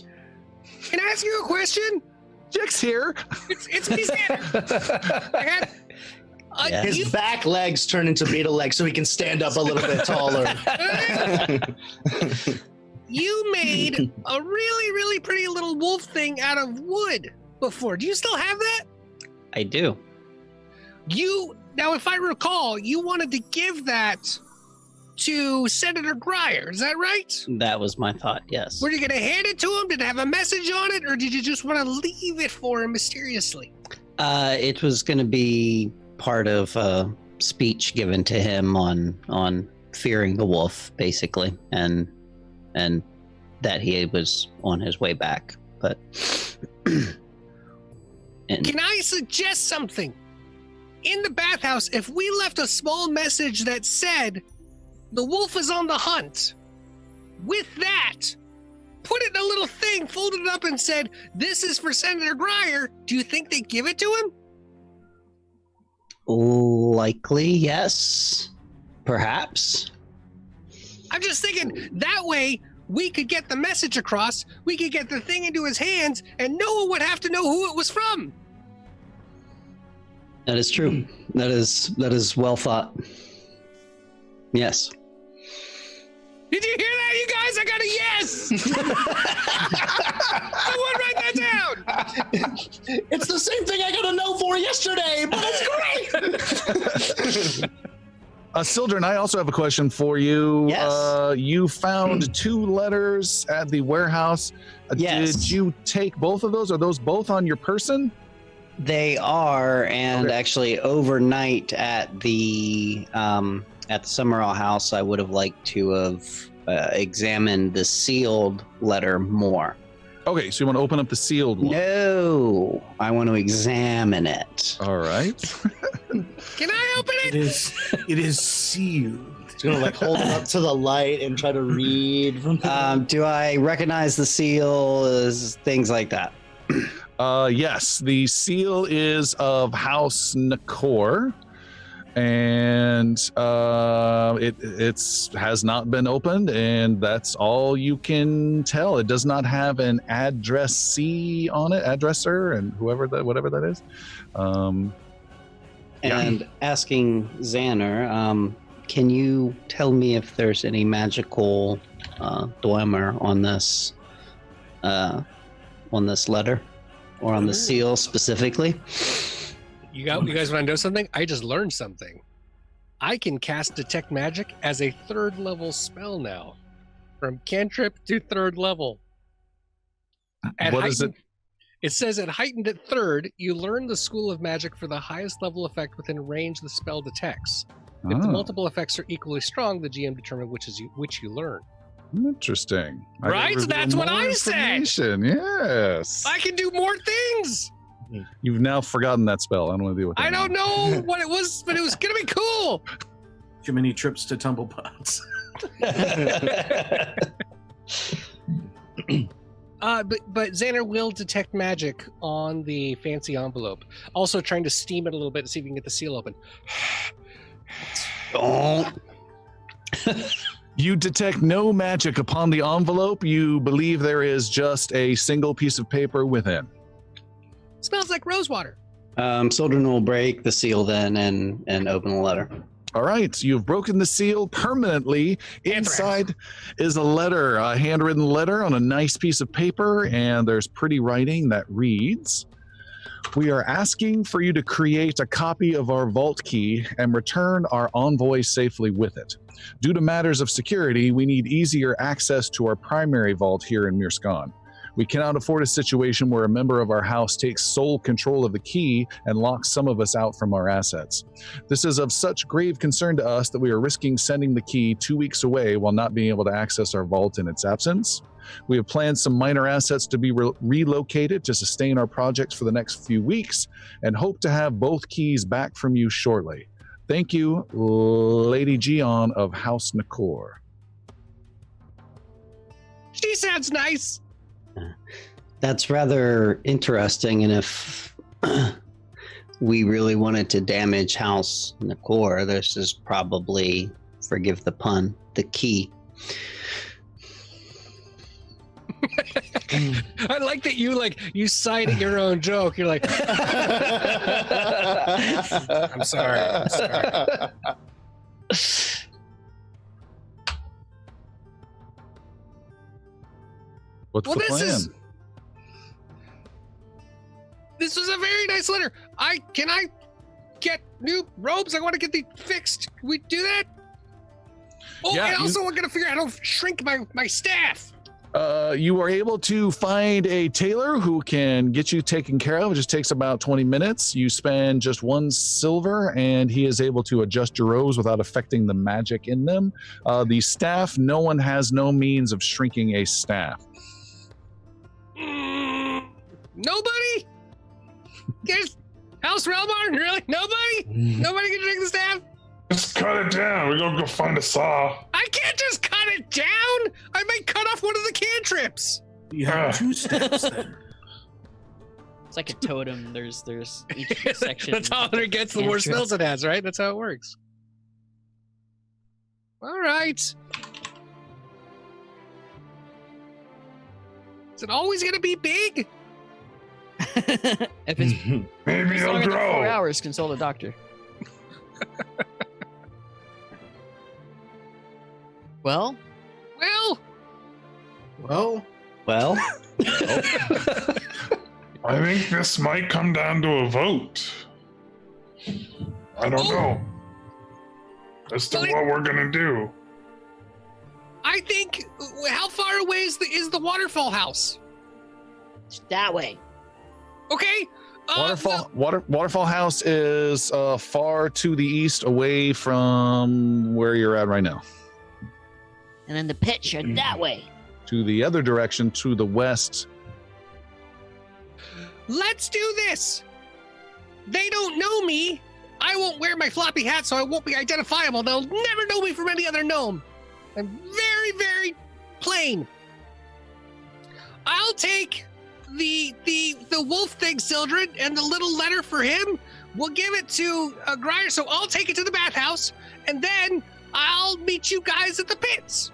Can I ask you a question? Jack's here. It's me, Xander. I had. Yeah. His back legs turn into beetle legs so he can stand up a little bit taller. You made a really, really pretty little wolf thing out of wood before. Do you still have that? I do. Now, if I recall, you wanted to give that to Senator Grier. Is that right? That was my thought, yes. Were you going to hand it to him? Did it have a message on it? Or did you just want to leave it for him mysteriously? It was going to be part of a speech given to him on fearing the wolf, basically, and that he was on his way back. But Can I suggest something? In the bathhouse, if we left a small message that said, the wolf is on the hunt, with that, put it in a little thing, folded it up and said, this is for Senator Grier, do you think they'd give it to him? likely, yes. Perhaps. I'm just thinking, that way, we could get the message across, we could get the thing into his hands, and no one would have to know who it was from. That is true. That is well thought. Yes. Did you hear that, you guys? I got a yes! Someone write that down! It's the same thing I got a no for yesterday, but it's great. Sildren, I also have a question for you. Yes. You found 2 letters at the warehouse. Yes. Did you take both of those? Are those both on your person? They are, and Okay. actually overnight at the Summerall house, I would have liked to have examined the sealed letter more. Okay, so you want to open up the sealed one. No, I want to examine it. All right. Can I open it? It is sealed. He's gonna like hold it up to the light and try to read from Do I recognize the seal? Things like that. Yes, the seal is of House Nakor, and it has not been opened, and that's all you can tell. It does not have an addressee on it, addresser, and whatever that is. And asking Xander, can you tell me if there's any magical glimmer on this letter, or on the seal specifically? You guys want to know something? I just learned something. I can cast Detect Magic as a 3rd level spell now. From cantrip to 3rd level. What is it? It says at heightened at 3rd, you learn the school of magic for the highest level effect within range the spell detects. If the Oh. multiple effects are equally strong, the GM determines which you learn. Interesting. I Right? gotta So that's reveal what more I said. information. Yes. I can do more things. You've now forgotten that spell. I don't want to deal with that. I don't know what it was, but it was gonna be cool. Too many trips to Tumblepots. But Xander will detect magic on the fancy envelope. Also trying to steam it a little bit to see if we can get the seal open. Oh. You detect no magic upon the envelope. You believe there is just a single piece of paper within. Smells like rosewater. Sildren will break the seal then and open the letter. All right, you've broken the seal permanently. Inside is a letter, a handwritten letter on a nice piece of paper, and there's pretty writing that reads, "We are asking for you to create a copy of our vault key and return our envoy safely with it. Due to matters of security, we need easier access to our primary vault here in Mearson. We cannot afford a situation where a member of our house takes sole control of the key and locks some of us out from our assets. This is of such grave concern to us that we are risking sending the key 2 weeks away while not being able to access our vault in its absence. We have planned some minor assets to be relocated to sustain our projects for the next few weeks and hope to have both keys back from you shortly. Thank you, Lady Gion of House Nakor." She sounds nice. That's rather interesting, and if we really wanted to damage House Nakor, this is probably, forgive the pun, the key. I like that you cite your own joke. You're like, I'm sorry. What's the plan? This was a very nice letter. Can I get new robes? I want to get these fixed. Can we do that? Oh, Yeah, and also I'm gonna figure out how to shrink my staff. You are able to find a tailor who can get you taken care of. It just takes about 20 minutes. You spend just 1 silver, and he is able to adjust your robes without affecting the magic in them. The staff, no one has no means of shrinking a staff. Nobody? There's House Relmar? Really? Nobody? Nobody can shrink the staff? Just cut it down. We're gonna go find a saw. I can't just cut it down. I may cut off one of the cantrips. You have 2 steps then. It's like a totem. There's each section. The taller it gets, the more spells it has, right? That's how it works. All right. Is it always going to be big? If it's Maybe it'll longer than 4 grow. hours, consult a doctor. Well, Well, I think this might come down to a vote. I don't know as to what we're gonna do. I think. How far away is the waterfall house? It's that way. Okay. Waterfall House is far to the east, away from where you're at right now. And then the pits are that way. To the other direction, to the west. Let's do this. They don't know me. I won't wear my floppy hat, so I won't be identifiable. They'll never know me from any other gnome. I'm very, very plain. I'll take the wolf thing, Sildred, and the little letter for him. We'll give it to Grier, so I'll take it to the bathhouse, and then I'll meet you guys at the pits.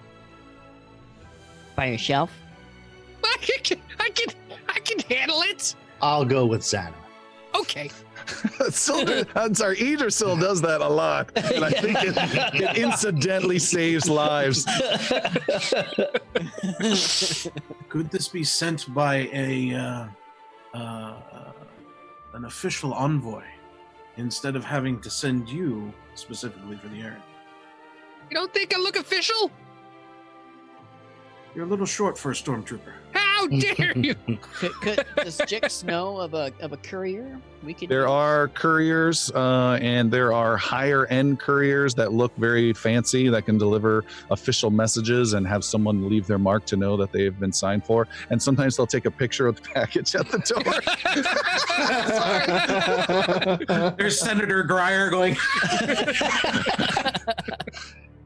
By yourself? I can handle it. I'll go with Xana. Okay. Idrisil does that a lot, and I think it incidentally saves lives. Could this be sent by an official envoy instead of having to send you specifically for the errand? You don't think I look official? You're a little short for a stormtrooper. How How dare you? Does Jix know of a courier? We could. There are couriers, and there are higher end couriers that look very fancy that can deliver official messages and have someone leave their mark to know that they've been signed for. And sometimes they'll take a picture of the package at the door. There's Senator Grier going.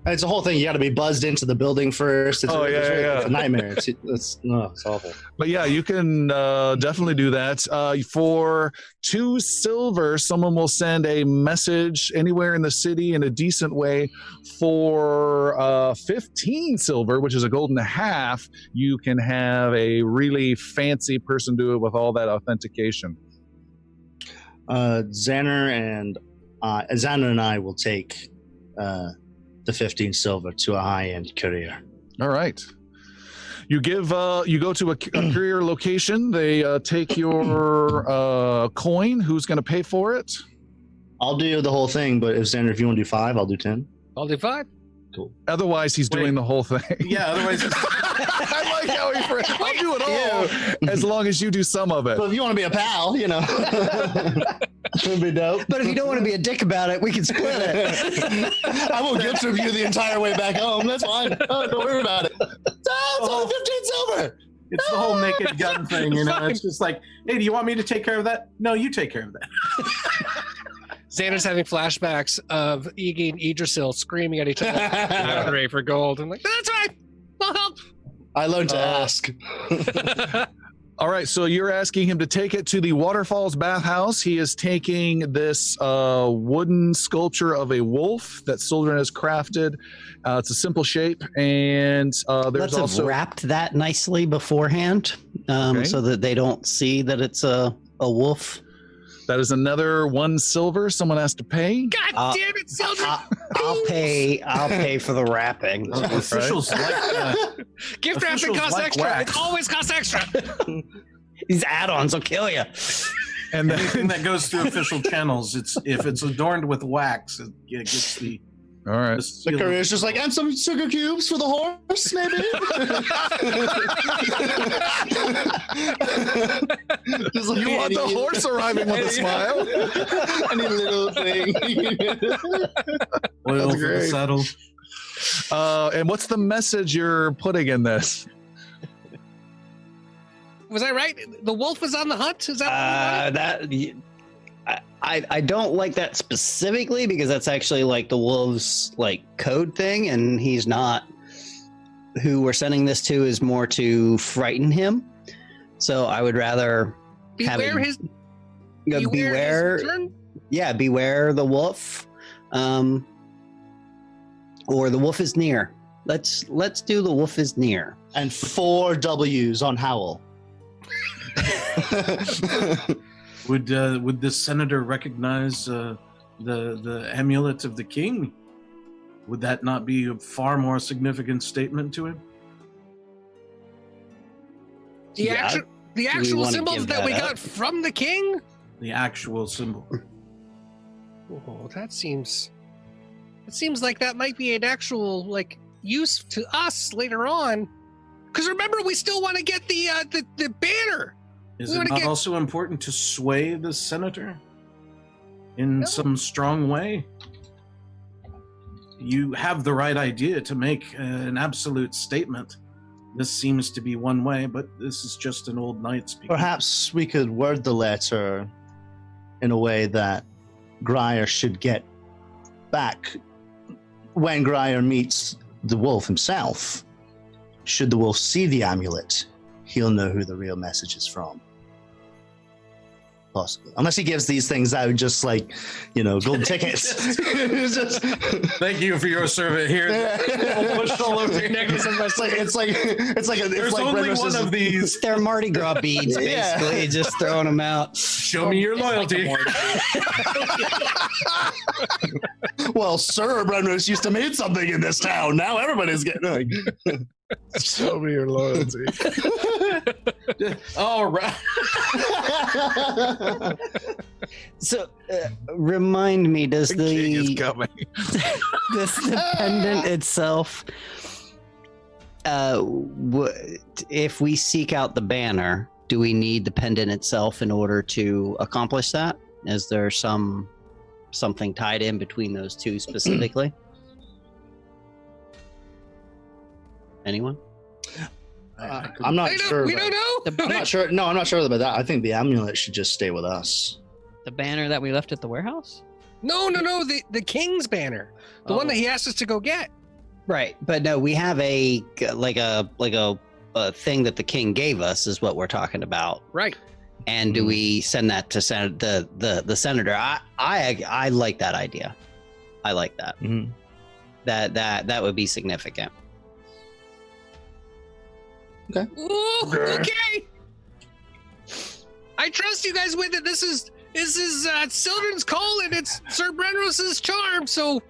It's a whole thing. You got to be buzzed into the building first. It's yeah. It's a nightmare. It's awful. But yeah, you can definitely do that. For 2 silver, someone will send a message anywhere in the city in a decent way. For 15 silver, which is a gold and a half, you can have a really fancy person do it with all that authentication. Xander and I will take the 15 silver to a high-end courier. All right. You go to a courier location. They take your coin. Who's going to pay for it? I'll do the whole thing, but if you want to do 5, I'll do 10. I'll do 5. Cool. Otherwise, he's doing the whole thing. Yeah, otherwise. I like how he phrased. I'll do it all as long as you do some of it. But if you want to be a pal, that'd be dope. But if you don't want to be a dick about it, we can split it. I will guilt trip you the entire way back home. That's fine. Don't worry about it. It's only 15 silver. It's the whole naked gun thing, It's just like, hey, do you want me to take care of that? No, you take care of that. Xander's having flashbacks of Iggy and Idrisil screaming at each other for gold. I'm like, that's right. I'll help. I learned to ask. All right, so you're asking him to take it to the Waterfalls bathhouse. He is taking this wooden sculpture of a wolf that Sildren has crafted. It's a simple shape, and there's Let's also have wrapped that nicely beforehand, Okay. so that they don't see that it's a wolf. that is another 1 silver. Someone has to pay. God damn it, Sildren. I'll pay for the wrapping. Officials Gift wrapping officials costs like extra. wax. It always costs extra. These add-ons will kill you. And then, anything that goes through official channels, if it's adorned with wax, it gets the. all right. The courier's just like, and some sugar cubes for the horse, maybe? Just like, You want the horse arriving with a smile? Any little thing. Oil for the great. saddle. And what's the message you're putting in this? Was I right? The wolf is on the hunt? Is that I don't like that specifically because that's actually like the wolves like code thing, and he's not. Who we're sending this to is more to frighten him. So I would rather have beware it- his beware. his return? Yeah, beware the wolf, or the wolf is near. Let's do the wolf is near. And 4 W's on Howl. Would the senator recognize the amulet of the king? Would that not be a far more significant statement to him? The actual wanna symbols give that we that got up? from the king? The actual symbol. Oh, that seems like that might be an actual like use to us later on. Because remember, we still want to get the banner. Is We it wanna not get- also important to sway the senator in some strong way? You have the right idea to make an absolute statement. This seems to be one way, but this is just an old knight speaking. Perhaps we could word the letter in a way that Grier should get back when Grier meets the wolf himself. Should the wolf see the amulet, he'll know who the real message is from. Possibly. Unless he gives these things out just like, gold tickets. It's just- Thank you for your service here. Pushed all over your neck. it's like There's only one of these. They're Mardi Gras beads, Yeah. basically, just throwing them out. Show me your loyalty. Well, Sir Brenros used to mean something in this town. Now everybody's getting. Show me your loyalty. All right. So, remind me, does The king is the coming. this the pendant itself if we seek out the banner, do we need the pendant itself in order to accomplish that? Is there something tied in between those two specifically? Anyone? I'm not sure. We don't know. I'm not sure. No, I'm not sure about that. I think the amulet should just stay with us. The banner that we left at the warehouse? No. The king's banner, the one that he asked us to go get. Right, but no, we have a thing that the king gave us is what we're talking about. Right. And do we send that to the senator? I like that idea. I like that. Mhm. That would be significant. Ooh, okay. I trust you guys with it. This is Sildren's call, and it's Sir Brenros's charm. So,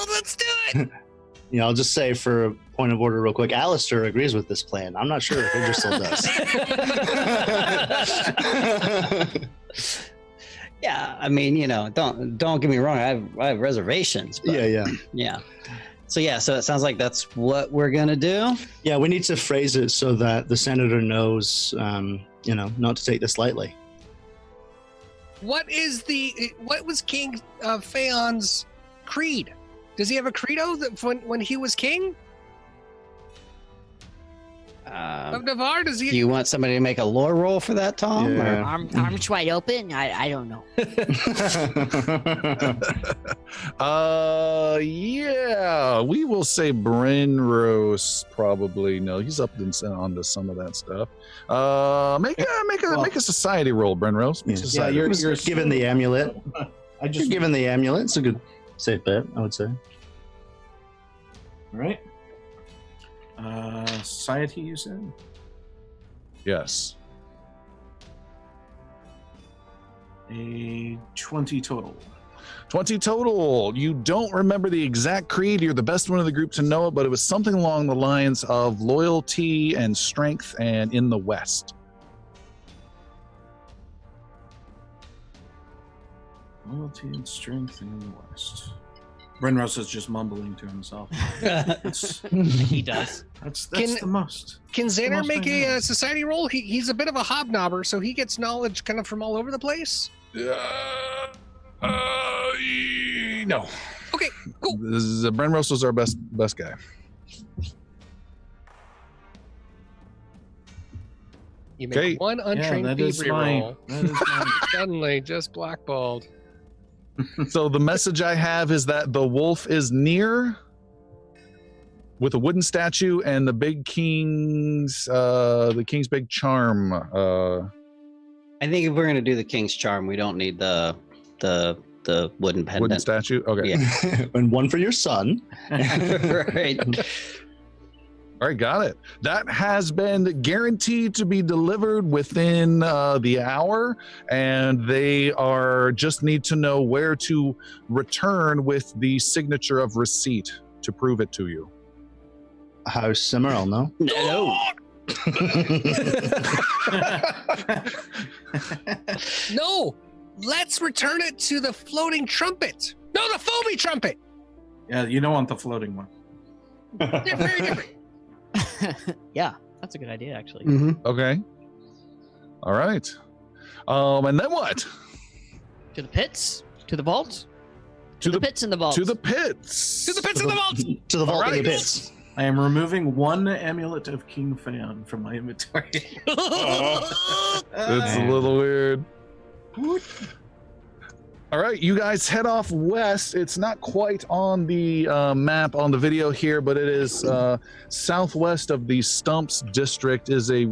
let's do it. You know, I'll just say for a point of order real quick, Alistair agrees with this plan. I'm not sure if Idrisil does. Yeah, I mean, don't get me wrong. I have reservations. But Yeah. So it sounds like that's what we're gonna do. Yeah, we need to phrase it so that the senator knows, not to take this lightly. What was King Phaon's creed? Does he have a credo that when he was king of Navarre? Does he? Do you want somebody to make a lore roll for that, Tom? Yeah. Arms wide open. I don't know. Yeah, we will say Brenros probably. No, he's up onto some of that stuff. Make a society roll, Brenros. Make a society. You're given the amulet. You're given the amulet. It's a good safe bet, I would say. All right. Society, you said? Yes. A 20 total. 20 total. You don't remember the exact creed. You're the best one of the group to know it, but it was something along the lines of loyalty and strength and in the West. Loyalty and strength in the West. Brenros is just mumbling to himself. He does. That's the most. Can Xander most make I know. a society roll? He's a bit of a hobnobber, so he gets knowledge kind of from all over the place. No. Okay, cool. Brenros was our best guy. You make Okay. one untrained that is thievery mine. roll. That is mine. Suddenly, just blackballed. So the message I have is that the wolf is near with a wooden statue and the king's big charm. I think if we're gonna do the king's charm, we don't need the wooden pendant. Wooden statue? Okay. Yeah. And one for your son. Right. All right, got it. That has been guaranteed to be delivered within the hour, and they just need to know where to return with the signature of receipt to prove it to you. House Cimarron, no? No. No, let's return it to the floating trumpet. No, the foamy trumpet. Yeah, you don't want the floating one. They're very different. Yeah, that's a good idea, actually. Mm-hmm. Okay. All right. And then what? To the pits? To the vault? To the pits in the vault. To the pits. To the pits of the vault. To the vault All in the right. pits. I am removing one amulet of King Phaon from my inventory. It's a little weird. All right, you guys head off west. It's not quite on the map on the video here, but it is southwest of the Stumps district is a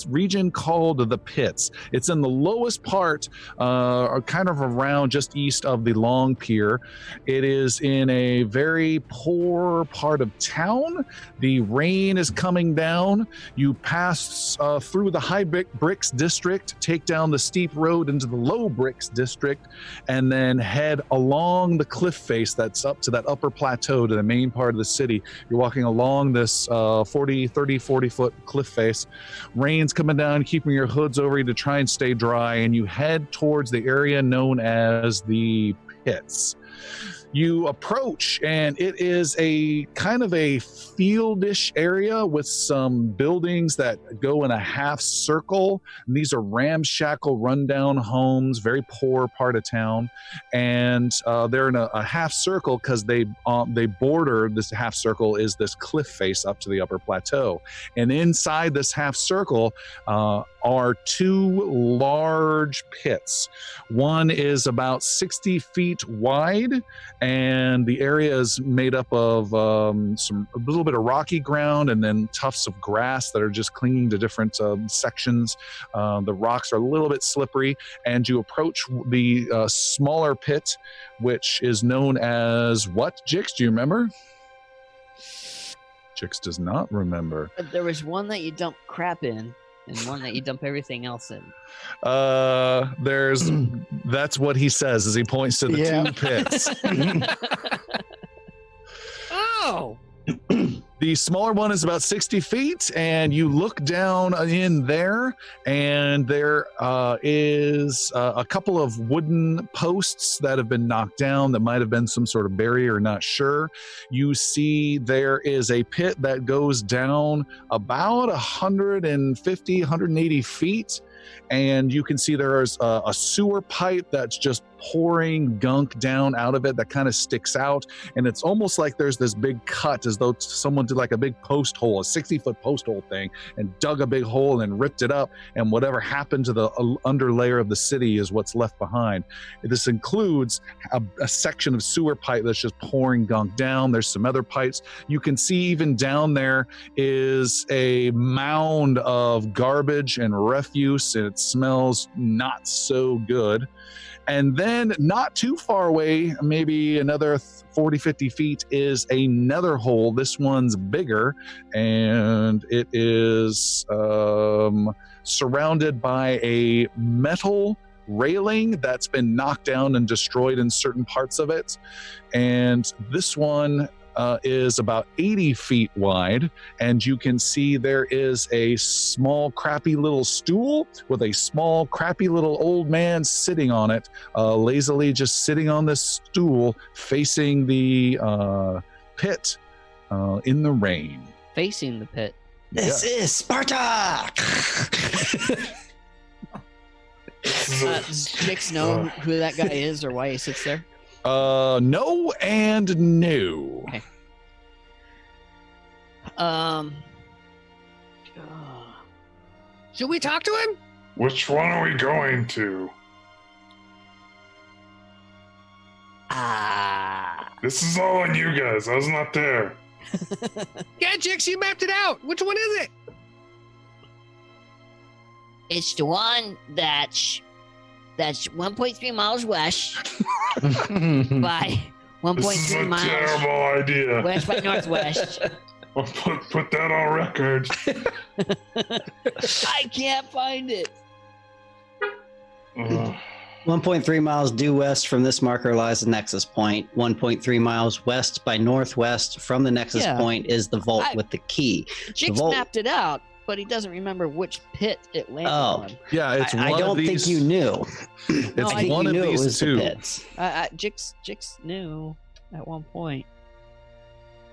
region called the Pits. It's in the lowest part, kind of around just east of the Long Pier. It is in a very poor part of town. The rain is coming down. You pass through the High Bricks district, take down the steep road into the Low Bricks district, and then head along the cliff face that's up to that upper plateau to the main part of the city. You're walking along this 40 foot cliff face. Rain's coming down, keeping your hoods over you to try and stay dry, and you head towards the area known as the Pits. You approach, and it is a kind of a fieldish area with some buildings that go in a half circle. And these are ramshackle, rundown homes, very poor part of town, and they're in a half circle because they border this half circle is this cliff face up to the upper plateau, and inside this half circle are two large pits. One is about 60 feet wide, and the area is made up of a little bit of rocky ground and then tufts of grass that are just clinging to different sections. The rocks are a little bit slippery, and you approach the smaller pit, which is known as what, Jix? Do you remember? Jix does not remember. There was one that you dump crap in, and one that you dump everything else in. That's what he says as he points to the two pits. Oh. The smaller one is about 60 feet, and you look down in there, and there is a couple of wooden posts that have been knocked down that might have been some sort of barrier, not sure. You see there is a pit that goes down about 150, 180 feet, and you can see there is a sewer pipe that's just pouring gunk down out of it that kind of sticks out, and it's almost like there's this big cut, as though someone did like a big post hole, a 60-foot post hole thing, and dug a big hole and ripped it up, and whatever happened to the underlayer of the city is what's left behind. This includes a section of sewer pipe that's just pouring gunk down. There's some other pipes. You can see even down there is a mound of garbage and refuse, and it smells not so good. And then not too far away, maybe another 40, 50 feet, is another hole. This one's bigger, and it is surrounded by a metal railing that's been knocked down and destroyed in certain parts of it. And this one is about 80 feet wide, and you can see there is a small crappy little stool with a small crappy little old man sitting on it, lazily just sitting on this stool facing the pit in the rain. Facing the pit. This is Sparta! Does Jix know who that guy is or why he sits there? No and no. Okay. Should we talk to him? Which one are we going to? This is all on you guys. I was not there. Yeah, Jix, you mapped it out. Which one is it? It's the one that's 1.3 miles west by 1.3 This is a miles terrible idea. west by northwest. I'll put that on record. I can't find it. 1.3 miles due west from this marker lies the nexus point. 1.3 miles west by northwest from the nexus point is the vault with the key. Jix mapped it out, but he doesn't remember which pit it landed on. Yeah, it's one I don't of these. think you knew. It's I think one you of knew these it was two. the pits. Jix knew at one point.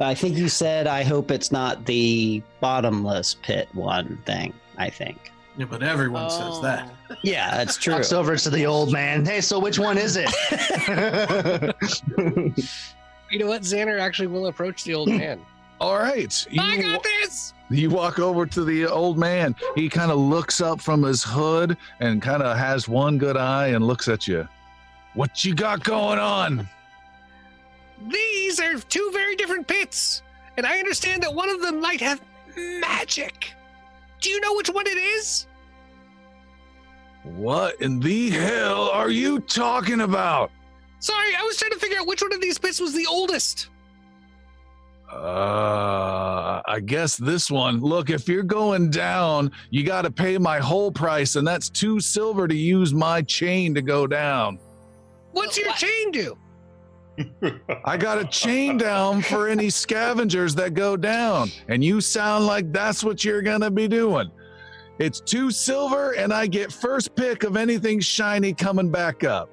I think you said, I hope it's not the bottomless pit one thing, I think. Yeah, but everyone says that. Yeah, that's true. Walks over to the old man. Hey, so which one is it? You know what? Xander actually will approach the old man. All right. I got this! You walk over to the old man. He kind of looks up from his hood and kind of has one good eye and looks at you. What you got going on? These are two very different pits, and I understand that one of them might have magic. Do you know which one it is? What in the hell are you talking about? Sorry, I was trying to figure out which one of these pits was the oldest. I guess this one. Look, if you're going down, you got to pay my whole price, and that's 2 silver to use my chain to go down. What's your chain do? I got a chain down for any scavengers that go down, and you sound like that's what you're gonna be doing. It's 2 silver, and I get first pick of anything shiny coming back up.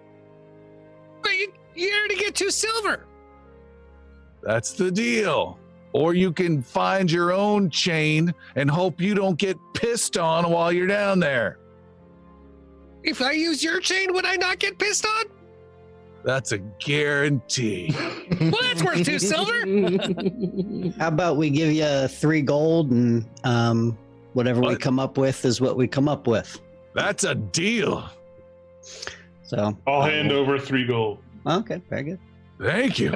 But you already get 2 silver. That's the deal. Or you can find your own chain and hope you don't get pissed on while you're down there. If I use your chain, would I not get pissed on? That's a guarantee. Well, that's worth 2 silver. How about we give you 3 gold and whatever we come up with is what we come up with. That's a deal. So I'll hand over 3 gold. Okay, very good. Thank you.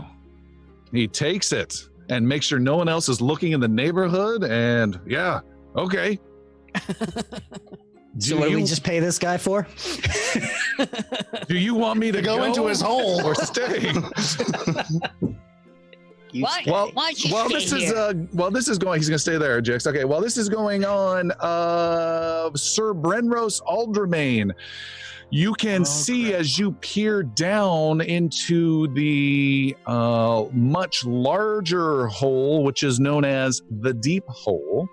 He takes it and makes sure no one else is looking in the neighborhood. And yeah, okay. So what do we just pay this guy for? Do you want me to go into his hole or stay? Why don't you stay this here? this is going. He's going to stay there, Jix. Okay. While this is going on, Sir Brenros Aldermain, you can see as you peer down into the much larger hole, which is known as the Deep Hole.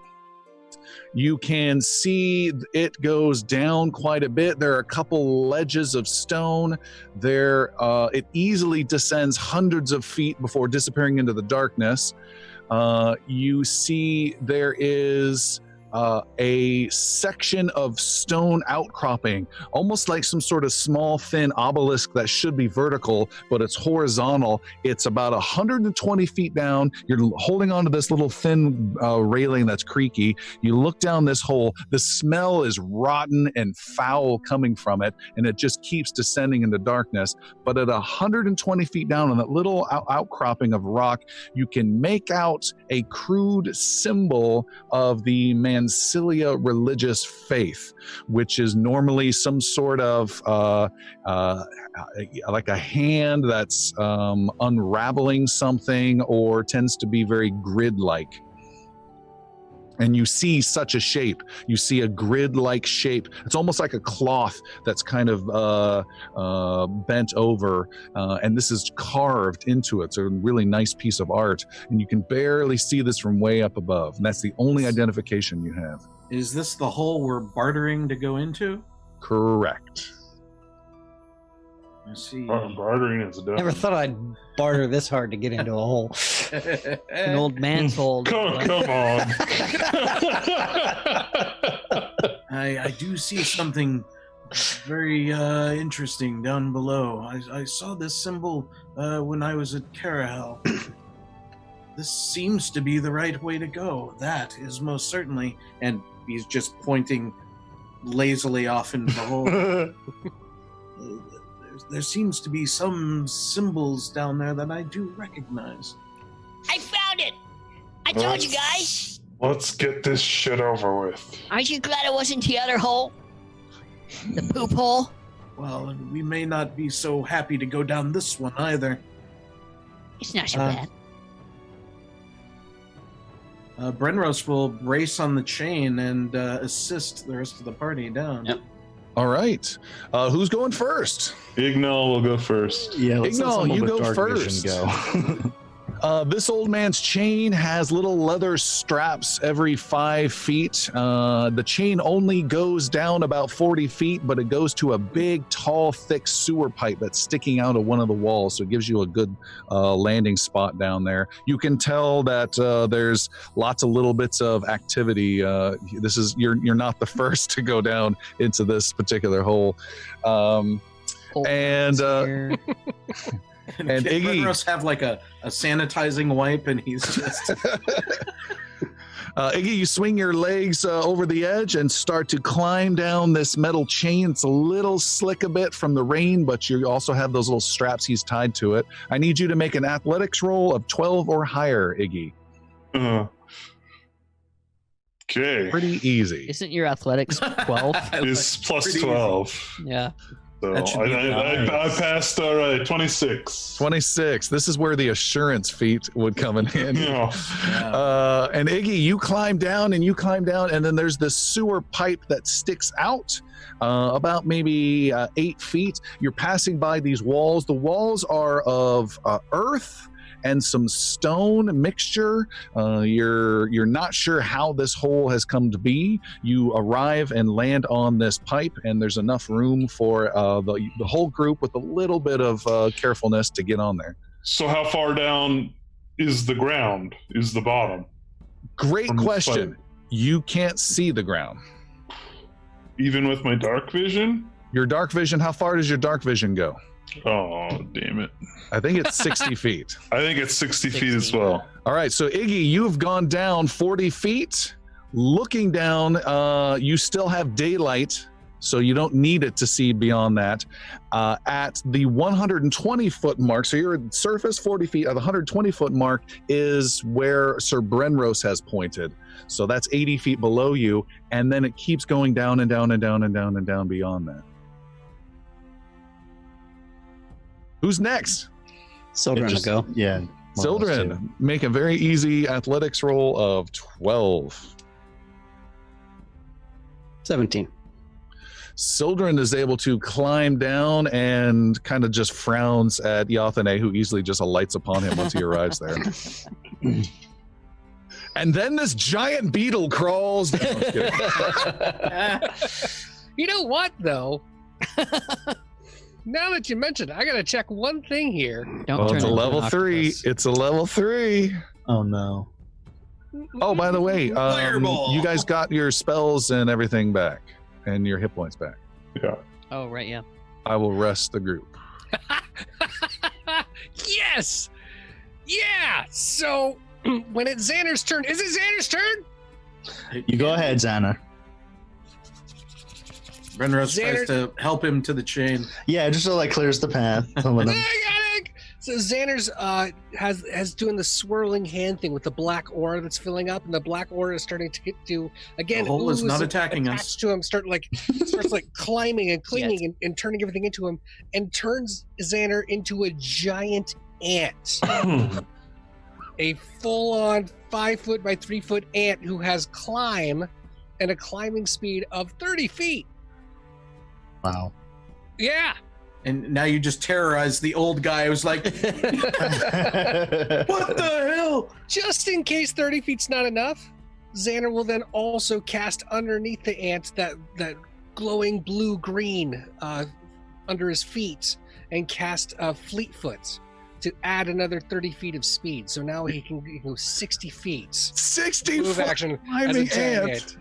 You can see it goes down quite a bit. There are a couple ledges of stone. It easily descends hundreds of feet before disappearing into the darkness. You see there is a section of stone outcropping, almost like some sort of small, thin obelisk that should be vertical, but it's horizontal. It's about 120 feet down. You're holding onto this little thin railing that's creaky. You look down this hole. The smell is rotten and foul coming from it, and it just keeps descending into darkness. But at 120 feet down on that little outcropping of rock, you can make out a crude symbol of the Mancilia religious faith, which is normally some sort of like a hand that's unraveling something, or tends to be very grid-like. And you see such a shape. You see a grid-like shape. It's almost like a cloth that's kind of bent over, and this is carved into it. It's a really nice piece of art, and you can barely see this from way up above. And that's the only identification you have. Is this the hole we're bartering to go into? Correct. I see. Bartering is done. Never thought I'd barter this hard to get into a hole. An old man's hole. Come on. I do see something very interesting down below. I saw this symbol when I was at Carahel. This seems to be the right way to go. That is most certainly. And he's just pointing lazily off into the hole. There seems to be some symbols down there that I do recognize. I found it! I told you guys! Let's get this shit over with. Aren't you glad it wasn't the other hole? The poop hole? Well, we may not be so happy to go down this one either. It's not so bad. Brenros will brace on the chain and assist the rest of the party down. Yep. All right. Who's going first? Ignal will go first. Yeah, let's let Ignal, someone you with go dark first. vision go. This old man's chain has little leather straps every 5 feet. The chain only goes down about 40 feet, but it goes to a big, tall, thick sewer pipe that's sticking out of one of the walls. So it gives you a good landing spot down there. You can tell that there's lots of little bits of activity. You're not the first to go down into this particular hole. And Iggy, Brenros have like a sanitizing wipe, and he's just. Iggy, you swing your legs over the edge and start to climb down this metal chain. It's a little slick a bit from the rain, but you also have those little straps he's tied to it. I need you to make an athletics roll of 12 or higher, Iggy. Okay. Pretty easy. Isn't your athletics 12? It's plus 12. Yeah. So That should be I nice. passed, all right, 26. 26. This is where the assurance feat would come in handy. Yeah. And Iggy, you climb down, and then there's this sewer pipe that sticks out about maybe 8 feet. You're passing by these walls. The walls are of earth and some stone mixture. You're not sure how this hole has come to be. You arrive and land on this pipe, and there's enough room for the whole group with a little bit of carefulness to get on there. So how far down is the ground? Is the bottom? Great From this question. fight. You can't see the ground. Even with my dark vision? Your dark vision, how far does your dark vision go? Oh, damn it. I think it's 60 feet. I think it's 60 feet as well. All right, so Iggy, you've gone down 40 feet. Looking down, you still have daylight, so you don't need it to see beyond that. At the 120-foot mark, so you're at surface 40 feet, at the 120-foot mark is where Sir Brenros has pointed. So that's 80 feet below you, and then it keeps going down and down and down and down and down beyond that. Who's next? Sildren to go. Yeah. Sildren, make a very easy athletics roll of 12. 17. Sildren is able to climb down and kind of just frowns at Yathane, who easily just alights upon him once he arrives there. And then this giant beetle crawls down. You know what, though? Now that you mentioned it, I got to check one thing here. Don't Well, turn it's a into level an 3. octopus. It's a level 3. Oh no. Oh, by the way, Fireball. you guys got your spells and everything back, and your hit points back. Yeah. Oh, right, yeah. I will rest the group. Yes! Yeah! So, when it's Xander's turn, is it Xander's turn? You go ahead, Xana. Renros Xander- tries to help him to the chain. Yeah, just so like clears the path. Don't let him- I got it! So Xander's has doing the swirling hand thing with the black aura that's filling up, and the black aura is starting to get to again. The hole is ooze not attacking attached us. to him. Starts like climbing and clinging and turning everything into him, and turns Xander into a giant ant, a full-on 5 foot by 3 foot ant who has climb and a climbing speed of 30 feet. Wow. Yeah. And now you just terrorize the old guy who's like, what the hell? Just in case 30 feet's not enough, Xander will then also cast underneath the ant that glowing blue-green under his feet and cast Fleetfoot to add another 30 feet of speed. So now he can go 60 feet. 60 Move foot action as a climbing giant ant.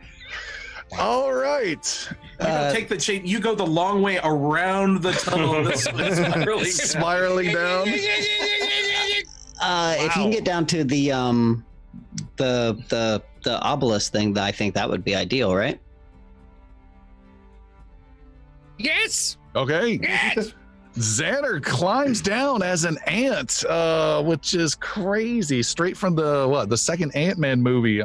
All right. You don't take the chain. You go the long way around the tunnel. Spiraling down. If you can get down to the obelisk thing, I think that would be ideal, right? Yes! Okay. Yes! Xander climbs down as an ant, which is crazy. Straight from the second Ant-Man movie.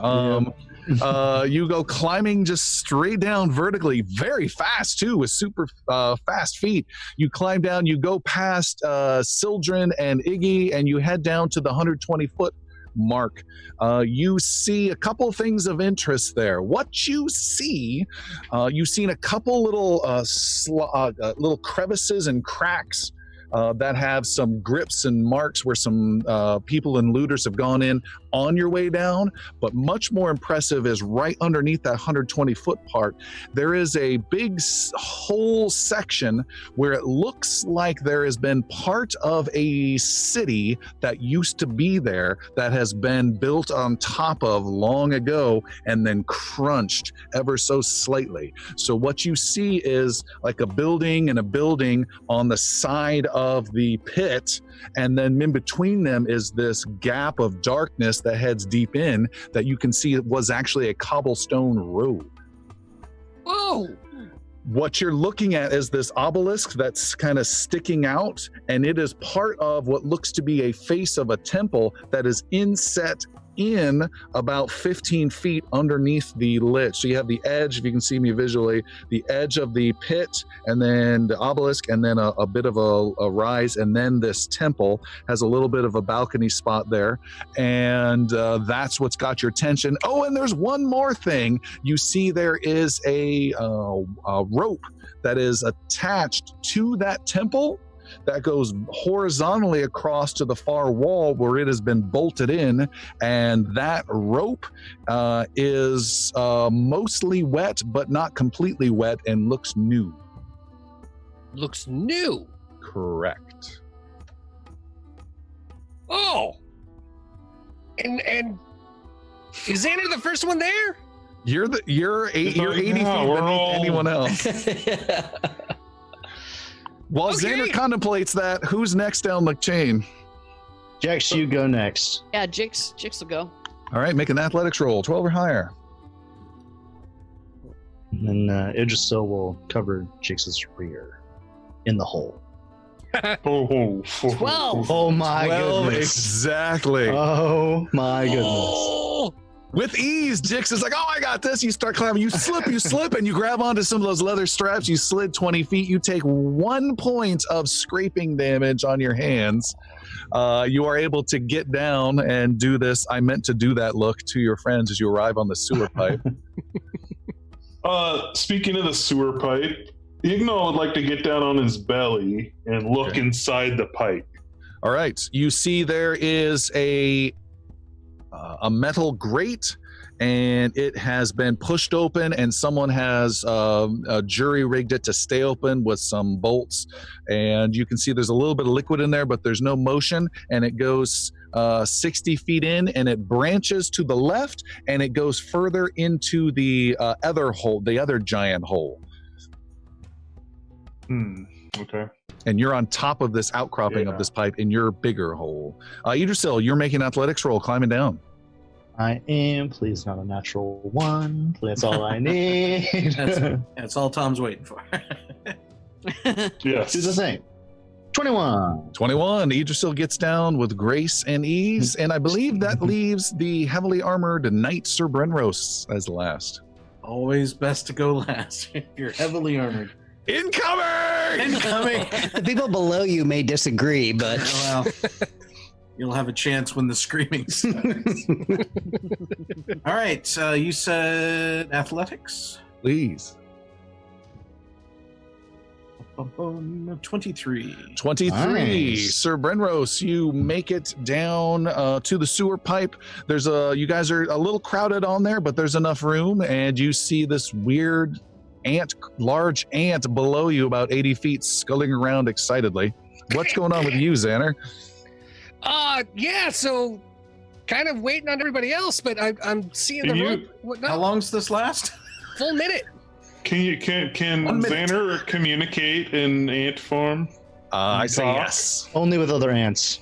You go climbing just straight down vertically, very fast too, with super fast feet. You climb down, you go past Sildren and Iggy, and you head down to the 120-foot mark. You see a couple things of interest there. What you see, you've seen a couple little little crevices and cracks that have some grips and marks where some people and looters have gone in on your way down. But much more impressive is right underneath that 120-foot part, there is a big whole section where it looks like there has been part of a city that used to be there that has been built on top of long ago and then crunched ever so slightly. So what you see is like a building and a building on the side of the pit, and then in between them is this gap of darkness that heads deep in that you can see was actually a cobblestone road. Whoa! What you're looking at is this obelisk that's kind of sticking out, and it is part of what looks to be a face of a temple that is inset in about 15 feet underneath the lich. So you have the edge, if you can see me visually, the edge of the pit, and then the obelisk, and then a bit of a rise, and then this temple has a little bit of a balcony spot there, and that's what's got your attention. Oh, and there's one more thing. You see there is a rope that is attached to that temple that goes horizontally across to the far wall where it has been bolted in, and that rope is mostly wet but not completely wet and looks new. Looks new. Correct. Oh! And is Xander the first one there? You're 80 feet beneath anyone else. While Xander contemplates that, who's next down the chain? Jax, you go next. Yeah, Jix will go. All right, make an athletics roll, 12 or higher. And Idrisil will cover Jax's rear in the hole. 12. Oh my 12, goodness. exactly. Oh my goodness. Oh, With ease, Jix is like, oh, I got this. You start climbing. You slip, and you grab onto some of those leather straps. You slid 20 feet. You take 1 point of scraping damage on your hands. You are able to get down and do this. I meant to do that look to your friends as you arrive on the sewer pipe. Speaking of the sewer pipe, Igno would like to get down on his belly and look inside the pipe. All right. You see there is a metal grate, and it has been pushed open, and someone has jury rigged it to stay open with some bolts. And you can see there's a little bit of liquid in there, but there's no motion, and it goes 60 feet in, and it branches to the left, and it goes further into the other hole, the other giant hole. Okay. And you're on top of this outcropping of this pipe in your bigger hole. Idrisil, you're making an athletics roll, climbing down. I am. Please, not a natural 1. That's all I need. That's all Tom's waiting for. Yes. Do the same. 21. 21. Idrisil gets down with grace and ease, and I believe that leaves the heavily armored Knight Sir Brenros as last. Always best to go last. You're heavily armored. Incoming! The people below you may disagree, but Well, you'll have a chance when the screaming starts. All right, you said athletics? Please. 23. 23. Nice. Sir Brenros, you make it down to the sewer pipe. There's you guys are a little crowded on there, but there's enough room, and you see this weird large ant below you about 80 feet sculling around excitedly. What's going on with you, Xander? Yeah, so kind of waiting on everybody else, but I'm seeing the rope. Whatnot. How long's this last? Full minute. Can 1 minute. Xander communicate in ant form? I say Talk? yes. Only with other ants.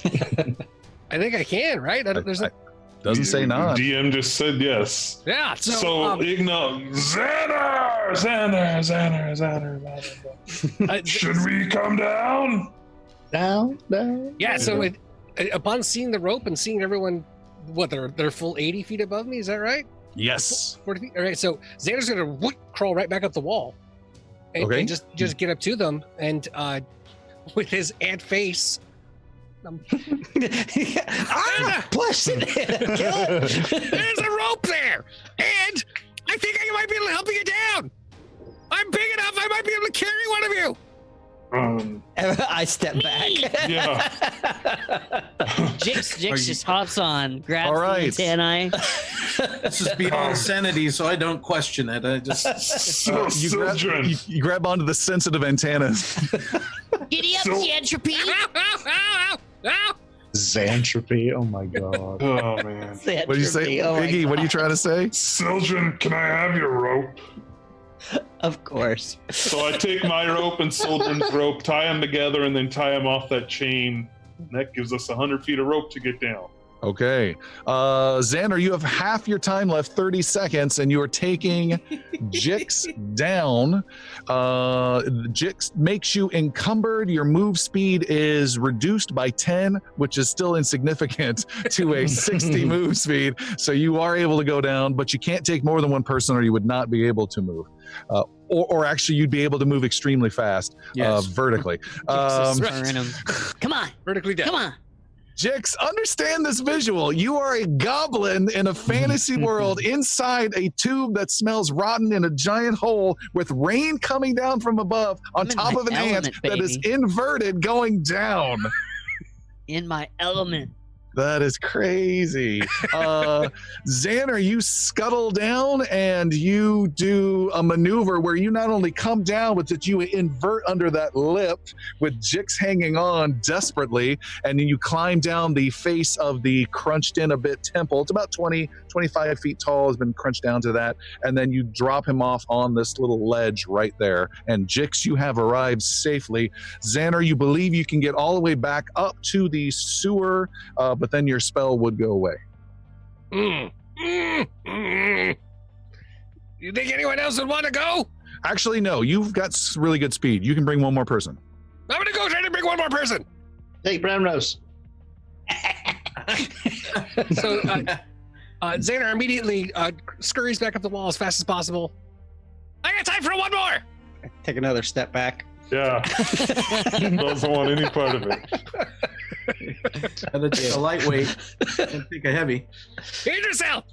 I think I can, right? Doesn't say not. DM just said yes. Yeah, So Igno, Xander. Should we come down? Down. Yeah, so upon seeing the rope and seeing everyone, they're full 80 feet above me, is that right? Yes. 40 feet? All right, so Xander's gonna crawl right back up the wall. And just get up to them, and with his ant face. push it in. Kill it. There's a rope there, and I think I might be able to help you get down. I'm big enough. I might be able to carry one of you. I step back. Yeah. Jix just hops on, grabs All right. the antennae. This is beyond sanity, so I don't question it. I just You grab onto the sensitive antennas. Giddy up, Xantropy. Xantropy. Oh my god. Oh man. What do you say, Oh my Iggy? What are you God. trying to say? Sildren, can I have your rope? Of course. So I take my rope and Sildren's rope, tie them together, and then tie them off that chain. And that gives us 100 feet of rope to get down. Okay. Xander, you have half your time left, 30 seconds, and you are taking Jix down. Jix makes you encumbered. Your move speed is reduced by 10, which is still insignificant to a 60 move speed. So you are able to go down, but you can't take more than one person or you would not be able to move. Or actually, you'd be able to move extremely fast vertically. Come on. Vertically down. Come on. Jix, understand this visual. You are a goblin in a fantasy world inside a tube that smells rotten in a giant hole with rain coming down from above on I'm in top my of an ant element, that is baby. inverted going down. In my element. That is crazy. Xander, you scuttle down and you do a maneuver where you not only come down, but that you invert under that lip with Jix hanging on desperately, and then you climb down the face of the crunched in a bit temple. It's about 25 feet tall, has been crunched down to that, and then you drop him off on this little ledge right there. And Jix, you have arrived safely. Xander, you believe you can get all the way back up to the sewer, but then your spell would go away. You think anyone else would want to go? Actually, no. You've got really good speed. You can bring one more person. I'm going to go try to bring one more person. Take brown nose. So Xander immediately scurries back up the wall as fast as possible. I got time for one more. Take another step back. Yeah. Doesn't want any part of it. Either take a lightweight and take a heavy. Idrisil!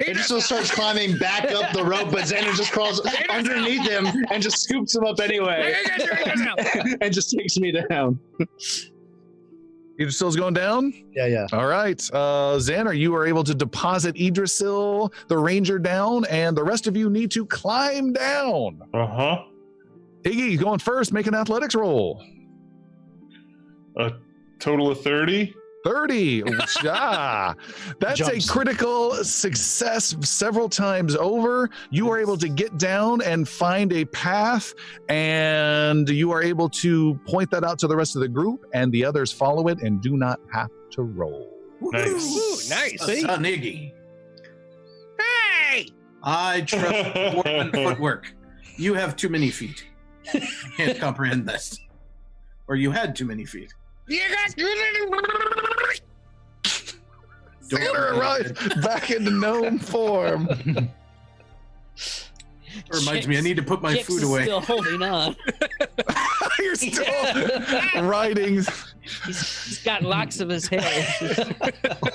Idrisil starts climbing back up the rope, but Xander just crawls underneath him and just scoops him up anyway. And just takes me down. Idrisil's going down? Yeah. All right. Xander, you are able to deposit Idrisil, the ranger, down, and the rest of you need to climb down. Uh-huh. Iggy, going first, make an athletics roll. A total of 30? 30. That's Jumps. a critical success several times over. You are able to get down and find a path, and you are able to point that out to the rest of the group, and the others follow it and do not have to roll. Nice. Ooh, nice. Son Iggy. Hey! I trust dwarven footwork. You have too many feet. I can't comprehend this. Or you had too many feet. You got Xander arrives back into gnome form. Reminds me, I need to put my Jix food is away. still holding on. You're still riding. He's got locks of his hair.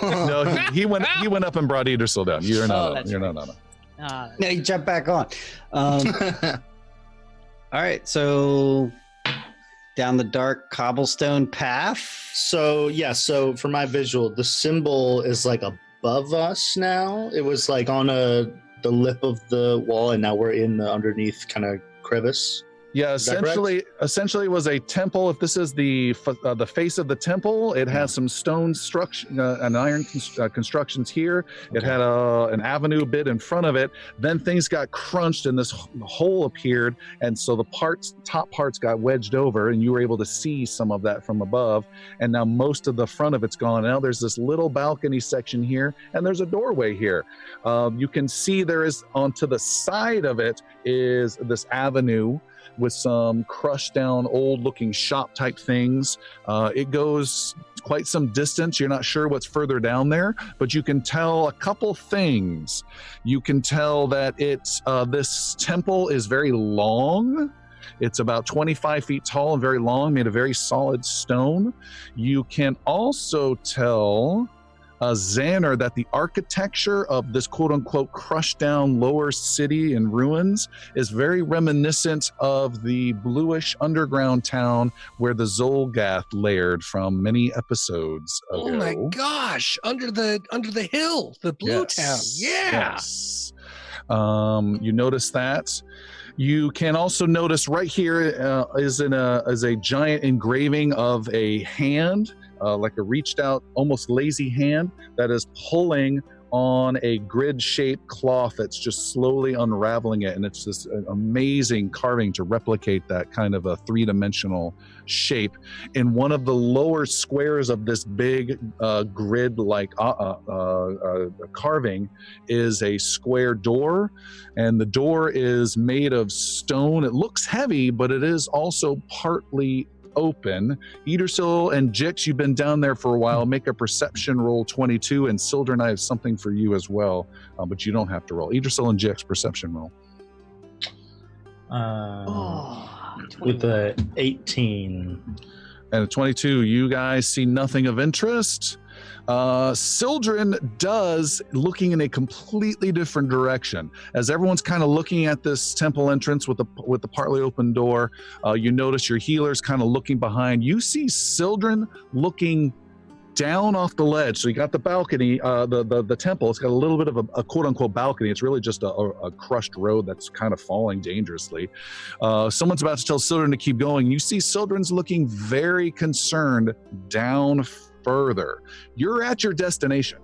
No, he went up and brought Idrisil down. You're not. that's You're right. not. Now you jump back on. All right, so down the dark cobblestone path. So for my visual, the symbol is like above us now. It was like on the lip of the wall, and now we're in the underneath kind of crevice. Yeah, Is that correct? essentially it was a temple. If this is the face of the temple, it has some stone structure and iron constructions here. It had an avenue bit in front of it. Then things got crunched and this hole appeared, and so the top parts got wedged over, and you were able to see some of that from above. And now most of the front of it's gone. Now there's this little balcony section here, and there's a doorway here. You can see there is onto the side of it is this avenue with some crushed down old looking shop type things. It goes quite some distance. You're not sure what's further down there, but you can tell a couple things. You can tell that this temple is very long. It's about 25 feet tall and very long, made of very solid stone. You can also tell Xander that the architecture of this quote-unquote crushed down lower city in ruins is very reminiscent of the bluish underground town where the Zolgath laired from many episodes ago. Oh my gosh! Under the hill, the blue town. Yeah. Yes. You notice that. You can also notice right here is a giant engraving of a hand. Like a reached out, almost lazy hand that is pulling on a grid-shaped cloth that's just slowly unraveling it, and it's this amazing carving to replicate that kind of a three-dimensional shape. In one of the lower squares of this big grid-like carving is a square door, and the door is made of stone. It looks heavy, but it is also partly open. Idrisil and Jix, you've been down there for a while. Make a perception roll 22, and Sildren, I have something for you as well, but you don't have to roll. Idrisil and Jix, perception roll. With a 18. And a 22, you guys see nothing of interest. Sildren does, looking in a completely different direction. As everyone's kind of looking at this temple entrance with the partly open door, you notice your healers kind of looking behind. You see Sildren looking down off the ledge. So you got the balcony, the temple. It's got a little bit of a quote unquote balcony. It's really just a crushed road that's kind of falling dangerously. Someone's about to tell Sildren to keep going. You see Sildren's looking very concerned down further. You're at your destination.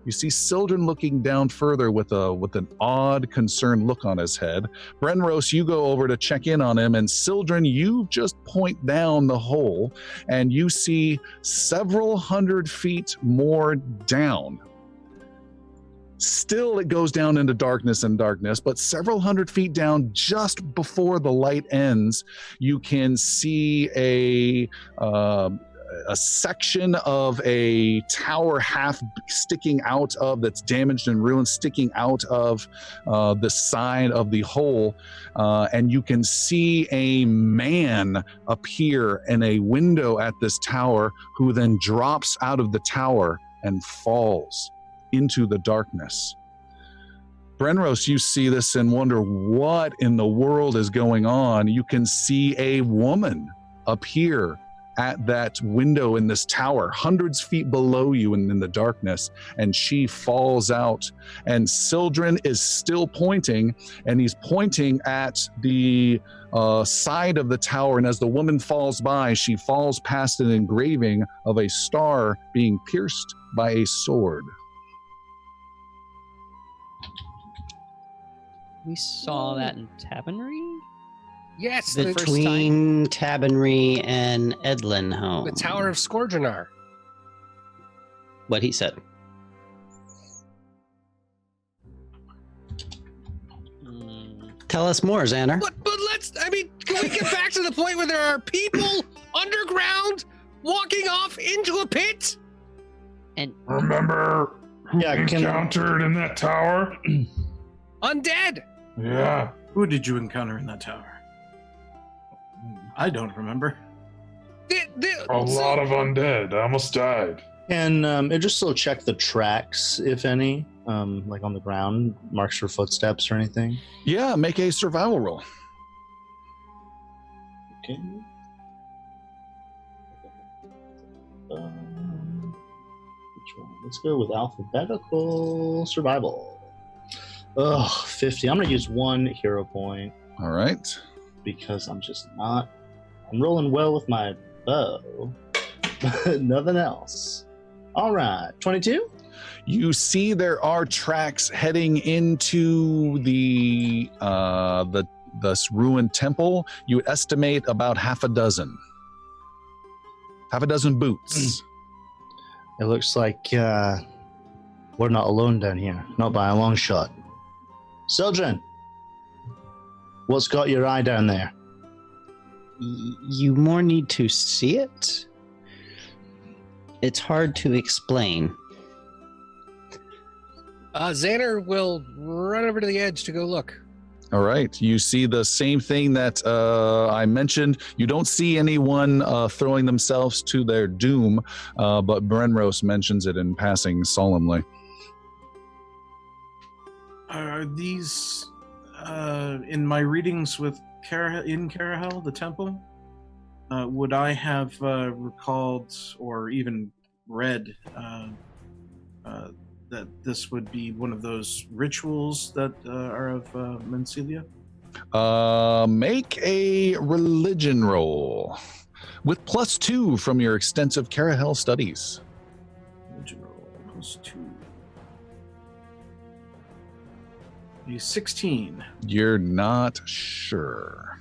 You see Sildren looking down further with an odd, concerned look on his head. Brenros, you go over to check in on him, and Sildren, you just point down the hole, and you see several hundred feet more down. Still, it goes down into darkness and darkness, but several hundred feet down, just before the light ends, you can see a section of a tower half sticking out of, that's damaged and ruined, sticking out of the side of the hole, and you can see a man appear in a window at this tower, who then drops out of the tower and falls into the darkness. Brenros, you see this and wonder what in the world is going on. You can see a woman appear at that window in this tower, hundreds feet below you and in the darkness, and she falls out. And Sildren is still pointing, and he's pointing at the side of the tower, and as the woman falls by, she falls past an engraving of a star being pierced by a sword. We saw that in Tavernry? Yes, the first time. Between Tavernry and Edlinholme. The Tower of Scourgeonar. What he said. Tell us more, Xander. But can we get back to the point where there are people underground walking off into a pit? And Remember who we encountered in that tower? Undead. Yeah. Who did you encounter in that tower? I don't remember. A lot of undead. I almost died. And it just still check the tracks, if any, like on the ground, marks for footsteps or anything. Yeah, make a survival roll. Okay. Which one? Let's go with alphabetical survival. 50. I'm gonna use one hero point. All right. Because I'm rolling well with my bow. Nothing else. All right, 22. You see there are tracks heading into the ruined temple. You estimate about half a dozen boots. It looks like we're not alone down here, not by a long shot. Sildren, what's got your eye down there? You more need to see it. It's hard to explain. Xander will run over to the edge to go look. All right. You see the same thing that I mentioned. You don't see anyone throwing themselves to their doom, but Brenros mentions it in passing solemnly. Are these in my readings with Carahel, the temple? Would I have recalled or even read that this would be one of those rituals that are of Mencilia? Make a religion roll with +2 from your extensive Carahel studies. Religion roll +2. A 16. You're not sure.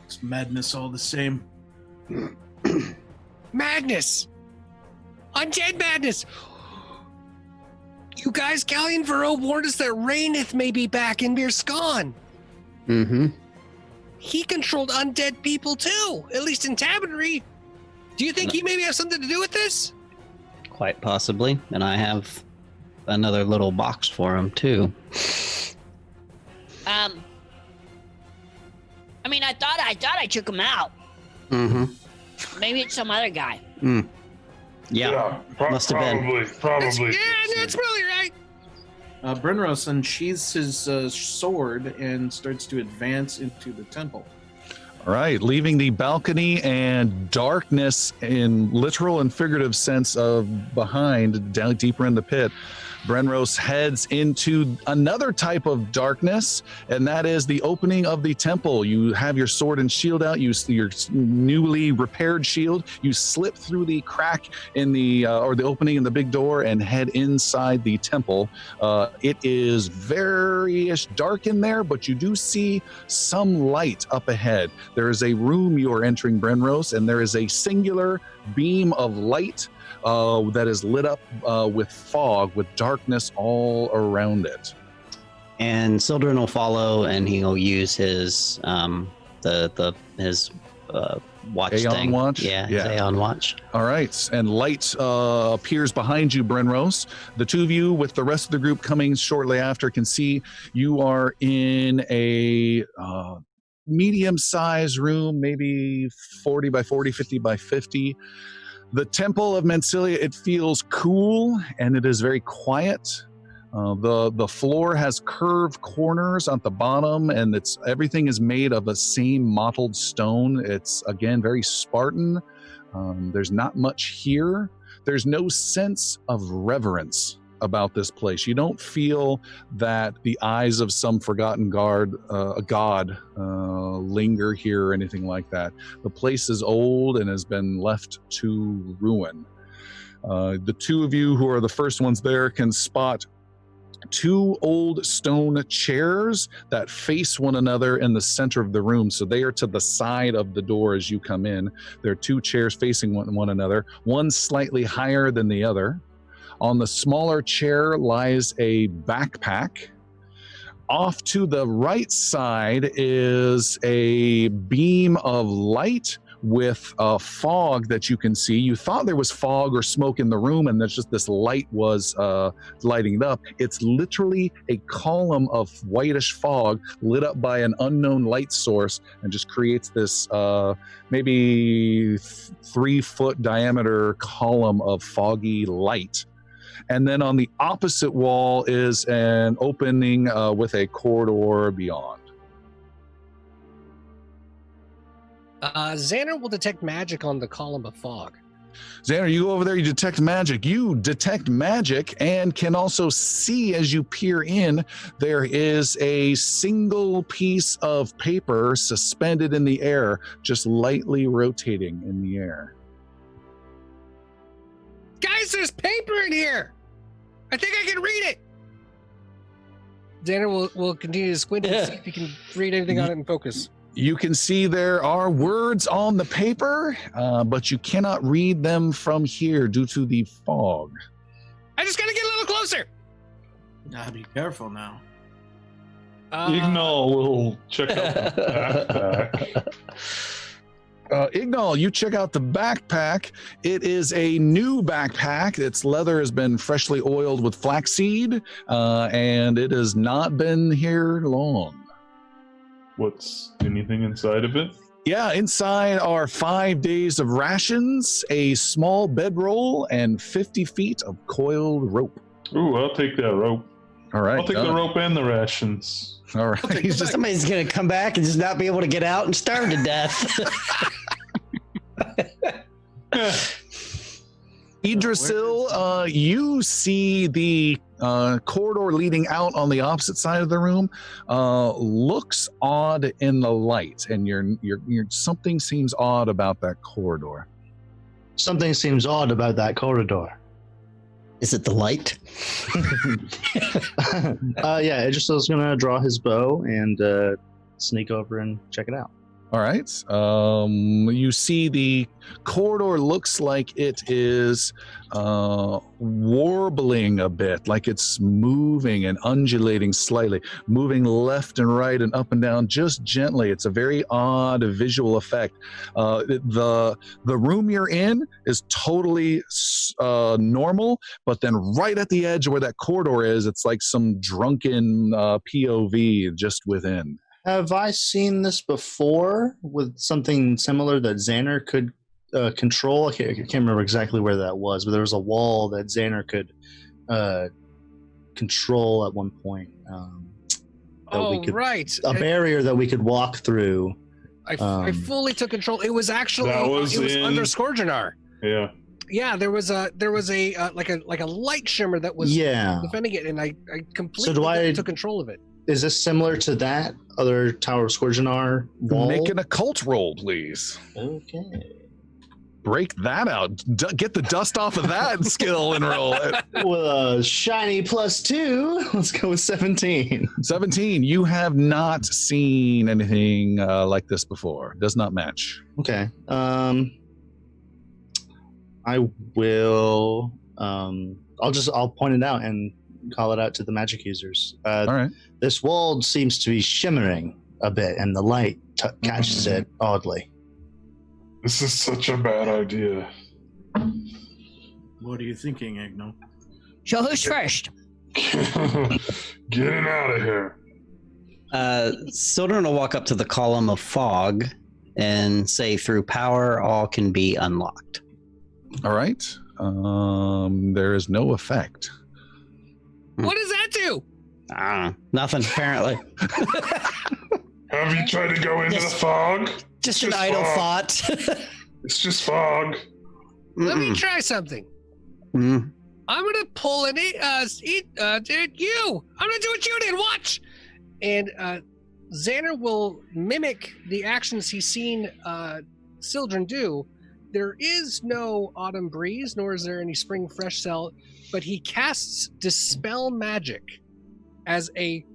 It's madness all the same. Madness! Undead madness! You guys, Galleon Vero warned us that Raineth may be back in Mearson. Mm-hmm. He controlled undead people too, at least in Tavernry. Do you think he maybe has something to do with this? Quite possibly. And I have another little box for him too. I thought I took him out. Mm-hmm. Maybe it's some other guy. Yeah. Must have been. Probably. That's probably right. Brenros unsheathes his sword and starts to advance into the temple. All right, leaving the balcony and darkness in literal and figurative sense of behind, down deeper in the pit, Brenros heads into another type of darkness, and that is the opening of the temple. You have your sword and shield out, your newly repaired shield. You slip through the crack in the or the opening in the big door and head inside the temple. It is very dark in there, but you do see some light up ahead. There is a room you are entering, Brenros, and there is a singular beam of light that is lit up with fog, with darkness all around it. And Sildren will follow, and he'll use his his watch Aeon thing. watch? Yeah, Yeah. his Aeon watch. All right, and light appears behind you, Brenros. The two of you, with the rest of the group coming shortly after, can see you are in a medium-sized room, maybe 40 by 40, 50 by 50. The Temple of Mancilia, it feels cool and it is very quiet. The floor has curved corners at the bottom, and everything is made of the same mottled stone. It's, again, very Spartan. There's not much here. There's no sense of reverence about this place. You don't feel that the eyes of some forgotten god linger here or anything like that. The place is old and has been left to ruin. The two of you who are the first ones there can spot two old stone chairs that face one another in the center of the room. So they are to the side of the door as you come in. There are two chairs facing one another, one slightly higher than the other. On the smaller chair lies a backpack. Off to the right side is a beam of light with fog that you can see. You thought there was fog or smoke in the room, and there's just this light was lighting it up. It's literally a column of whitish fog lit up by an unknown light source, and just creates this maybe 3-foot diameter column of foggy light. And then on the opposite wall is an opening with a corridor beyond. Xander will detect magic on the column of fog. Xander, you go over there, you detect magic. You detect magic and can also see as you peer in, there is a single piece of paper suspended in the air, just lightly rotating in the air. Guys, there's paper in here. I think I can read it. Xander will continue to squint and see if he can read anything on it and focus. You can see there are words on the paper, but you cannot read them from here due to the fog. I just gotta get a little closer. Gotta be careful now. Ignal will check out the backpack. Ignal, you check out the backpack. It is a new backpack. Its leather has been freshly oiled with flaxseed, and it has not been here long. What's anything inside of it? Yeah, inside are 5 days of rations, a small bedroll, and 50 feet of coiled rope. Ooh, I'll take that rope. All right. I'll take the rope and the rations. All right. He's just Somebody's gonna come back and just not be able to get out and starve to death. Idrisil, you see the corridor leading out on the opposite side of the room looks odd in the light, and you're something seems odd about that corridor. Something seems odd about that corridor. Is it the light? Yeah, Idrisil's gonna draw his bow and sneak over and check it out. All right. You see the corridor looks like it is warbling a bit, like it's moving and undulating slightly, moving left and right and up and down just gently. It's a very odd visual effect. The room you're in is totally normal, but then right at the edge where that corridor is, it's like some drunken POV just within. Have I seen this before with something similar that Xander could control? I can't remember exactly where that was, but there was a wall that Xander could control at one point. Right. A barrier that we could walk through I fully took control. It was actually That was it was in- under Scourgeonar. Yeah. Yeah, there was a like a light shimmer that was defending it, and I completely took control of it. Is this similar to that other Tower of Scourgeonar wall? Make an occult roll, please. Okay. Break that out. Get the dust off of that skill and roll it. With a shiny +2, let's go with 17. 17. You have not seen anything like this before. Does not match. Okay. I will. I'll point it out and call it out to the magic users. All right. This wall seems to be shimmering a bit, and the light catches it oddly. This is such a bad idea. What are you thinking, Agno? So who's first? Getting out of here. Sildren will walk up to the column of fog and say, through power, all can be unlocked. All right. There is no effect. What does that do? Nothing, apparently. Have you tried to go into the fog? Just an idle thought. It's just fog. Let me try something. Mm. I'm gonna pull an you. I'm gonna do what you did. Watch. And Xander will mimic the actions he's seen Sildren do. There is no autumn breeze, nor is there any spring fresh cell, but he casts Dispel Magic as a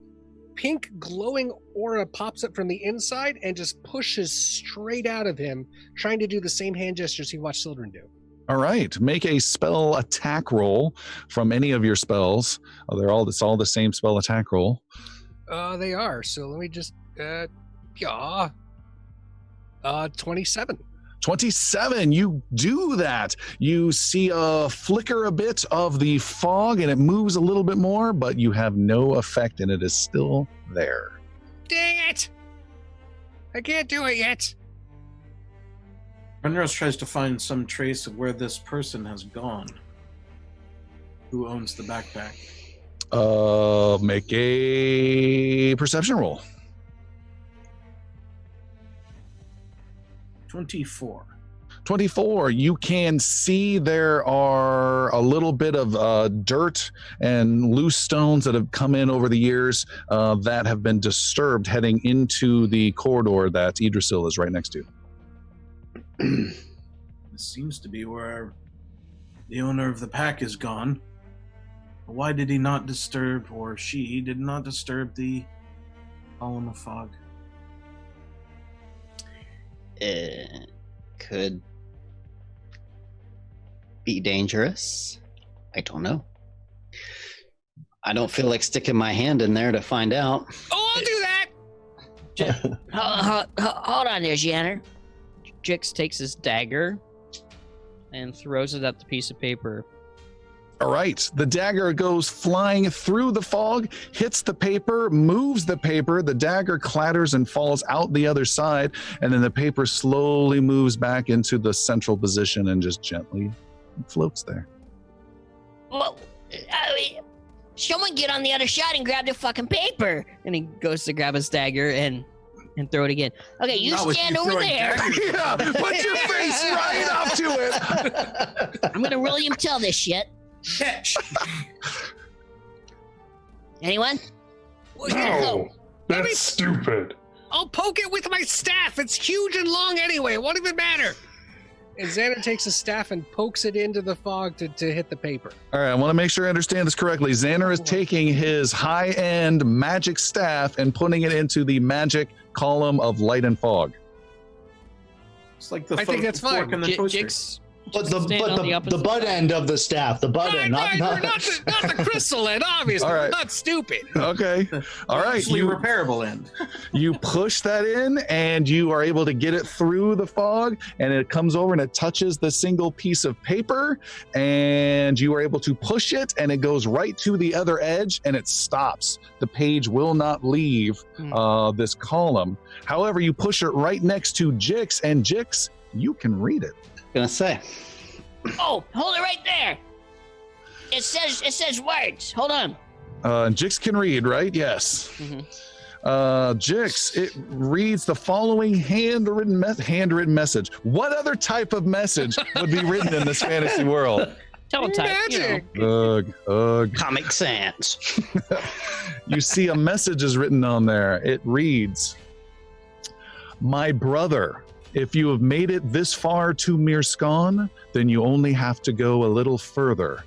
pink glowing aura pops up from the inside and just pushes straight out of him, trying to do the same hand gestures he watched Sildren do. All right. Make a spell attack roll from any of your spells. It's all the same spell attack roll. They are. So let me just 27. 27, you do that. You see a flicker a bit of the fog and it moves a little bit more, but you have no effect and it is still there. Dang it! I can't do it yet. Renros tries to find some trace of where this person has gone. Who owns the backpack? Make a perception roll. 24. 24, you can see there are a little bit of dirt and loose stones that have come in over the years that have been disturbed heading into the corridor that Idrisil is right next to. This seems to be where the owner of the pack is gone. Why did he not disturb, or she did not disturb the column of fog? It could be dangerous. I don't know. I don't feel like sticking my hand in there to find out. Oh, I'll do that! Hold on there, Janner. Jix takes his dagger and throws it at the piece of paper. All right, the dagger goes flying through the fog, hits the paper, moves the paper, the dagger clatters and falls out the other side, and then the paper slowly moves back into the central position and just gently floats there. Well, someone get on the other side and grab the fucking paper. And he goes to grab his dagger and throw it again. Okay, you Not with stand you over throwing there. daggers. Yeah, put your face right up to it. I'm gonna William Tell this shit. Catch! Anyone? Well, here you go. No, that's stupid. I'll poke it with my staff. It's huge and long anyway. It won't even matter. And Xander takes his staff and pokes it into the fog to hit the paper. All right, I want to make sure I understand this correctly. Xander is taking his high-end magic staff and putting it into the magic column of light and fog. It's like the I think that's fork fine. and the toaster. Jix But stand on the the opposite butt side. end of the staff, the butt end, not not the crystal end, obviously. All right. I'm not stupid. Okay. All right. Actually, repairable end. You push that in and you are able to get it through the fog, and it comes over and it touches the single piece of paper, and you are able to push it and it goes right to the other edge and it stops. The page will not leave this column. However, you push it right next to Jix, and Jix, you can read it. Gonna say. Oh, hold it right there. It says words. Hold on. Jix can read, right? Yes. Mhm. Jix, it reads the following handwritten message. What other type of message would be written in this fantasy world? Teletype. Magic. Ugh. Comic Sans. You see a message is written on there. It reads, "My brother, if you have made it this far to Mearson, then you only have to go a little further.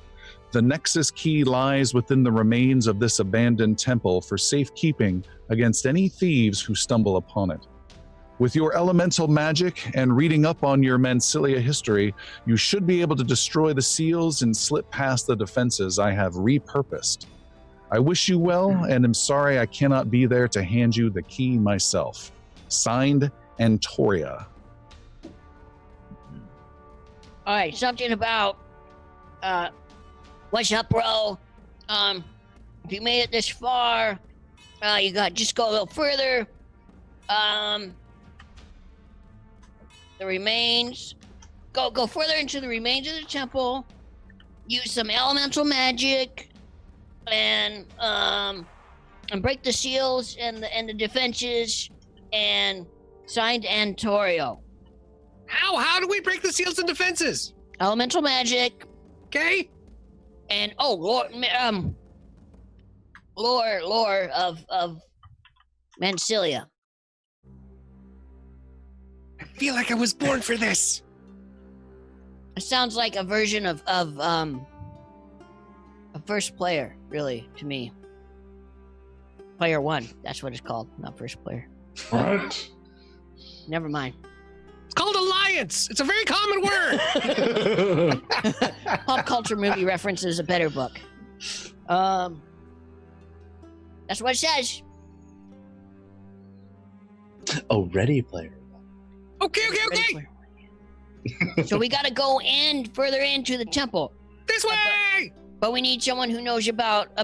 The Nexus key lies within the remains of this abandoned temple for safekeeping against any thieves who stumble upon it. With your elemental magic and reading up on your Mancilia history, you should be able to destroy the seals and slip past the defenses I have repurposed. I wish you well and am sorry I cannot be there to hand you the key myself. Signed, Antoria." All right, something about what's up, bro? If you made it this far, you got just go a little further. The remains, go further into the remains of the temple. Use some elemental magic, and break the seals and the defenses. And signed, Antorio. How do we break the seals and defenses? Elemental magic. Okay. And lore of Mancilia. I feel like I was born for this. It sounds like a version of a first player, really, to me. Player one, that's what it's called, not first player. What? Never mind. It's called Alliance. It's a very common word. Pop culture movie references a better book. That's what it says. Oh, Ready Player. Okay. So we gotta go further into the temple. This way. But we need someone who knows about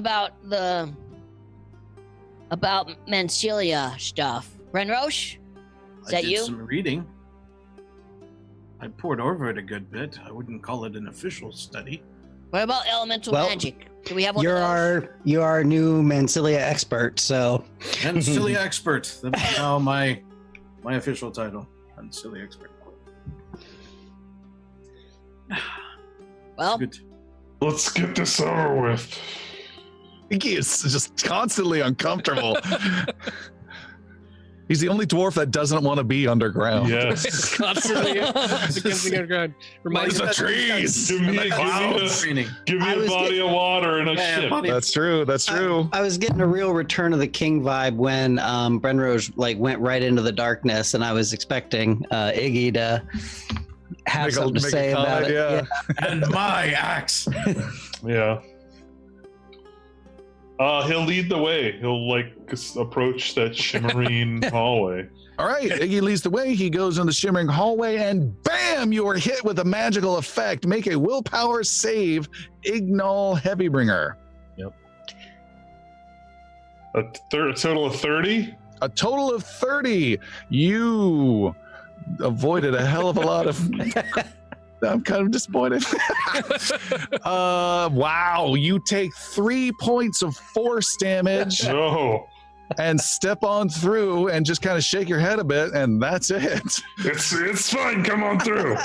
Mancilia stuff. Renrosh? Is that I did you? some reading. I poured over it a good bit. I wouldn't call it an official study. What about elemental Well, magic? Do we have one You're of those? our new Mancilia expert, so Mancilia expert. That's now my official title. Mancilia expert. Well, Good. Let's get this over with. He is just constantly uncomfortable. He's the only dwarf that doesn't want to be underground. Yes. Constantly against the underground. Reminds The me trees. Give me a body of water and a ship. That's true. That's true. I was getting a real Return of the King vibe when Brenrose went right into the darkness, and I was expecting Iggy to have something to say about it. Yeah. And my axe. Yeah. He'll lead the way. He'll approach that shimmering hallway. All right. Iggy leads the way. He goes in the shimmering hallway, and bam! You are hit with a magical effect. Make a willpower save, Ignal Heavybringer. A total of 30? A total of 30. You avoided a hell of a lot of. I'm kind of disappointed. Wow. You take 3 points of force damage No. and step on through and just kind of shake your head a bit, and that's it. It's fine. Come on through.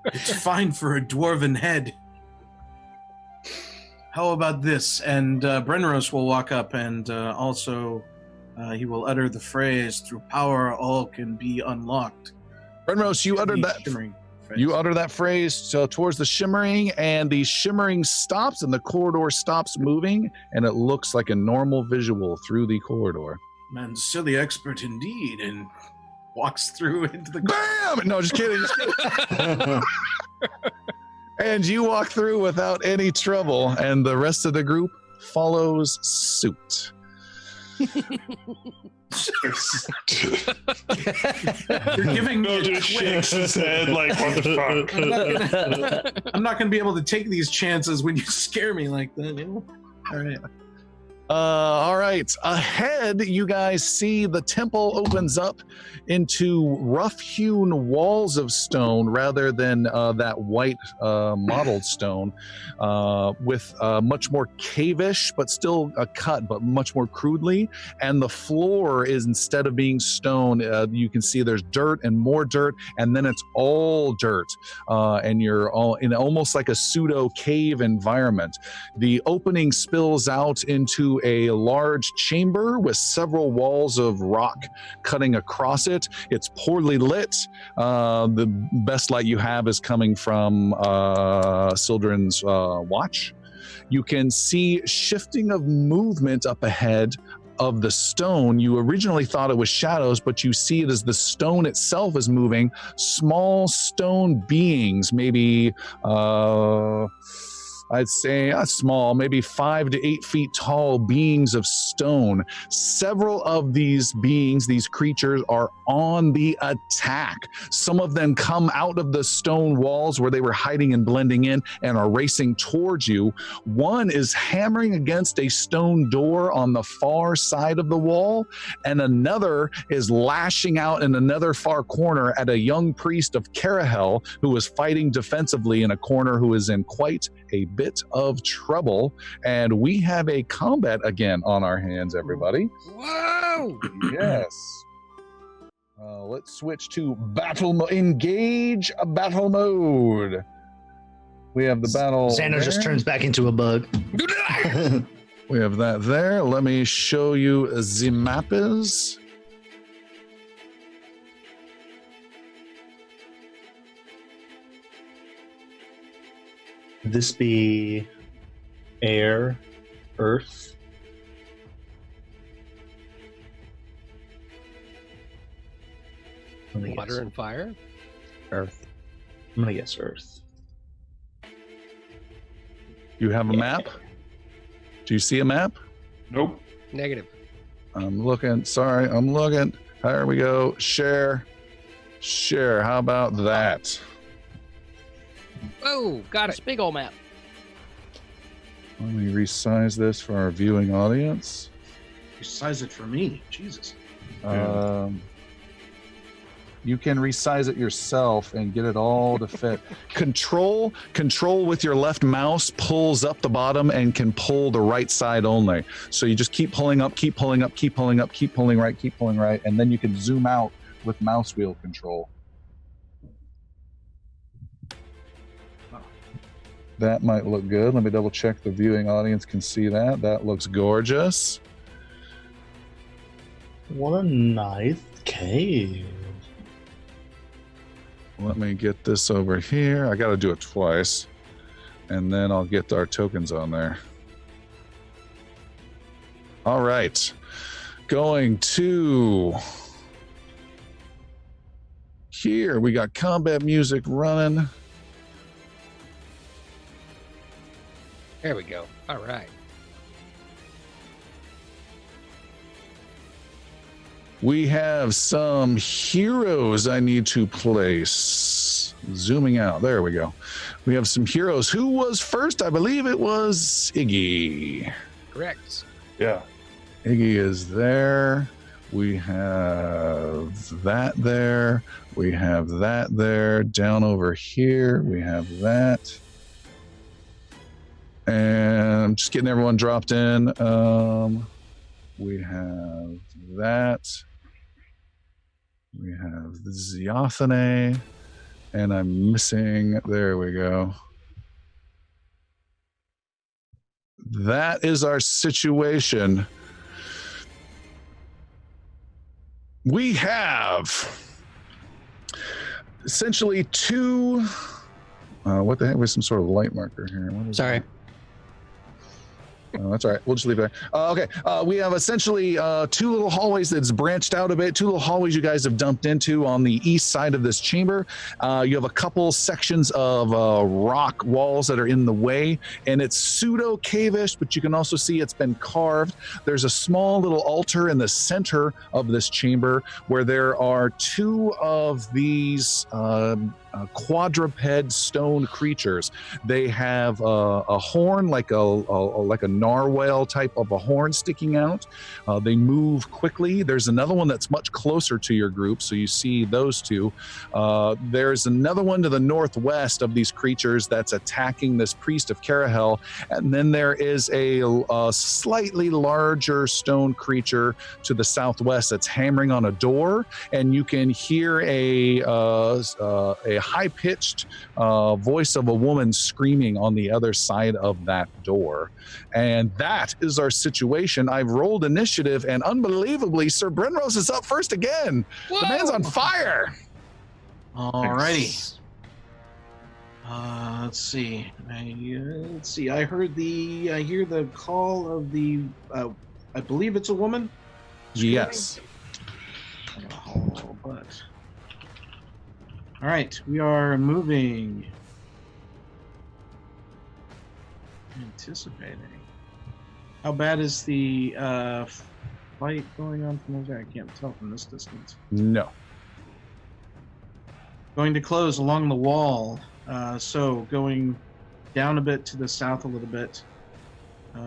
It's fine for a dwarven head. How about this? And Brenros will walk up and also he will utter the phrase, "Through power all can be unlocked." Brenros, you uttered that. Shimmering phrase. You utter that phrase towards the shimmering, and the shimmering stops, and the corridor stops moving, and it looks like a normal visual through the corridor. Mancilia expert indeed, and walks through into the. Bam! No, just kidding. And you walk through without any trouble, and the rest of the group follows suit. You're giving me No, a just quick. shakes his head like, what the fuck? I'm not gonna be able to take these chances when you scare me like that. You know? All right. All right. Ahead, you guys see the temple opens up into rough-hewn walls of stone rather than that white mottled stone, with much more cavish, but still cut, but much more crudely. And the floor is, instead of being stone, you can see there's dirt and more dirt, and then it's all dirt. And you're all in almost like a pseudo cave environment. The opening spills out into a large chamber with several walls of rock cutting across it. It's poorly lit. The best light you have is coming from Sildren's watch. You can see shifting of movement up ahead of the stone. You originally thought it was shadows, but you see it as the stone itself is moving. Small stone beings, maybe I'd say small, maybe 5 to 8 feet tall beings of stone. Several of these beings, these creatures, are on the attack. Some of them come out of the stone walls where they were hiding and blending in and are racing towards you. One is hammering against a stone door on the far side of the wall, and another is lashing out in another far corner at a young priest of Carahel who is fighting defensively in a corner, who is in quite a bit of trouble. And we have a combat again on our hands, everybody. Whoa! Yes. Let's switch to engage battle mode. We have the battle. Xander just turns back into a bug. We have that there. Let me show you the map is. This be air, earth? Water and fire? Earth. I'm gonna guess earth. You have a map? Do you see a map? Nope. Negative. I'm looking. Sorry, I'm looking. There we go. Share. Share. How about that? Oh, got It's it. a big old map. Let me resize this for our viewing audience. Resize it for me. Jesus. You can resize it yourself and get it all to fit. Control with your left mouse pulls up the bottom and can pull the right side only. So you just keep pulling up, keep pulling up, keep pulling up, keep pulling right, keep pulling right, and then you can zoom out with mouse wheel control. That might look good. Let me double check the viewing audience can see that. That looks gorgeous. What a nice cave. Let me get this over here. I got to do it twice, and then I'll get our tokens on there. All right. Going to here. We got combat music running. There we go. All right. We have some heroes I need to place. Zooming out. There we go. We have some heroes. Who was first? I believe it was Iggy. Correct. Yeah. Iggy is there. We have that there. We have that there. Down over here, we have that. And I'm just getting everyone dropped in. We have that. We have the Ziothane. And I'm missing, there we go. That is our situation. We have essentially two. What the heck was some sort of light marker here? What is Sorry. that? Oh, that's all right. We'll just leave it there. Okay. We have essentially two little hallways that's branched out a bit. Two little hallways you guys have dumped into on the east side of this chamber. You have a couple sections of rock walls that are in the way, and it's pseudo cavish, but you can also see it's been carved. There's a small little altar in the center of this chamber where there are two of these quadruped stone creatures. They have a horn like a narwhal type of a horn sticking out. They move quickly. There's another one that's much closer to your group, so you see those two. There's another one to the northwest of these creatures that's attacking this priest of Carahel, and then there is a slightly larger stone creature to the southwest that's hammering on a door, and you can hear a high-pitched voice of a woman screaming on the other side of that door. And that is our situation. I've rolled initiative, and unbelievably, Sir Brenrose is up first again. Whoa! The man's on fire. Alrighty. Let's see. I heard I hear the call of the. I believe it's a woman. Yes. I gotta haul a little butt. All right, we are moving. Anticipating. How bad is the fight going on from over there? I can't tell from this distance. No. Going to close along the wall. So going down a bit to the south a little bit.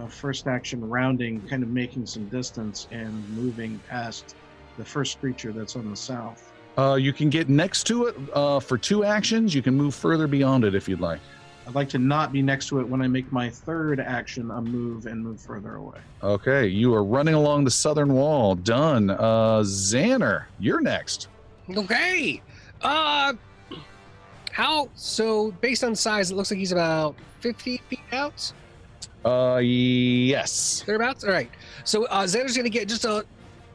First action rounding, kind of making some distance and moving past the first creature that's on the south. You can get next to it for 2 actions. You can move further beyond it if you'd like. I'd like to not be next to it when I make my third action, a move and move further away. Okay, you are running along the southern wall. Done. Xander, you're next. Okay. So based on size, it looks like he's about 50 feet out. Yes. Thereabouts? All right. So Xander's going to get just a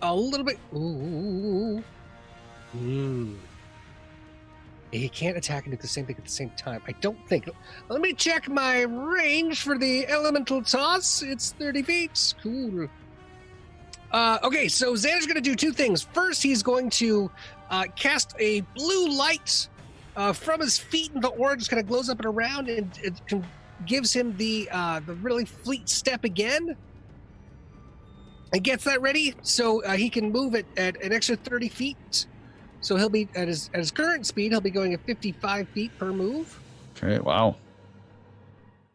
little bit. Ooh. He can't attack and do the same thing at the same time. I don't think. Let me check my range for the elemental toss. It's 30 feet. Cool. Okay, so Xander's going to do 2 things. First, he's going to cast a blue light from his feet, and the aura just kind of glows up and around, and it gives him the really fleet step again. And gets that ready, so he can move at an extra 30 feet. So he'll be at his current speed. He'll be going at 55 feet per move. Okay. Wow.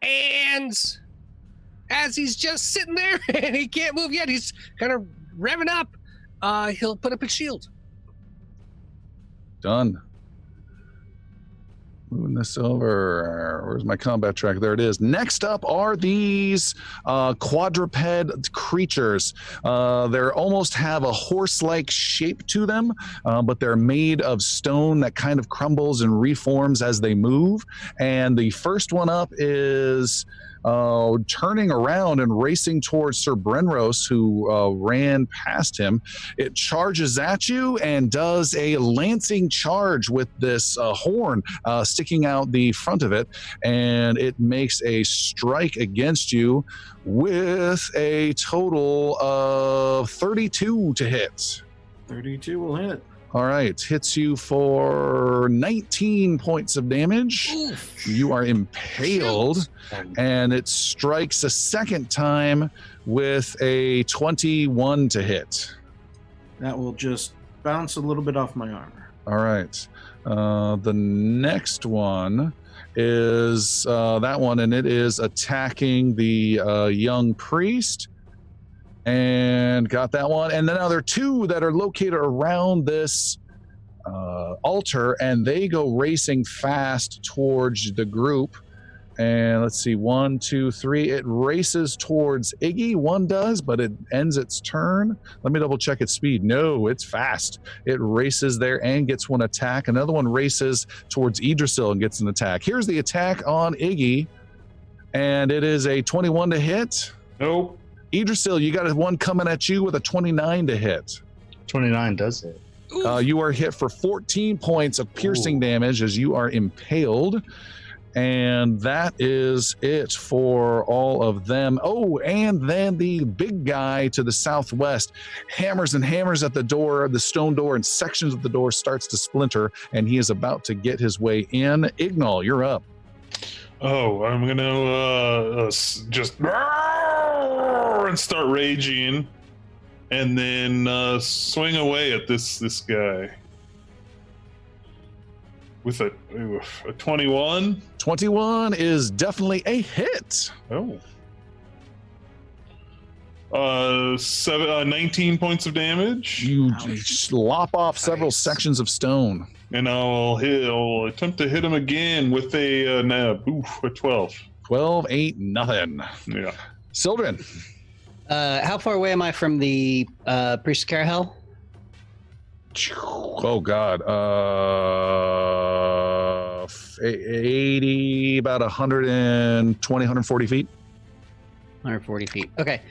And as he's just sitting there and he can't move yet, he's kind of revving up. He'll put up a shield. Done. Moving this over. Where's my combat track? There it is. Next up are these quadruped creatures. They almost have a horse-like shape to them, but they're made of stone that kind of crumbles and reforms as they move. And the first one up is turning around and racing towards Sir Brenrose, who ran past him. It charges at you and does a lancing charge with this horn sticking out the front of it, and it makes a strike against you with a total of 32 to hit. 32 will hit. All right, hits you for 19 points of damage. Oof. You are impaled, and it strikes a second time with a 21 to hit. That will just bounce a little bit off my armor. All right. The next one is that one, and it is attacking the young priest. And got that one. And then now there are 2 that are located around this altar, and they go racing fast towards the group. And let's see, 1, 2, 3. It races towards Iggy. One does, but it ends its turn. Let me double check its speed. No, it's fast. It races there and gets one attack. Another one races towards Idrisil and gets an attack. Here's the attack on Iggy, and it is a 21 to hit. Nope. Idrisil, you got one coming at you with a 29 to hit. 29 does it. You are hit for 14 points of piercing damage as you are impaled. And that is it for all of them. Oh, and then the big guy to the southwest hammers and hammers at the door, the stone door, and sections of the door starts to splinter, and he is about to get his way in. Ignal, you're up. Oh, I'm gonna just and start raging, and then swing away at this guy. with a 21. 21 is definitely a hit. Oh. 19 points of damage. You lop off several sections of stone. And I'll attempt to hit him again with a 12. 12 ain't nothing. Yeah. Sildren. How far away am I from the Priest of Carahel? Oh God. 80, about 120, 140 feet. 140 feet. Okay.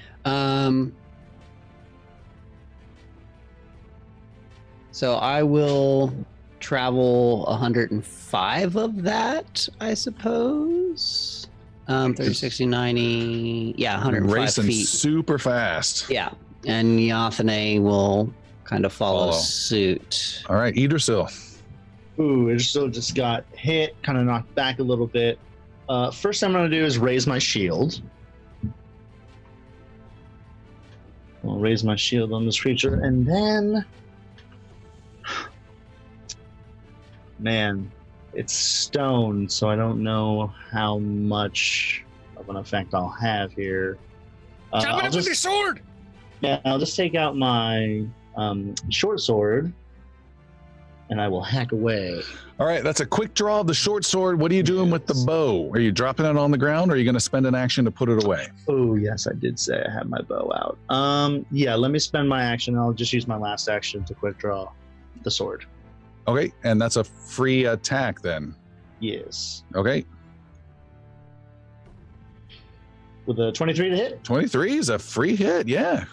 So I will travel 105 of that, I suppose. 30, 60, 90. Yeah, 105 Racing feet. super fast. Yeah. And Yathane will kind of follow suit. All right, Idrisil. Ooh, Idrisil just got hit, kind of knocked back a little bit. First thing I'm going to do is raise my shield. I'll raise my shield on this creature, and then... Man, it's stone, so I don't know how much of an effect I'll have here. Chop it up with your sword! Yeah, I'll just take out my short sword, and I will hack away. All right, that's a quick draw of the short sword. What are you doing with the bow? Are you dropping it on the ground, or are you going to spend an action to put it away? Oh, yes, I did say I had my bow out. Yeah, let me spend my action. I'll just use my last action to quick draw the sword. Okay, and that's a free attack then. Yes. Okay. With a 23 to hit. 23 is a free hit, yeah.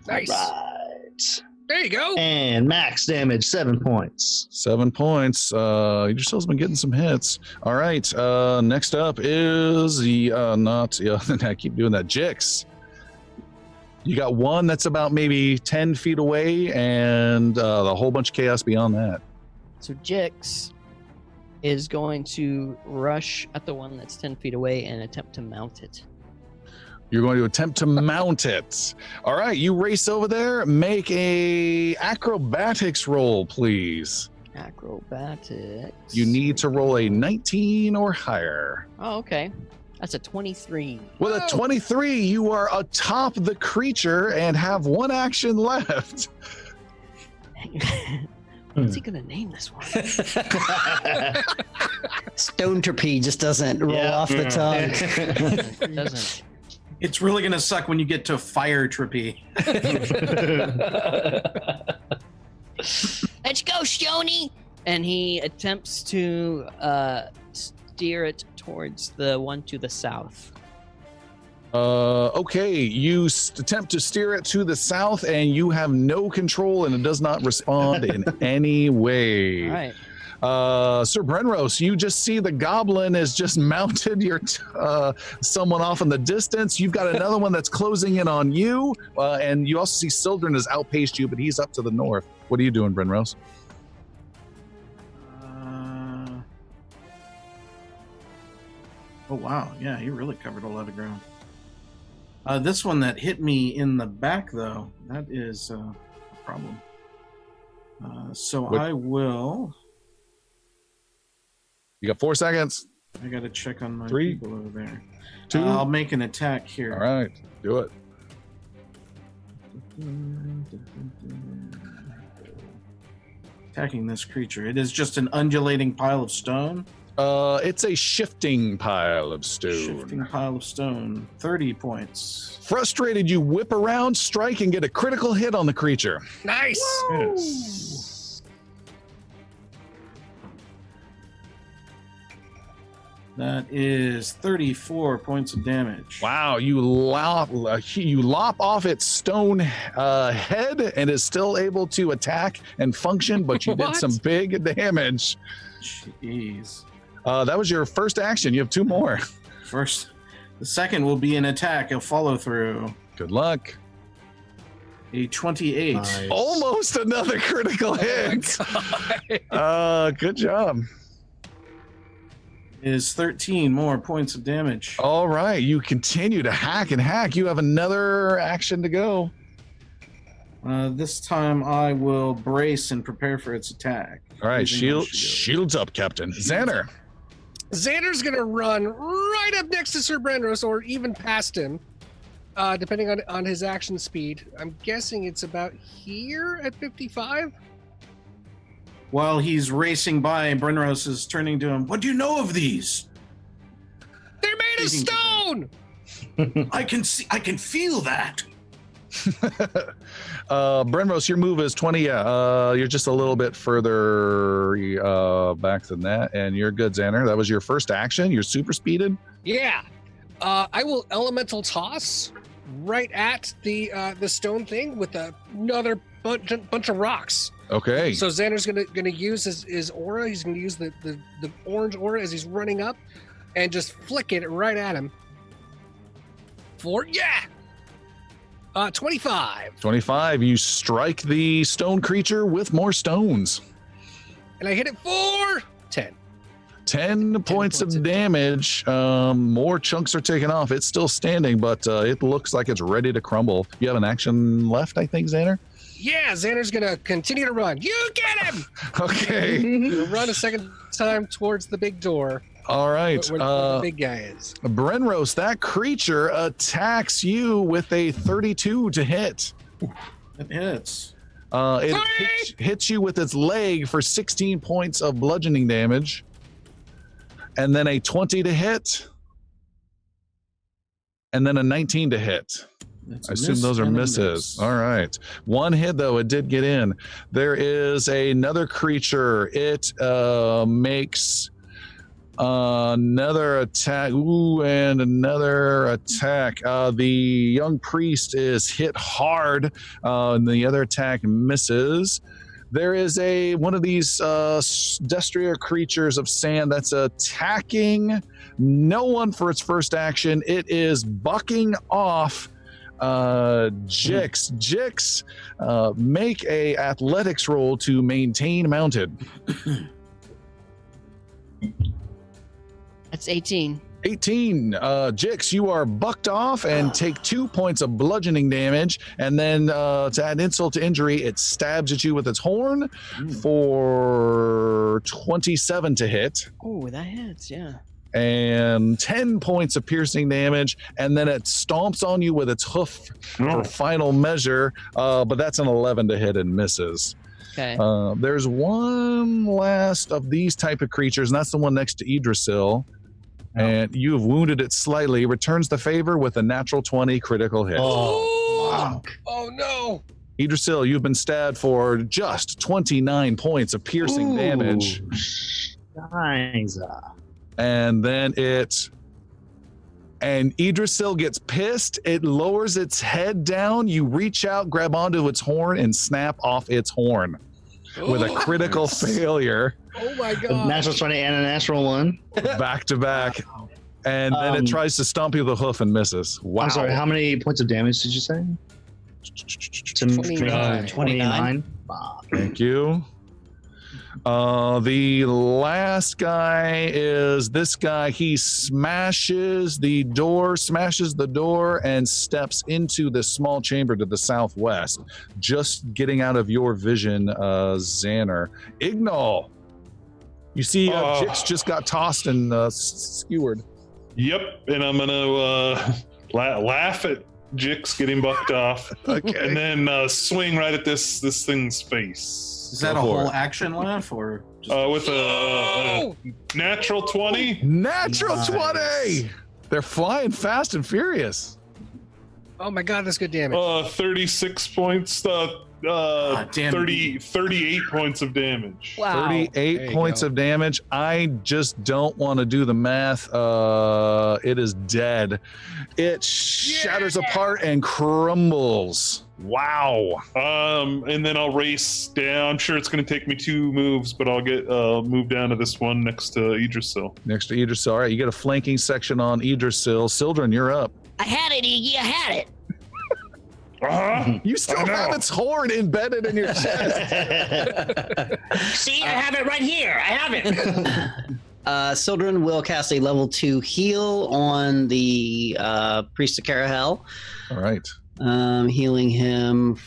Nice. Right. There you go. And max damage, 7 points. 7 points. Idrisil's been getting some hits. All right, next up is the, I keep doing that, Jix. You got one that's about maybe 10 feet away, and the whole bunch of chaos beyond that. So Jix is going to rush at the one that's 10 feet away and attempt to mount it. You're going to attempt to mount it. All right, you race over there. Make a acrobatics roll, please. Acrobatics. You need to roll a 19 or higher. Oh, okay. That's a 23. With a 23, you are atop the creature and have one action left. What's he gonna name this one? Stone Trapeze just doesn't roll off the tongue. It doesn't. It's really gonna suck when you get to fire trippy. Let's go, Stony. And he attempts to steer it towards the one to the south. Okay, you attempt to steer it to the south, and you have no control, and it does not respond in any way. All right. Sir Brenros, you just see the goblin has just mounted your someone off in the distance. You've got another one that's closing in on you, and you also see Sildren has outpaced you, but he's up to the north. What are you doing, Brenros? Oh wow, yeah, he really covered a lot of ground. This one that hit me in the back, though, that is a problem. I will. You got 4 seconds. I got to check on my 3, people over there. 2. I'll make an attack here. All right, do it. Attacking this creature. It is just an undulating pile of stone. It's a shifting pile of stone. Shifting pile of stone. 30 points. Frustrated, you whip around, strike, and get a critical hit on the creature. Nice. Yes. That is 34 points of damage. Wow, you lop off its stone head and is still able to attack and function, but you did some big damage. Jeez. That was your first action. You have 2 more. The second will be an attack, a follow through. Good luck. A 28. Nice. Almost another critical hit. Good job. Is 13 more points of damage. All right, you continue to hack and hack. You have another action to go. This time I will brace and prepare for its attack. All right, Using shields up, Captain. Xander. Xander's gonna run right up next to Sir Brenros, or even past him, depending on his action speed. I'm guessing it's about here at 55. While he's racing by, Brenros is turning to him. What do you know of these? They're made of stone. I can feel that. Brenros, your move is 20. You're just a little bit further back than that, and you're good, Xander. That was your first action. You're super speeded. Yeah. I will elemental toss right at the stone thing with another bunch of rocks. Okay. So Xander's gonna use his aura. He's gonna use the orange aura as he's running up, and just flick it right at him. 25. 25. You strike the stone creature with more stones. And I hit it for 10. 10 points of damage. More chunks are taken off. It's still standing, but it looks like it's ready to crumble. You have an action left, I think, Xander? Yeah, Xander's gonna continue to run. You get him! Okay. He'll run a second time towards the big door. All right. Where the big guy is. Brenros, that creature attacks you with a 32 to hit. It hits. It hits you with its leg for 16 points of bludgeoning damage. And then a 20 to hit. And then a 19 to hit. I assume those are misses. All right. One hit, though. It did get in. There is another creature. It makes another attack. Ooh, and another attack. The young priest is hit hard, and the other attack misses. There is one of these destrier creatures of sand that's attacking no one for its first action. It is bucking off Jix. Jix, make a athletics roll to maintain mounted. That's 18. 18. Jix, you are bucked off and take 2 points of bludgeoning damage. And then to add insult to injury, it stabs at you with its horn for 27 to hit. Oh, that hits, yeah. And 10 points of piercing damage. And then it stomps on you with its hoof for final measure. But that's an 11 to hit and misses. Okay. There's one last of these type of creatures, and that's the one next to Idrisil. And you have wounded it slightly. Returns the favor with a natural 20 critical hit. Oh no! Idrisil, you've been stabbed for just 29 points of piercing damage. Nice. And then Idrisil gets pissed. It lowers its head down. You reach out, grab onto its horn, and snap off its horn with a critical failure. Oh my A god! natural 20 and a natural 1. Back to back. And then it tries to stomp you with a hoof and misses. Wow. I'm sorry, how many points of damage did you say? 29. Thank you. The last guy is this guy. He smashes the door, and steps into this small chamber to the southwest, just getting out of your vision, Xander. Ignal, you see Jix just got tossed and skewered. Yep, and I'm gonna laugh at Jix getting bucked off, Okay. and then swing right at this thing's face. Is that a whole action laugh or just With a natural 20? Natural Nice. 20! They're flying fast and furious. Oh my god, that's good damage. 36 points. 38 points of damage. Wow. 38 There you points go. of damage. I just don't want to do the math. It is dead. It shatters apart and crumbles. Wow. And then I'll race down. I'm sure it's going to take me 2 moves, but I'll get move down to this one next to Idrisil. Next to Idrisil. All right, you get a flanking section on Idrisil. Sildren, you're up. I had it, Iggy. I had it. You still have its horn embedded in your chest. See, I have it right here. I have it. Sildren will cast a level 2 heal on the Priest of Carahel. All right. Healing him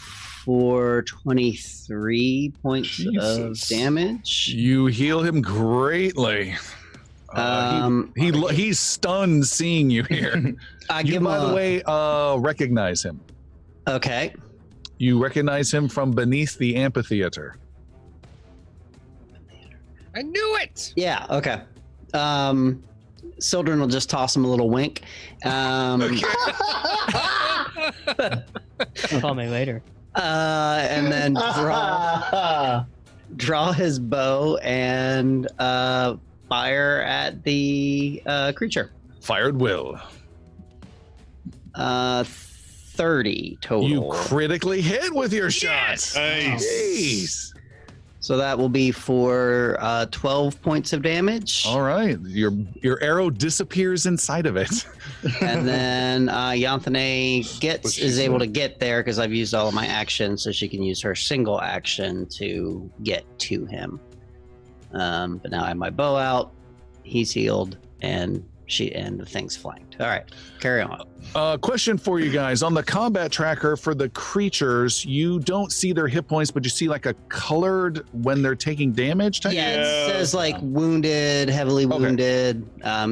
for 23 points of Jesus. damage. You heal him greatly. He's stunned seeing you here. I You, give him by the way, recognize him. Okay. You recognize him from beneath the amphitheater. I knew it. Yeah. Okay. Sildren will just toss him a little wink. Call me later. And then draw his bow and fire at the creature. Fired will. 30 total. You critically hit with your Yes! shot. Nice. Jeez. So that will be for 12 points of damage. All right. Your arrow disappears inside of it. And then Yanthane What's she is able say? to get there because I've used all of my actions, so she can use her single action to get to him. But now I have my bow out. He's healed, and the thing's flanked. All right, carry on. Question for you guys. On the combat tracker for the creatures, you don't see their hit points, but you see like a colored when they're taking damage type? Yeah, Yeah. it says like wounded, heavily Okay. wounded.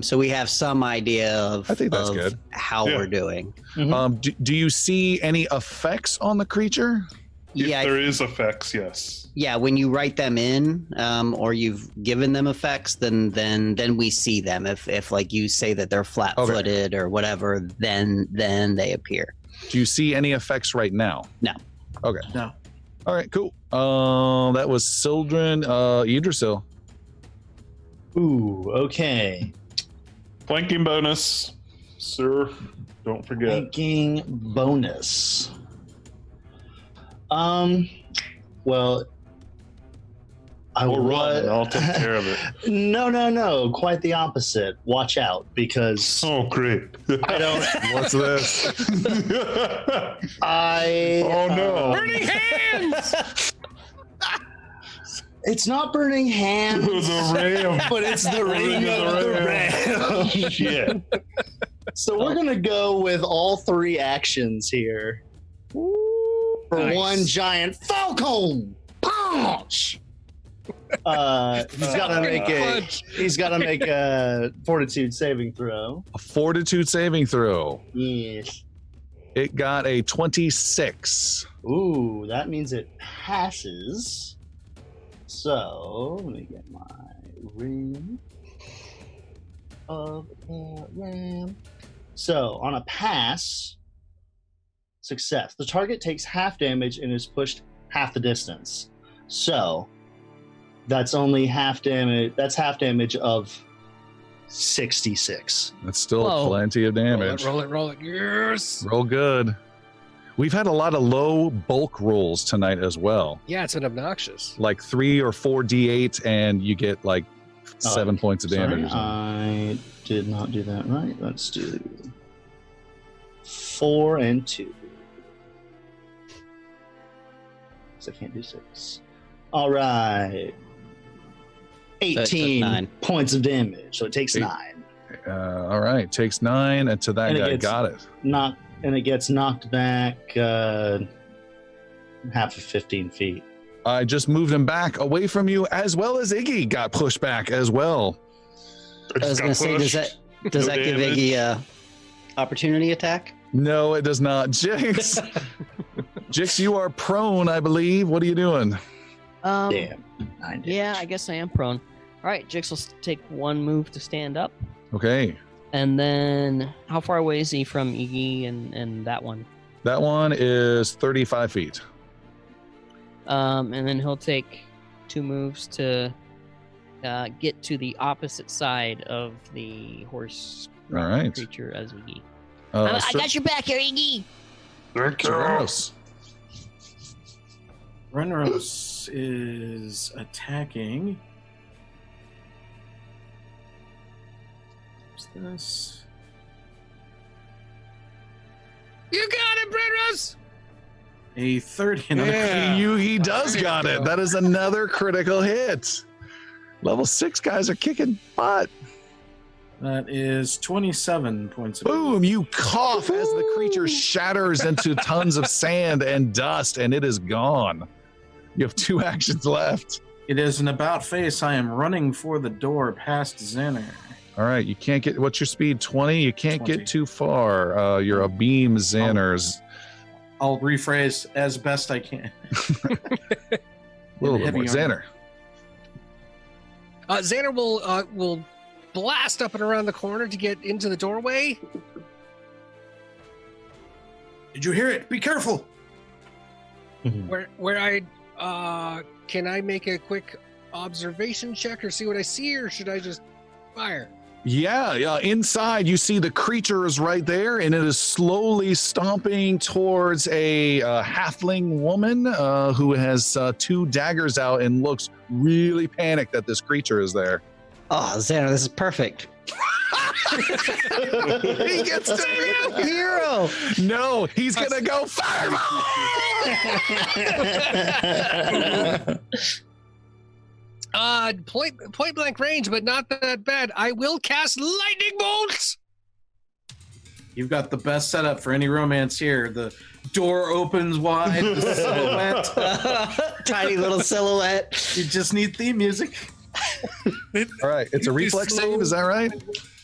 So we have some idea of, I think that's of good. how Yeah. we're doing. Do you see any effects on the creature? If Yeah, there is effects, yes. yeah. When you write them in, or you've given them effects, then we see them. If like you say that they're flat-footed or whatever, then they appear. Do you see any effects right now? No. Okay. No. All right, cool. That was Sildren, Yggdrasil. Ooh, okay. Flanking bonus, sir. Don't forget. Ranking bonus. Well, I We'll run. was. I'll take care of it. No. Quite the opposite. Watch out, because Oh, great. I don't. What's this? Oh, no. Burning hands. It's not burning hands, The ram. but it's the ring of the ram. Shit. So we're gonna go with all three actions here for Nice. one giant falcon punch. He's got to make a fortitude saving throw. A fortitude saving throw. Yes. It got a 26. Ooh, that means it passes. So let me get my ring of the ram. So on a pass, success. The target takes half damage and is pushed half the distance. So that's only half damage. That's half damage of 66. That's still Whoa. plenty of damage. Roll it. Yes. Roll good. We've had a lot of low bulk rolls tonight as well. Yeah, it's been obnoxious. Like 3 or 4 d8, and you get like 7 points of damage. Sorry, I did not do that right. Let's do 4 and 2. So I can't do 6. All right. So it took 18 9. points of damage. So it takes 9. All right, takes 9, and to that And it guy, gets- got it. And it gets knocked back half of 15 feet. I just moved him back away from you, as well as Iggy got pushed back as well. I was going to say, does that No give damage. Iggy a opportunity attack? No, it does not. Jix, Jix, you are prone, I believe. What are you doing? Damn. 9 Yeah, I guess I am prone. All right, Jix will take one move to stand up. Okay, And then how far away is he from Iggy and that one? that one is 35 feet. And then he'll take 2 moves to get to the opposite side of the horse All right. creature as Iggy. I got your back here, Iggy. Gross. Renros is attacking. What's this? You got it, Brenros. A 30. Another Yeah. He does There you got it. go. That is another critical hit. Level 6 guys are kicking butt. That is 27 points of Boom! You cough as the creature shatters into tons of sand and dust, and it is gone. You have 2 actions left. It is an about face. I am running for the door past Xander. All right, you can't get. What's your speed? 20. You can't 20. get too far. You're a beam Xanners. I'll rephrase as best I can. A little bit more. Xander. Xander will blast up and around the corner to get into the doorway. Did you hear it? Be careful. Where I can I make a quick observation check or see what I see, or should I just fire? Yeah. Inside, you see the creature is right there, and it is slowly stomping towards a halfling woman who has 2 daggers out and looks really panicked that this creature is there. Oh, Xander, this is perfect. He gets to be a hero. No, he's gonna go fireball. Point blank range, but not that bad. I will cast lightning bolts. You've got the best setup for any romance here. The door opens wide, the silhouette. Tiny little silhouette. You just need theme music. All right, it's a reflex save, is that right?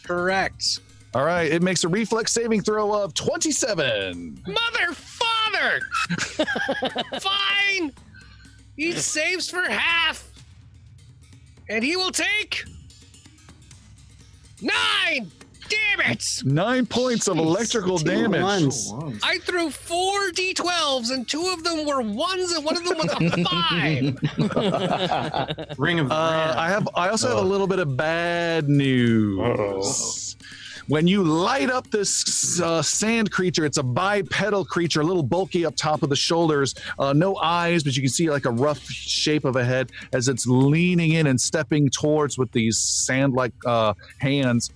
Correct. All right, it makes a reflex saving throw of 27. Mother, father. Fine. He saves for half. And he will take 9. Damn it. 9 points of electrical damage. Ones. I threw 4 d12s, and 2 of them were 1s, and 1 of them was a 5. Ring of the Ram. I also have a little bit of bad news. When you light up this sand creature, it's a bipedal creature, a little bulky up top of the shoulders, no eyes, but you can see like a rough shape of a head as it's leaning in and stepping towards with these sand-like hands.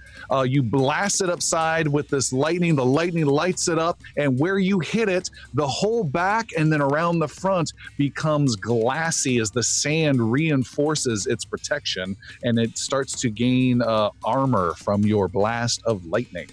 You blast it upside with this lightning. The lightning lights it up, and where you hit it, the whole back and then around the front becomes glassy as the sand reinforces its protection, and it starts to gain armor from your blast of lightning.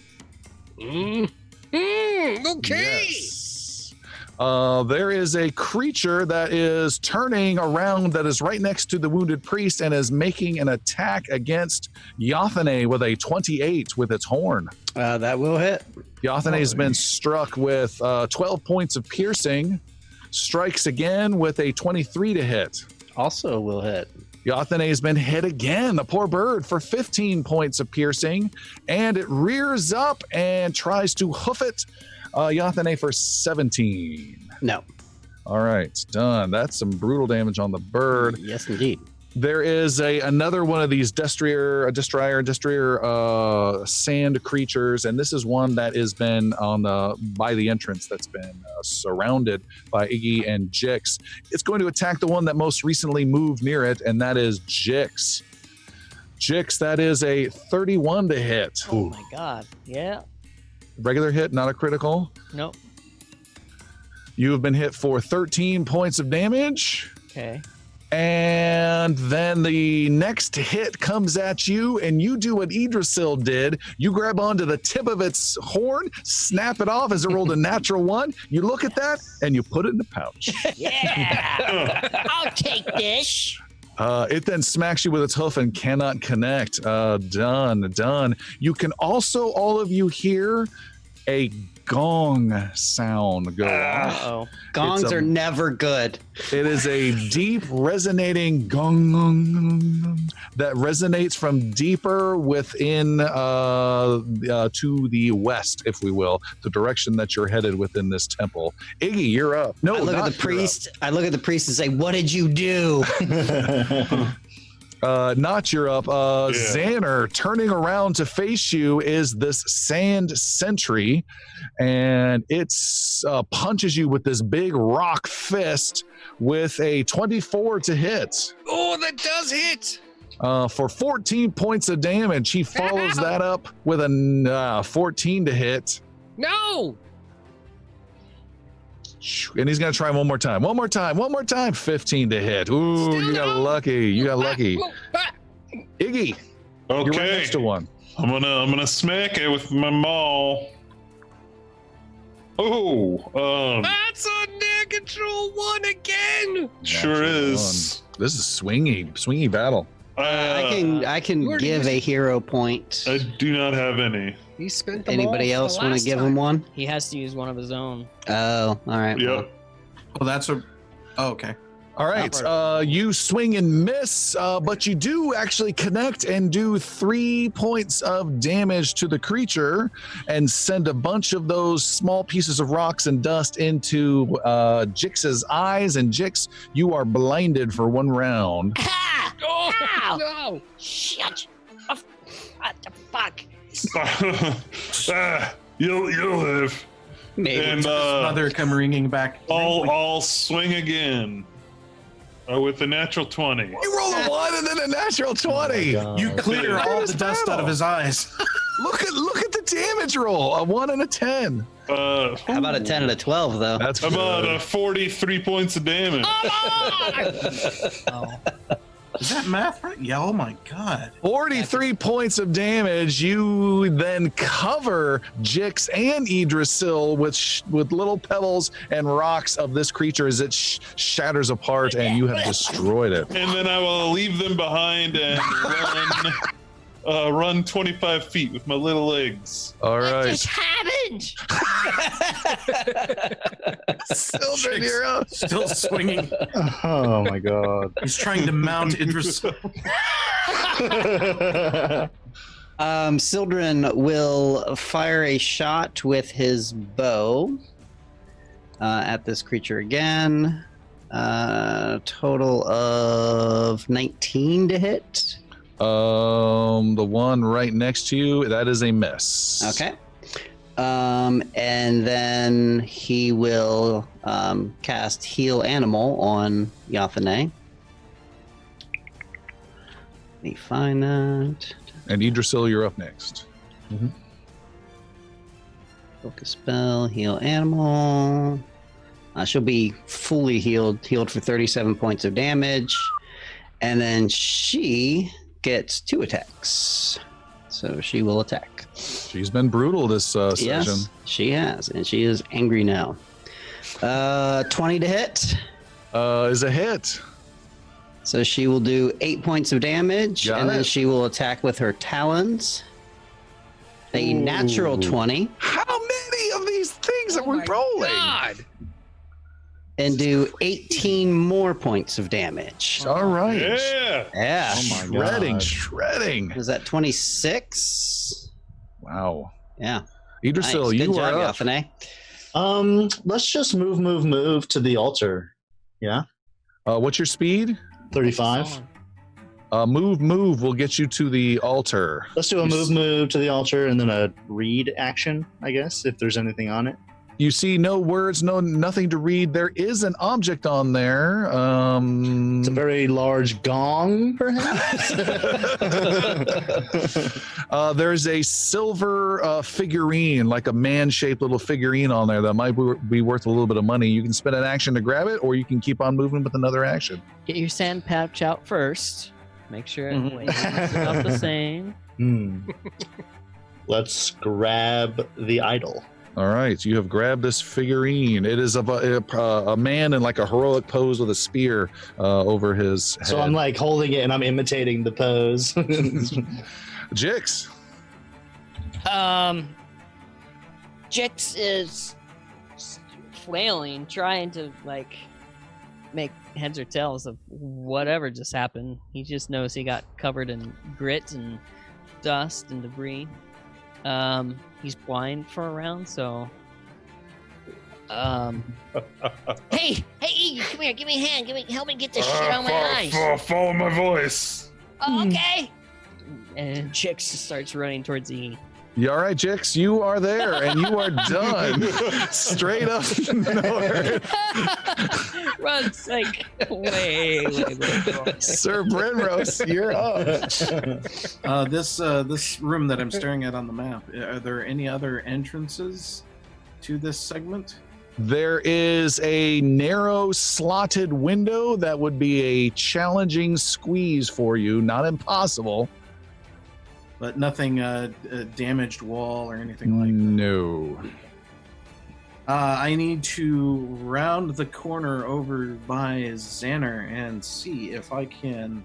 Okay. Yes. There is a creature that is turning around that is right next to the wounded priest and is making an attack against Yathane with a 28 with its horn. That will hit. Yathane has been struck with 12 points of piercing, strikes again with a 23 to hit. Also will hit. Yathane has been hit again, the poor bird, for 15 points of piercing, and it rears up and tries to hoof it. Yathane for 17. No. All right, done. That's some brutal damage on the bird. Yes, indeed. There is another one of these destrier sand creatures, and this is one that has been by the entrance that's been surrounded by Iggy and Jix. It's going to attack the one that most recently moved near it, and that is Jix. Jix, that is a 31 to hit. Oh my god. Yeah. Regular hit, not a critical. Nope. You have been hit for 13 points of damage. Okay. And then the next hit comes at you, and you do what Idrisil did. You grab onto the tip of its horn, snap it off as it rolled a natural 1. You look at that, and you put it in the pouch. Yeah. I'll take this. It then smacks you with its hoof and cannot connect. Done. You can also, all of you, hear a gong sound go off. Uh-oh. Gongs are never good. It is a deep resonating gong that resonates from deeper within to the west, if we will, the direction that you're headed within this temple. Iggy, you're up. No, I look at the priest. I look at the priest and say, "What did you do?" Not you're up. Xander, turning around to face you, is this sand sentry, and it punches you with this big rock fist with a 24 to hit. Oh, that does hit. For 14 points of damage. He follows that up with a 14 to hit. No. And he's going to try one more time. 15 to hit. Ooh, Still you got no. lucky. Iggy, you're right Okay. next to one. I'm gonna smack it with my maul. Oh, That's a natural one again. sure Natural is. This is swingy battle. I can you already give used a it. hero point. I do not have any. He spent them Anybody all else want to give him one? He has to use one of his own. Oh, all right. well, Yep. Oh, that's a. Oh, okay. All right, you swing and miss, but you do actually connect and do 3 points of damage to the creature and send a bunch of those small pieces of rocks and dust into Jix's eyes. And Jix, you are blinded for 1 round. Ah! Oh, Ow! no. Shit! Oh, what the fuck? You'll live. maybe. And Mother come ringing back. I'll swing again with a natural 20. You roll a 1 and then a natural 20. You clear all the dust out of his eyes. Look at the damage roll. A 1 and a 10. How about a 10 and a 12, though? That's About good. 43 points of damage. Is that math right? Yeah. Oh my god. 43 points of damage. You then cover Jix and Idrisil with little pebbles and rocks of this creature as it shatters apart, and you have destroyed it. And then I will leave them behind and run 25 feet with my little legs. All What right, just happened? Sildren, you're up. Still swinging. Oh my god. He's trying to mount Idris. Sildren will fire a shot with his bow at this creature again. Total of 19 to hit. The one right next to you, that is a miss. Okay. And then he will cast Heal Animal on Yathane. Let me find that. And Idrisil, you're up next. Focus spell, Heal Animal. She'll be fully healed for 37 points of damage. And then she gets 2 attacks. So she will attack. She's been brutal this session. Yes, she has. And she is angry now. 20 to hit. Is a hit. So she will do 8 points of damage. Got and then it. she will attack with her talons. A natural 20. How many of these things are we my rolling? God. And do 18 more points of damage. All right. Yeah. Yeah. Oh my Shredding. Was that 26? Wow. Yeah. Idrisil, Nice. you Good are job, up. Yathane. Let's just move to the altar. Yeah. What's your speed? 35. Move will get you to the altar. Let's do a move to the altar and then a read action, I guess, if there's anything on it. You see no words, nothing to read. There is an object on there. It's a very large gong, perhaps. There's a silver figurine, like a man-shaped little figurine on there that might be worth a little bit of money. You can spend an action to grab it, or you can keep on moving with another action. Get your sand pouch out first. Make sure it Mhm. weighs about the same. Let's grab the idol. All right, you have grabbed this figurine. It is of a man in like a heroic pose with a spear over his head. So I'm like holding it and I'm imitating the pose. Jix. Jix is flailing, trying to like make heads or tails of whatever just happened. He just knows he got covered in grit and dust and debris. He's blind for a round, so Hey, Iggy, come here. Give me a hand. Help me get this shit on my eyes. Follow my voice. Oh, okay. and Jix starts running towards Iggy. You all right, Jix? You are there, and you are done. Straight up north. Runs like way. Sir Brenrose, you're up. This room that I'm staring at on the map. Are there any other entrances to this segment? There is a narrow slotted window that would be a challenging squeeze for you, not impossible. But nothing damaged wall or anything like that. No. I need to round the corner over by Xander and see if I can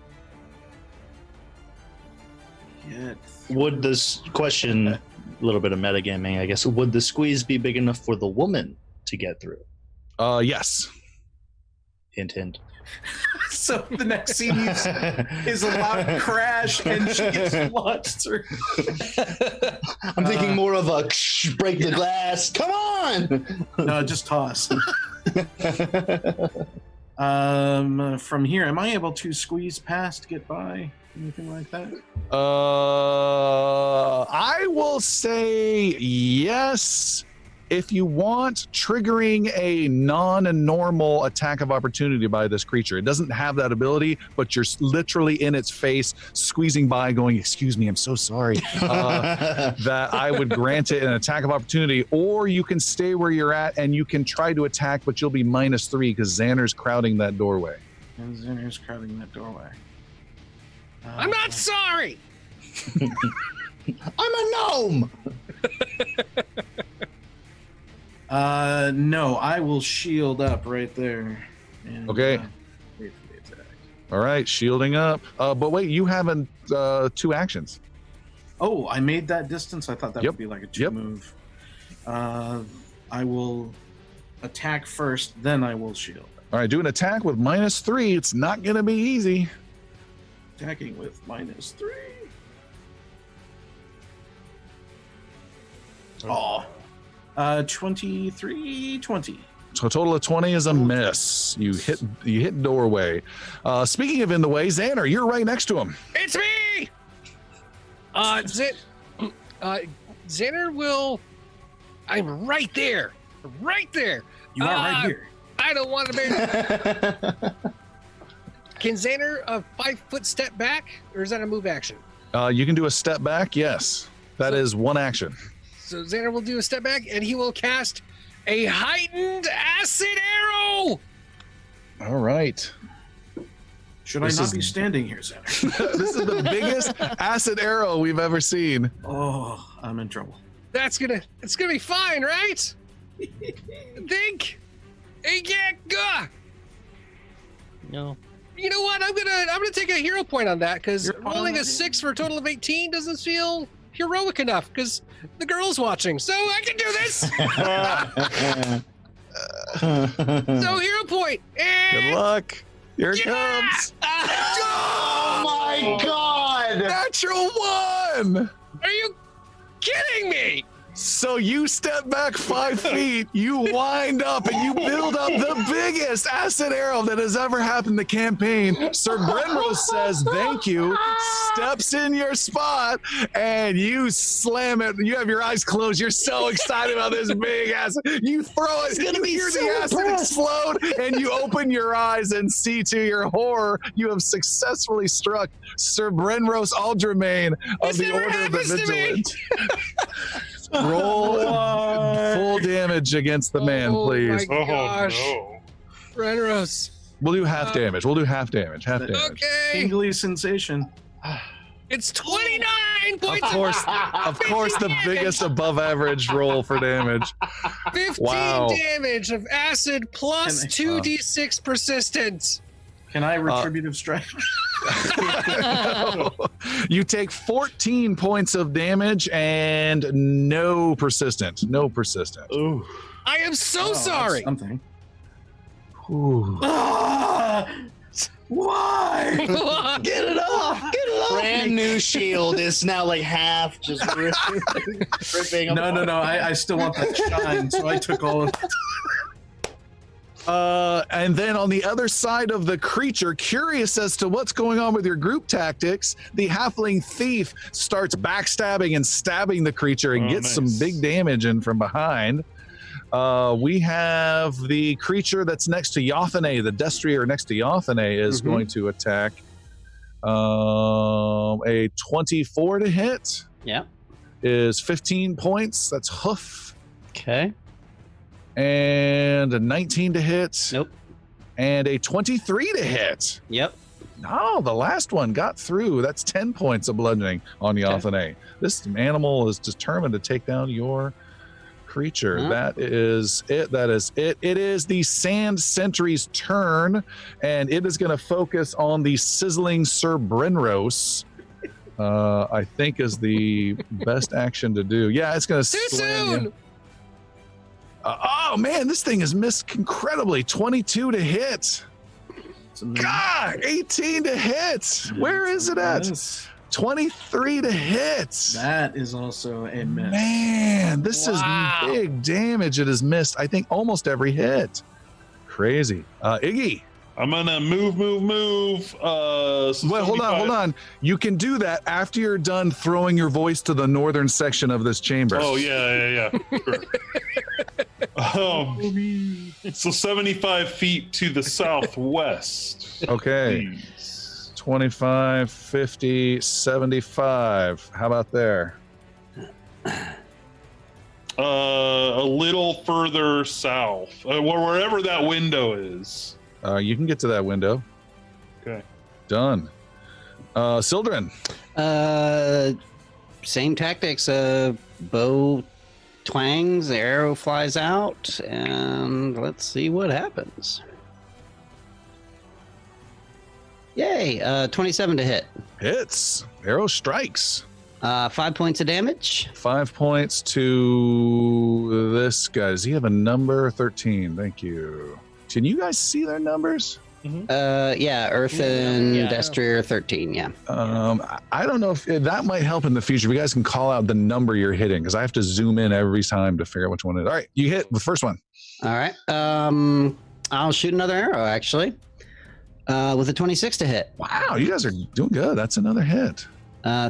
get. Would this question, a little bit of metagaming, I guess, would the squeeze be big enough for the woman to get through? Yes. Hint, hint. So the next scene is a loud crash and she gets launched through. I'm thinking more of a break the glass. Come on! No, just toss. From here, am I able to squeeze past, get by, anything like that? I will say yes. If you want triggering a non-normal attack of opportunity by this creature, it doesn't have that ability, but you're literally in its face, squeezing by, going, "Excuse me, I'm so sorry." That I would grant it an attack of opportunity, or you can stay where you're at and you can try to attack, but you'll be -3 because Xander's crowding that doorway. And Xander's crowding that doorway. I'm not sorry. I'm a gnome! No, I will shield up right there. And, Okay. Wait for the attack. All right, shielding up. But wait, you haven't 2 actions. Oh, I made that distance. I thought that Yep. would be like a 2 Yep. move. I will attack first, then I will shield. All right, do an attack with -3. It's not going to be easy. Attacking with -3. Oh. 23, 20. So a total of 20 is a miss. You hit doorway. Speaking of in the way, Xander, you're right next to him. It's me. Xander will. I'm right there. Right there. You are right here. I don't want to be. Can Xander 5-foot step back, or is that a move action? You can do a step back. Yes, that is 1 action. So Xander will do a step back, and he will cast a heightened acid arrow. All right. Should This I not is- be standing here, Xander? This is the biggest acid arrow we've ever seen. Oh, I'm in trouble. It's gonna be fine, right? I think. Yeah. No. You know what? I'm gonna take a hero point on that because You're rolling a fine. 6 for a total of 18 doesn't feel heroic enough because the girl's watching. So I can do this. So hero point. Good And luck. Here it Yeah! comes. Oh my god! Natural 1. are you kidding me? So you step back 5 feet, you wind up, and you build up the biggest acid arrow that has ever happened in the campaign. Sir Brenrose says thank you, steps in your spot, and you slam it. You have your eyes closed. You're so excited about this big acid. You throw it, you hear the acid explode, and you open your eyes and see to your horror, you have successfully struck Sir Brenrose Aldermain of This the never Order of the happens to me. Vigilant. Roll full damage against the man, Oh please. my gosh. Oh Renros. We'll do half damage. We'll do half damage. Half damage. Okay. Tingly sensation. It's 29 points. Of course, the biggest above average roll for damage. 15 Wow. damage of acid plus Can I- 2d6 persistence. Can I retributive strike? You take 14 points of damage and no persistent. No persistent. Ooh. I am so Oh, that's sorry. Something. Ooh. Why? Get it off! Get it off! Brand new shield is now like half just ripping. No. I still want that shine, so I took all of it. And then on the other side of the creature, curious as to what's going on with your group tactics, the halfling thief starts backstabbing and stabbing the creature and Oh, gets some nice. big damage in from behind. We have the creature that's next to Yothane, the destrier next to Yothane is going to attack. A 24 to hit Yeah. is 15 points. That's hoof. Okay. And a 19 to hit. Nope. And a 23 to hit. Yep. No, the last one got through. That's 10 points of bludgeoning on Yathane. This animal is determined to take down your creature. Huh? That is it. That is it. It is the Sand Sentry's turn, and it is going to focus on the sizzling Sir Brenros. I think is the best action to do. Yeah, it's going to Too slam you. soon. Oh man, this thing has missed incredibly. 22 to hit. God, 18 to hit. Where is it at? 23 to hit. That is also a miss. Man, this Wow. is big damage. It has missed, I think, almost every hit. Crazy. Iggy. I'm gonna move. So Wait, hold 75 on. You can do that after you're done throwing your voice to the northern section of this chamber. Oh yeah. Sure. So 75 feet to the southwest. Okay. Please. 25, 50, 75. How about there? A little further south, wherever that window is. You can get to that window. Okay. Done. Sildren. Same tactics. Bow twangs, the arrow flies out, and let's see what happens. Yay! 27 to hit. Hits. Arrow strikes. 5 points of damage. 5 points to this guy. Does he have a number? 13. Thank you. Can you guys see their numbers? Yeah, Earth and Yeah. Destrier 13. Yeah. I don't know if that might help in the future. If you guys can call out the number you're hitting, because I have to zoom in every time to figure out which one it is. All right, you hit the first one. All right. I'll shoot another arrow actually. With a 26 to hit. Wow, you guys are doing good. That's another hit.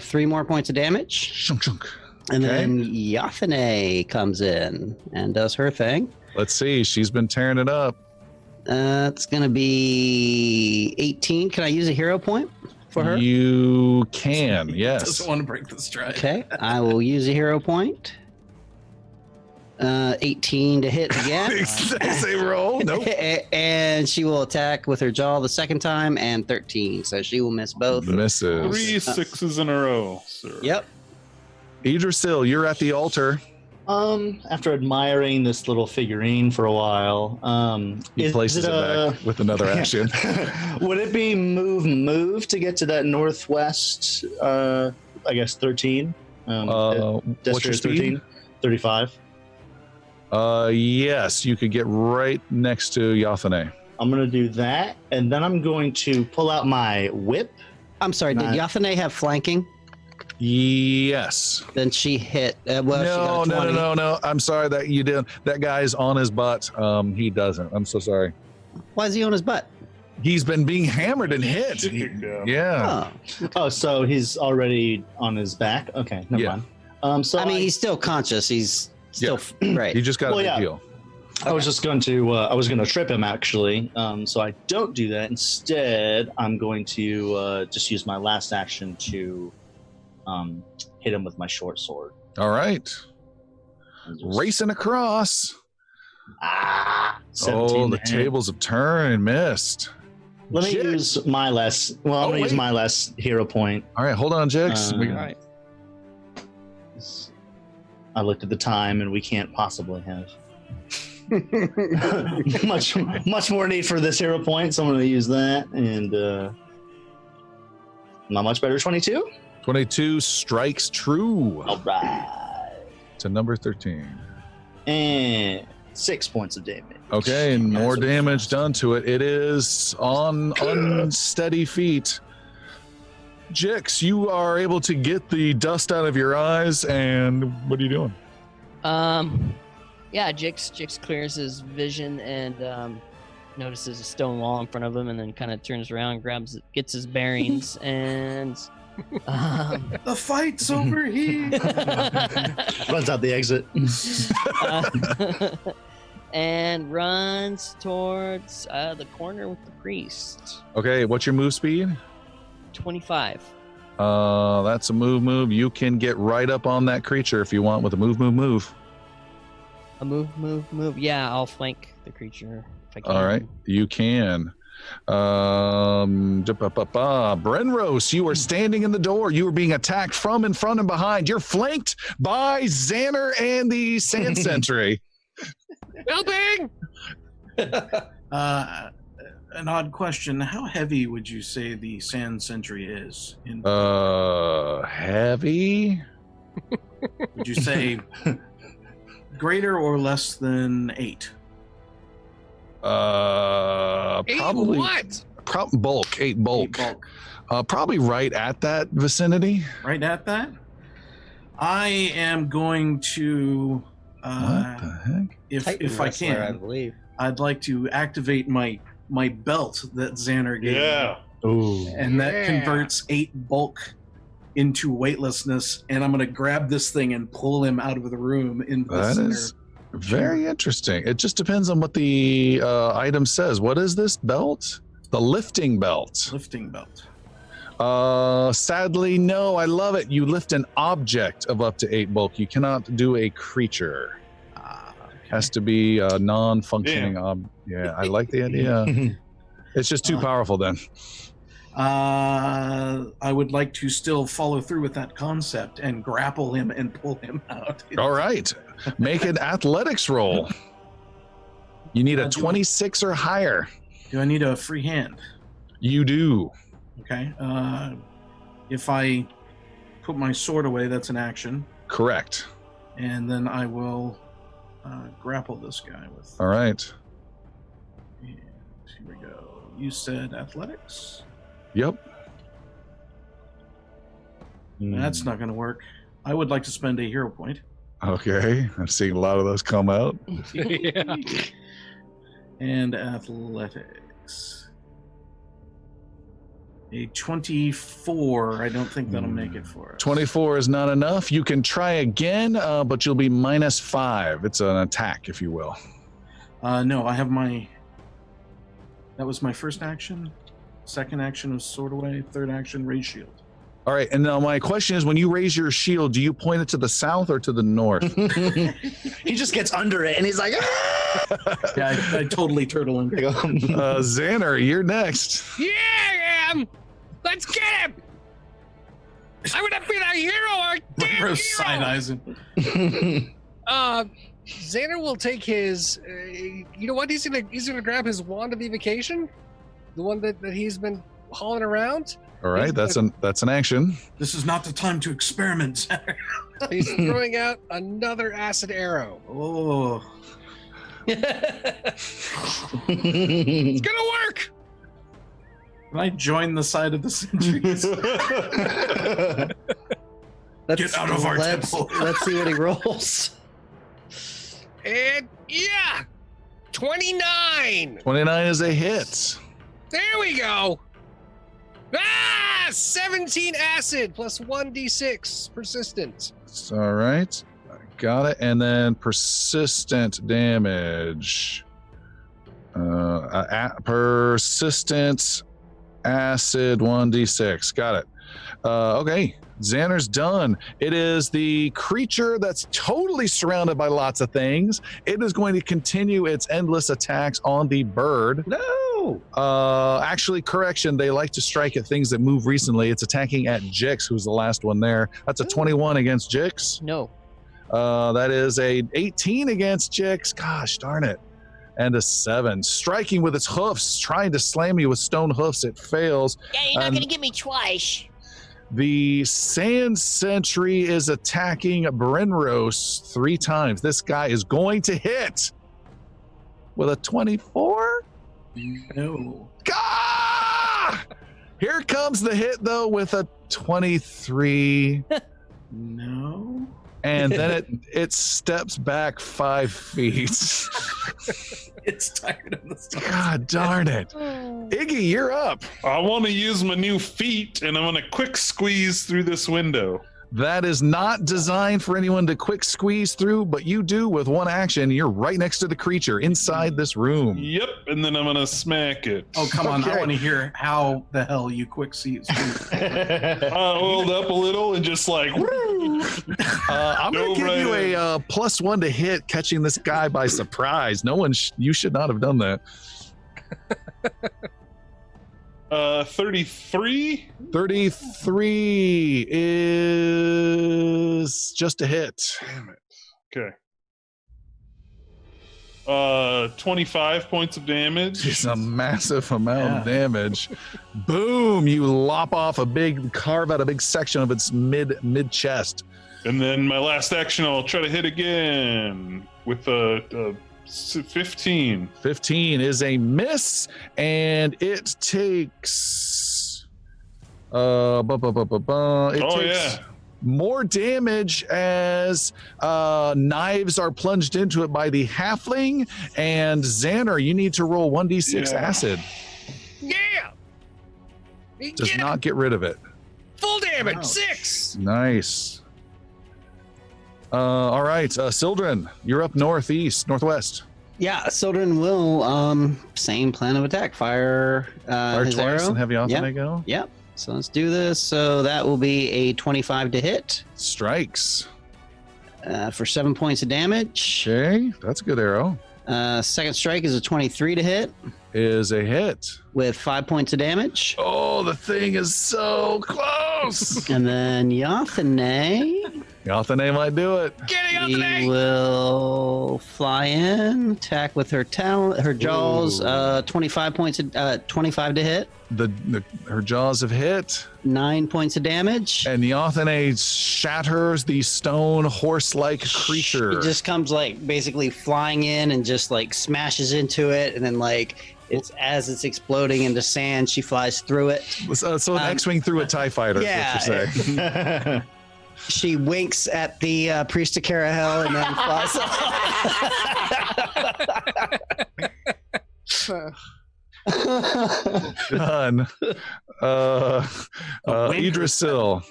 3 more points of damage. Chunk, chunk. And Okay. then Yathane comes in and does her thing. Let's see. She's been tearing it up. It's going to be 18. Can I use a hero point for her? You can, Doesn't yes. want to break the stride. Okay, I will use a hero point. 18 to hit again. Say roll. Nope. And she will attack with her jaw the second time, and 13. So she will miss both. Misses. 3 6s in a row, sir. Yep. Idrisil, you're at the altar. After admiring this little figurine for a while, He places it back with another action. Would it be move to get to that northwest? I guess 13. What's your Destrier speed? 35. Yes, you could get right next to Yathane. I'm gonna do that, and then I'm going to pull out my whip. I'm sorry, did Nice. Yathane have flanking? Yes. Then she hit. Well, she got a 20. No. I'm sorry that you did. That guy's on his butt. He doesn't. I'm so sorry. Why is he on his butt? He's been being hammered and hit. Yeah. Yeah. Oh. Oh, so he's already on his back. Okay, never Yeah. mind. So I mean, he's still conscious. He's still right. You just got a Well, big yeah. deal. I was just going to. I was going to trip him actually. So I don't do that. Instead, I'm going to just use my last action to hit him with my short sword. All right. And just- Racing across. 17 Oh, the to hit. tables have turned and missed. Let me Shit. use my last. Well, I'm Oh, going to use wait. my last hero point. All right, hold on, Jix. All right. I looked at the time, and we can't possibly have much more need for this hero point. So I'm going to use that, and not much better. 22. 22 strikes true All right, to number 13. and 6 points of damage. Okay, and more That's damage done to it. It is on unsteady feet. Jix, you are able to get the dust out of your eyes, and what are you doing? Yeah, Jix clears his vision and notices a stone wall in front of him, and then kind of turns around, gets his bearings, and The fight's over here. Runs out the exit. and runs towards the corner with the priest. Okay, what's your move speed? 25. That's a move. You can get right up on that creature if you want with a move. A move. Yeah, I'll flank the creature if I can. All right, you can. Brenros, you are standing in the door. You are being attacked from in front and behind. You're flanked by Xander and the Sand Sentry. Helping! An odd question. How heavy would you say the Sand Sentry is? Heavy? Would you say greater or less than 8? Probably. What? Bulk. 8 bulk. 8 bulk. Probably right at that vicinity. Right at that? I am going to... what the heck? If I can, I believe. I'd like to activate my belt that Xander gave me. Yeah. Ooh. And that converts 8 bulk into weightlessness, and I'm going to grab this thing and pull him out of the room into the That center. is very interesting. It just depends on what the item says. What is this belt? The lifting belt. Lifting belt. Sadly, no. I love it. You lift an object of up to 8 bulk. You cannot do a creature. Has to be a non-functioning yeah, I like the idea. It's just too powerful then. I would like to still follow through with that concept and grapple him and pull him out. All right. Make an athletics roll. You need a 26 or higher. Do I need a free hand? You do. Okay. If I put my sword away, that's an action. Correct. And then I will grapple this guy with. All right. And here we go. You said athletics? Yep. That's not going to work. I would like to spend a hero point. Okay. I'm seeing a lot of those come out. Yeah. And athletics. A 24. I don't think that'll make it for us. 24 is not enough. You can try again, but you'll be -5. It's an attack, if you will. No, I have my... That was my first action. Second action was sword away. Third action, raise shield. All right. And now my question is, when you raise your shield, do you point it to the south or to the north? He just gets under it and he's like, ah! Yeah, I totally turtle him. Xander, you're next. Yeah, I am. Let's get him. I would have been a hero or a damn Bro hero. side eyes him. Xander will take his. You know what? He's gonna grab his wand of evocation, the one that he's been hauling around. All right. That's an action. This is not the time to experiment. He's throwing out another acid arrow. Oh. It's gonna work. Can I join the side of the sentries? Get out of our temple. Let's see what he rolls. And yeah, 29. 29 is a hit. There we go. 17 acid plus 1d6 persistent. All right. Got it. And then persistent damage. Persistent acid 1d6. Got it. Okay. Xander's done. It is the creature that's totally surrounded by lots of things. It is going to continue its endless attacks on the bird. No! Actually, correction. They like to strike at things that move recently. It's attacking at Jix, who's the last one there. That's a 21 against Jix. No. That is a 18 against Jix. Gosh darn it. And a 7. Striking with its hoofs, trying to slam you with stone hoofs. It fails. Yeah, you're not gonna get me twice. The Sand Sentry is attacking Brenros 3 times. This guy is going to hit with a 24. No. Ah! Here comes the hit, though, with a 23. No. And then it steps back 5 feet. It's tired of this. God darn it. Iggy, you're up. I want to use my new feet, and I'm going to quick squeeze through this window. That is not designed for anyone to quick squeeze through, but you do with one action. You're right next to the creature inside this room. Yep, and then I'm going to smack it. Oh, come on. Okay. I want to hear how the hell you quick see it. I oiled up a little and just like, woo! I'm going to give you a +1 to hit, catching this guy by surprise. You should not have done that. 33. 33 is just a hit. Damn it. Okay. 25 points of damage. It's a massive amount of damage. Boom! You carve out a big section of its mid chest. And then my last action, I'll try to hit again with a 15. 15 is a miss, and it takes more damage as knives are plunged into it by the halfling. And Xander, you need to roll 1d6 acid. Yeah. Does not get rid of it. Full damage. Ouch. 6. Nice. All right, Sildren, you're up northwest. Yeah, Sildren will same plan of attack. Fire his twice arrow. and have Yathane go. Yep. So let's do this. So that will be a 25 to hit Strikes. for 7 points of damage. Okay, that's a good arrow. Second strike is a 23 to hit Is a hit. with 5 points of damage. Oh, the thing is so close. And then Yathane, Yathane might do it. Getting out he the will fly in, attack with her jaws. 25 points, 25 to hit, Her jaws have hit, 9 points of damage. and Yathane shatters the stone horse-like creature. It just comes like basically flying in and just like smashes into it, and then like as it's exploding into sand, she flies through it. So an X-wing through a TIE fighter. Yeah. Is what you're saying. She winks at the priest of Carahel and then flies off. Done. Idrisil.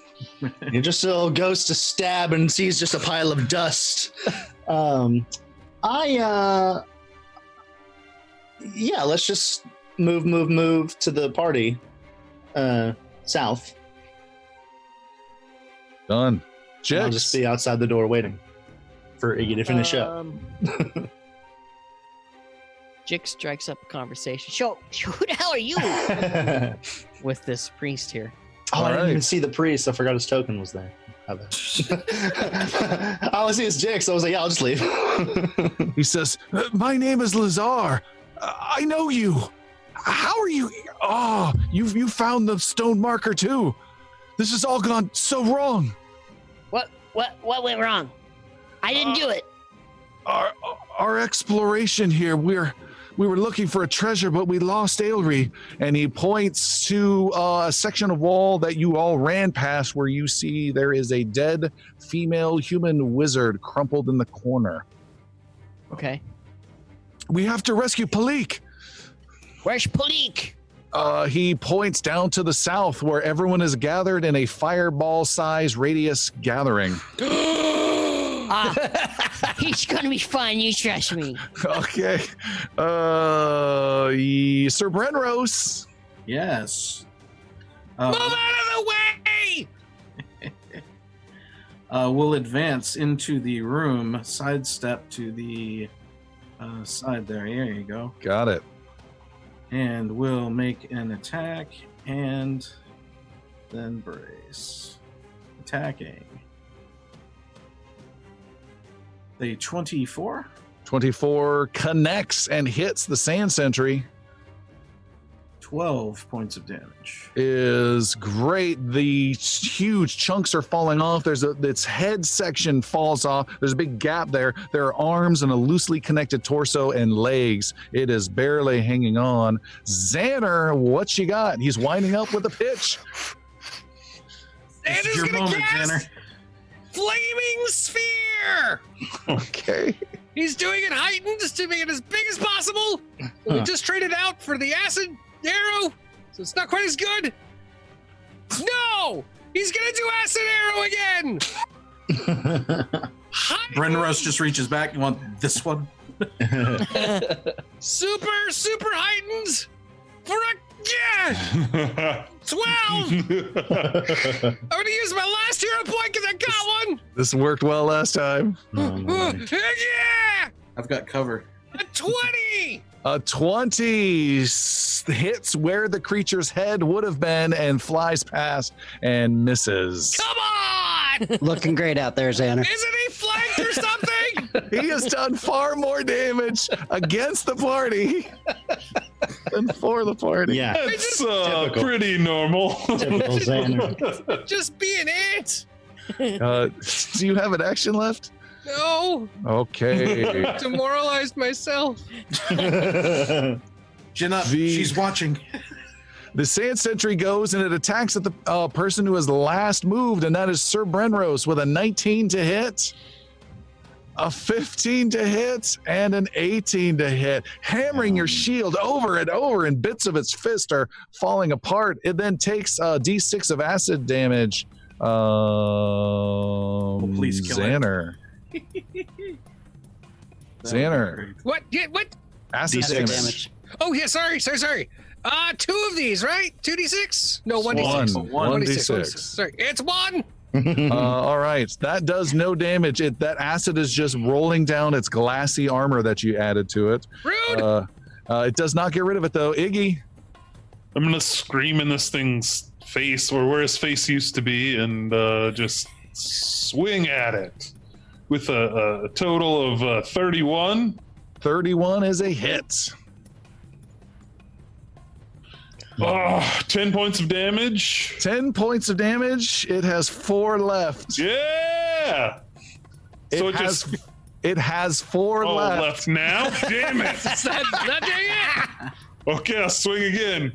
Idrisil goes to stab and sees just a pile of dust. Let's just move to the party. South. Done. I'll just be outside the door waiting for Iggy to finish up. Jix strikes up a conversation. Who the hell are you with this priest here? I didn't even see the priest. I forgot his token was there. All I see is Jix. So I was like, yeah, I'll just leave. He says, "My name is Lazar. I know you. How are you? Oh, you found the stone marker too. This has all gone so wrong. What went wrong? I didn't do it. Our exploration here, we were looking for a treasure, but we lost Aelry." And he points to a section of wall that you all ran past, where you see there is a dead female human wizard crumpled in the corner. Okay. We have to rescue Palik. Where's Palik? He points down to the south, where everyone is gathered in a fireball-sized radius gathering. He's gonna be fine. You trust me. Okay. Sir Brenros. Yes. Move out of the way! We'll advance into the room, sidestep to the side there. There you go. Got it. And we'll make an attack and then brace. Attacking. The 24. 24 connects and hits the sand sentry. 12 points of damage. Is great. The huge chunks are falling off. Its head section falls off. There's a big gap there. There are arms and a loosely connected torso and legs. It is barely hanging on. Xander, what you got? He's winding up with a pitch. This is Xander's your gonna moment, cast Xander. Flaming Sphere! Okay. He's doing it heightened to make it as big as possible. We just traded out for the acid arrow, so it's not quite as good. No! He's gonna do acid arrow again! Brenros just reaches back. You want this one? Super heightened for a Yeah! 12! I'm gonna use my last hero point because I got one! This worked well last time. Yeah! I've got cover. A 20! A 20 hits where the creature's head would have been and flies past and misses. Come on! Looking great out there, Xander. Isn't he flanked or something? He has done far more damage against the party than for the party. Yeah, That's Typical. pretty normal. typical Xander. Just be an ant. Do you have an action left? No, Okay. demoralized myself. Chin up. She's watching. The Sand Sentry goes and it attacks at the person who has last moved, and that is Sir Brenros with a 19 to hit, a 15 to hit, and an 18 to hit, hammering your shield over and over, and bits of its fist are falling apart. It then takes D6 of acid damage. Please kill it. Xander. Xander. What? Yeah, what? Acid D6 damage. Oh yeah, sorry. 2 of these, right? 2d6. No, 1d6. One 1d6. D6. Sorry, it's 1. All right, that does no damage. That acid is just rolling down its glassy armor that you added to it. Rude. It does not get rid of it though. Iggy. I'm gonna scream in this thing's face, or where his face used to be, and just swing at it with a total of 31. 31 is a hit. 10 points of damage. 10 points of damage. It has 4 left. Yeah. So It has 4 left. left now. Damn it. Is that yet? Okay, I'll swing again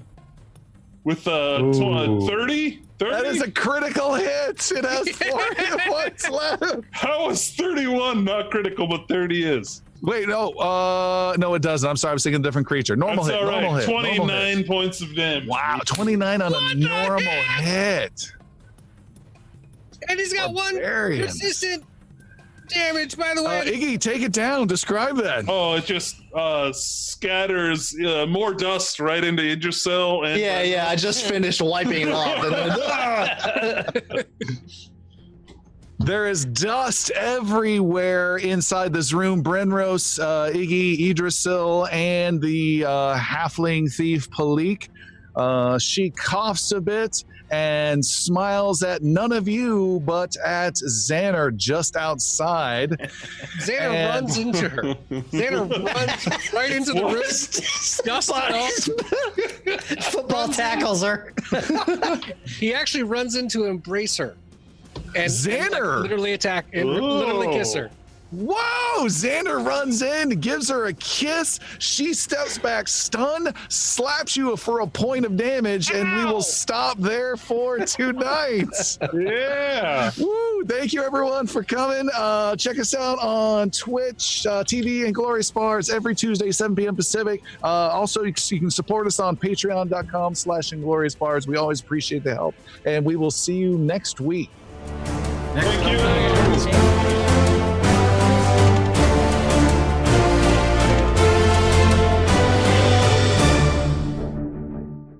with Ooh. 30. 30. That is a critical hit. It has 4 hit points left. How is 31 not critical, but 30 is? Wait, no, it doesn't. I'm sorry, I was thinking a different creature. Normal That's hit. all right. Normal hit. 29 normal hit. points of damage. Wow, 29 on a normal hit. And he's got 1 Barbarian. persistent damage, by the way. Iggy, take it down. Describe that. Oh, it just scatters more dust right into Idrisil. And Yeah, I just finished wiping it off. And then, There is dust everywhere inside this room. Brenros, Iggy, Idrisil, and the halfling thief Palik. She coughs a bit and smiles at none of you, but at Xander just outside. Xander runs into her. Xander runs right into the room. Dust it off. Football tackles her. He actually runs in to embrace her. And Xander! literally attack and literally kiss her. Whoa! Xander runs in, gives her a kiss. She steps back, stunned, slaps you for a point of damage, and we will stop there for tonight. Yeah. Woo! Thank you, everyone, for coming. Check us out on Twitch TV and Glorious Bars every Tuesday, 7 p.m. Pacific. Also, you can support us on patreon.com/ingloriousbars. We always appreciate the help, and we will see you next week. Thank you.